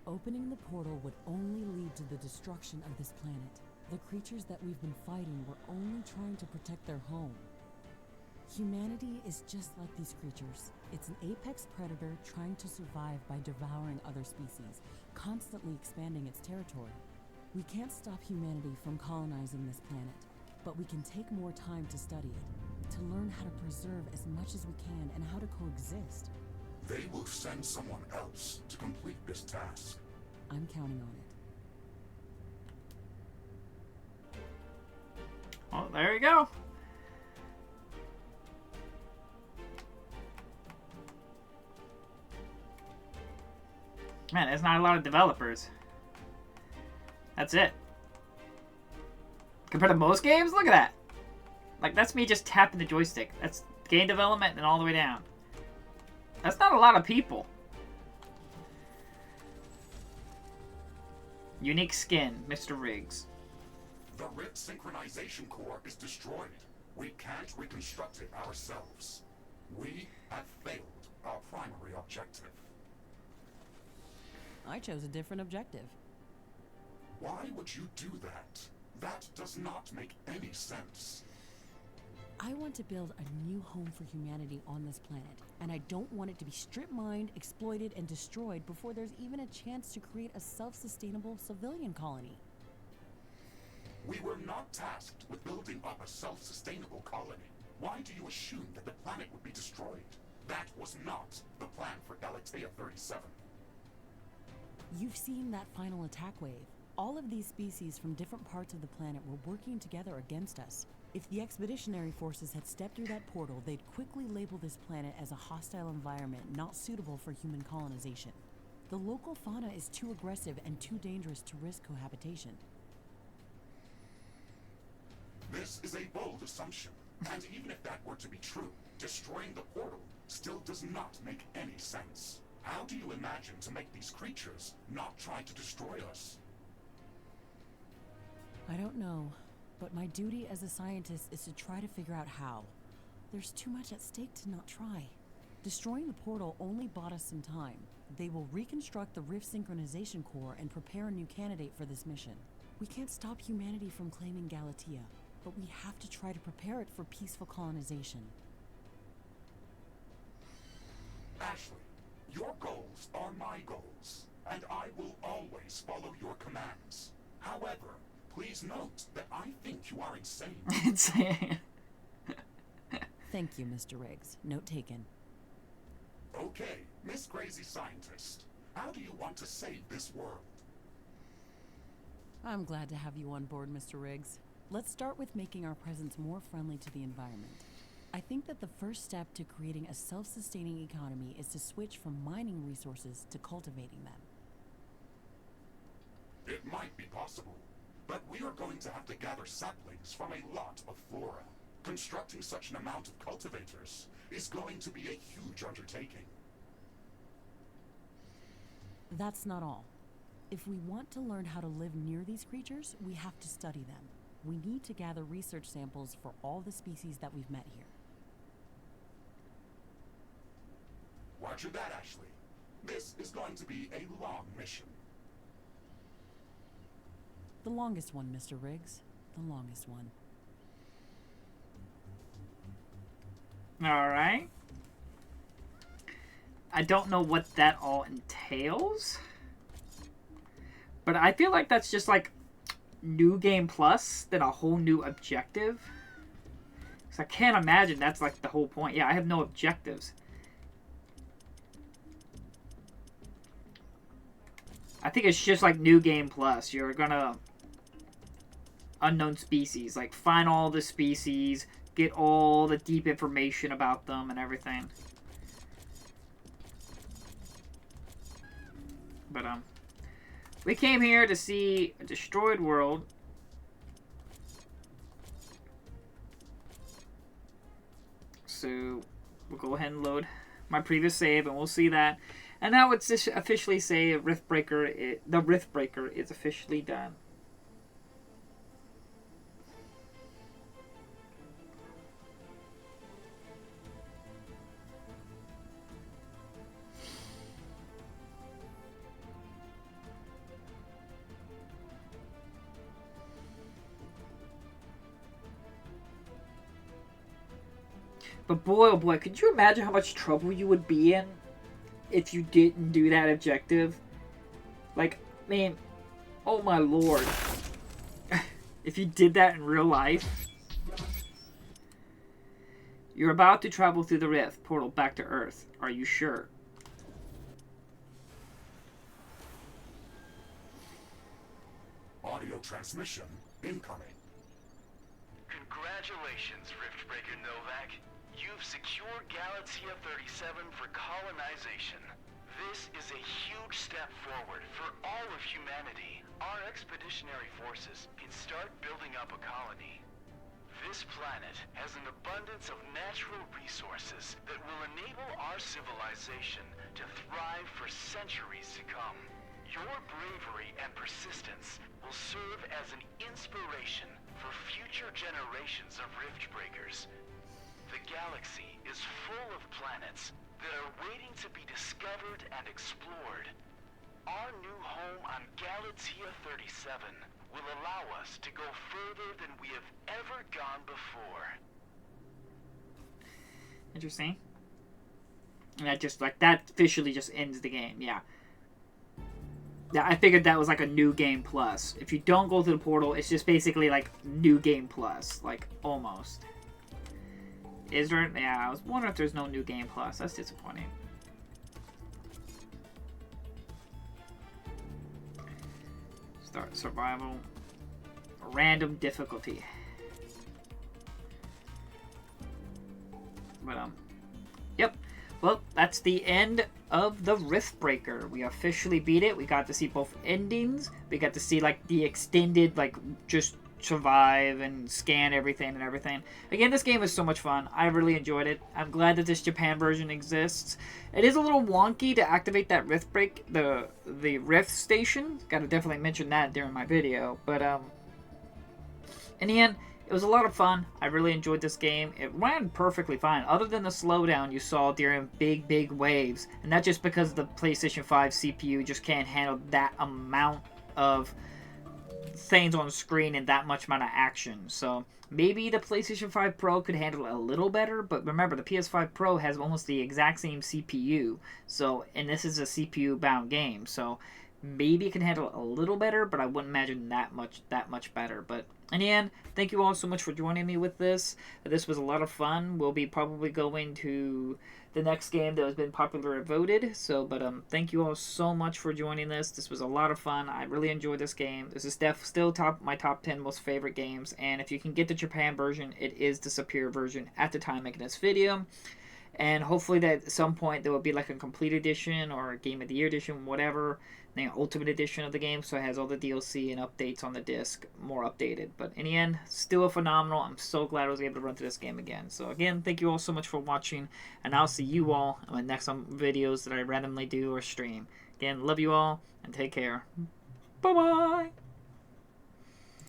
Opening the portal would only lead to the destruction of this planet. The creatures that we've been fighting were only trying to protect their home. Humanity is just like these creatures. It's an apex predator trying to survive by devouring other species, constantly expanding its territory. We can't stop humanity from colonizing this planet, but we can take more time to study it, to learn how to preserve as much as we can and how to coexist. They will send someone else to complete this task. I'm counting on it. Well, there you go. Man, there's not a lot of developers. That's it. Compared to most games, look at that. Like, that's me just tapping the joystick. That's game development and all the way down. That's not a lot of people. Unique skin, Mr. Riggs. The rift synchronization core is destroyed. We can't reconstruct it ourselves. We have failed our primary objective. I chose a different objective. Why would you do that? That does not make any sense. I want to build a new home for humanity on this planet, and I don't want it to be strip-mined, exploited, and destroyed before there's even a chance to create a self-sustainable civilian colony. We were not tasked with building up a self-sustainable colony. Why do you assume that the planet would be destroyed? That was not the plan for Galatea 37. You've seen that final attack wave. All of these species from different parts of the planet were working together against us. If the expeditionary forces had stepped through that portal, they'd quickly label this planet as a hostile environment not suitable for human colonization. The local fauna is too aggressive and too dangerous to risk cohabitation. This is a bold assumption, and even if that were to be true, destroying the portal still does not make any sense. How do you imagine to make these creatures not try to destroy us? I don't know, but my duty as a scientist is to try to figure out how. There's too much at stake to not try. Destroying the portal only bought us some time. They will reconstruct the Rift Synchronization Core and prepare a new candidate for this mission. We can't stop humanity from claiming Galatea, but we have to try to prepare it for peaceful colonization. Ashley, your goals are my goals, and I will always follow your commands. However, please note that I think you are insane. Insane. Thank you, Mr. Riggs. Note taken. Okay, Miss Crazy Scientist, how do you want to save this world? I'm glad to have you on board, Mr. Riggs. Let's start with making our presence more friendly to the environment. I think that the first step to creating a self-sustaining economy is to switch from mining resources to cultivating them. It might be possible, but we are going to have to gather saplings from a lot of flora. Constructing such an amount of cultivators is going to be a huge undertaking. That's not all. If we want to learn how to live near these creatures, we have to study them. We need to gather research samples for all the species that we've met here. Roger that, Ashley. This is going to be a long mission. The longest one, Mr. Riggs. The longest one. Alright. I don't know what that all entails. But I feel like that's just like new game plus, then a whole new objective. Because I can't imagine that's like the whole point. Yeah, I have no objectives. I think it's just like new game plus. You're gonna unknown species, like find all the species, get all the deep information about them and everything. But we came here to see a destroyed world. So we'll go ahead and load my previous save and we'll see that. And now it's officially say the Riftbreaker is officially done. But boy, oh boy, could you imagine how much trouble you would be in if you didn't do that objective? Like, man, oh my lord. If you did that in real life. You're about to travel through the rift portal back to Earth. Are you sure? Audio transmission incoming. Congratulations, Riftbreaker Novak. You've secured Galatea 37 for colonization. This is a huge step forward for all of humanity. Our expeditionary forces can start building up a colony. This planet has an abundance of natural resources that will enable our civilization to thrive for centuries to come. Your bravery and persistence will serve as an inspiration for future generations of Riftbreakers. The galaxy is full of planets that are waiting to be discovered and explored. Our new home on Galatea 37 will allow us to go further than we have ever gone before. Interesting. And that just, like, that officially just ends the game, yeah. Yeah, I figured that was like a new game plus. If you don't go through the portal, it's just basically like new game plus. Like, almost. Is there? Yeah, I was wondering if there's no new game plus. That's disappointing. So Start survival. Random difficulty. But yep. Well, that's the end of the Riftbreaker. We officially beat it. We got to see both endings. We got to see like the extended, like just survive and scan everything and everything. Again, this game is so much fun. I really enjoyed it. I'm glad that this Japan version exists. It is a little wonky to activate that the Rift station. Got to definitely mention that during my video. But in the end, it was a lot of fun. I really enjoyed this game. It ran perfectly fine, other than the slowdown you saw during big waves. And that's just because the PlayStation 5 CPU just can't handle that amount of things on the screen and that much amount of action. So maybe the PlayStation 5 Pro could handle it a little better, but remember, the PS5 Pro has almost the exact same CPU. So, and this is a CPU-bound game, so maybe it can handle it a little better, but I wouldn't imagine that much better. But in the end, thank you all so much for joining me with this. This was a lot of fun. We'll be probably going to the next game that has been popular voted. So, but thank you all so much for joining this. This was a lot of fun. I really enjoyed this game. This is still my top 10 most favorite games. And if you can get the Japan version, it is the superior version at the time making this video. And hopefully that at some point there will be like a complete edition or a Game of the Year edition, whatever, the ultimate edition of the game, so it has all the DLC and updates on the disc, more updated. But in the end, still a phenomenal. I'm so glad I was able to run through this game again. So again, thank you all so much for watching, and I'll see you all in my next videos that I randomly do or stream. Again, love you all, and take care. Bye-bye!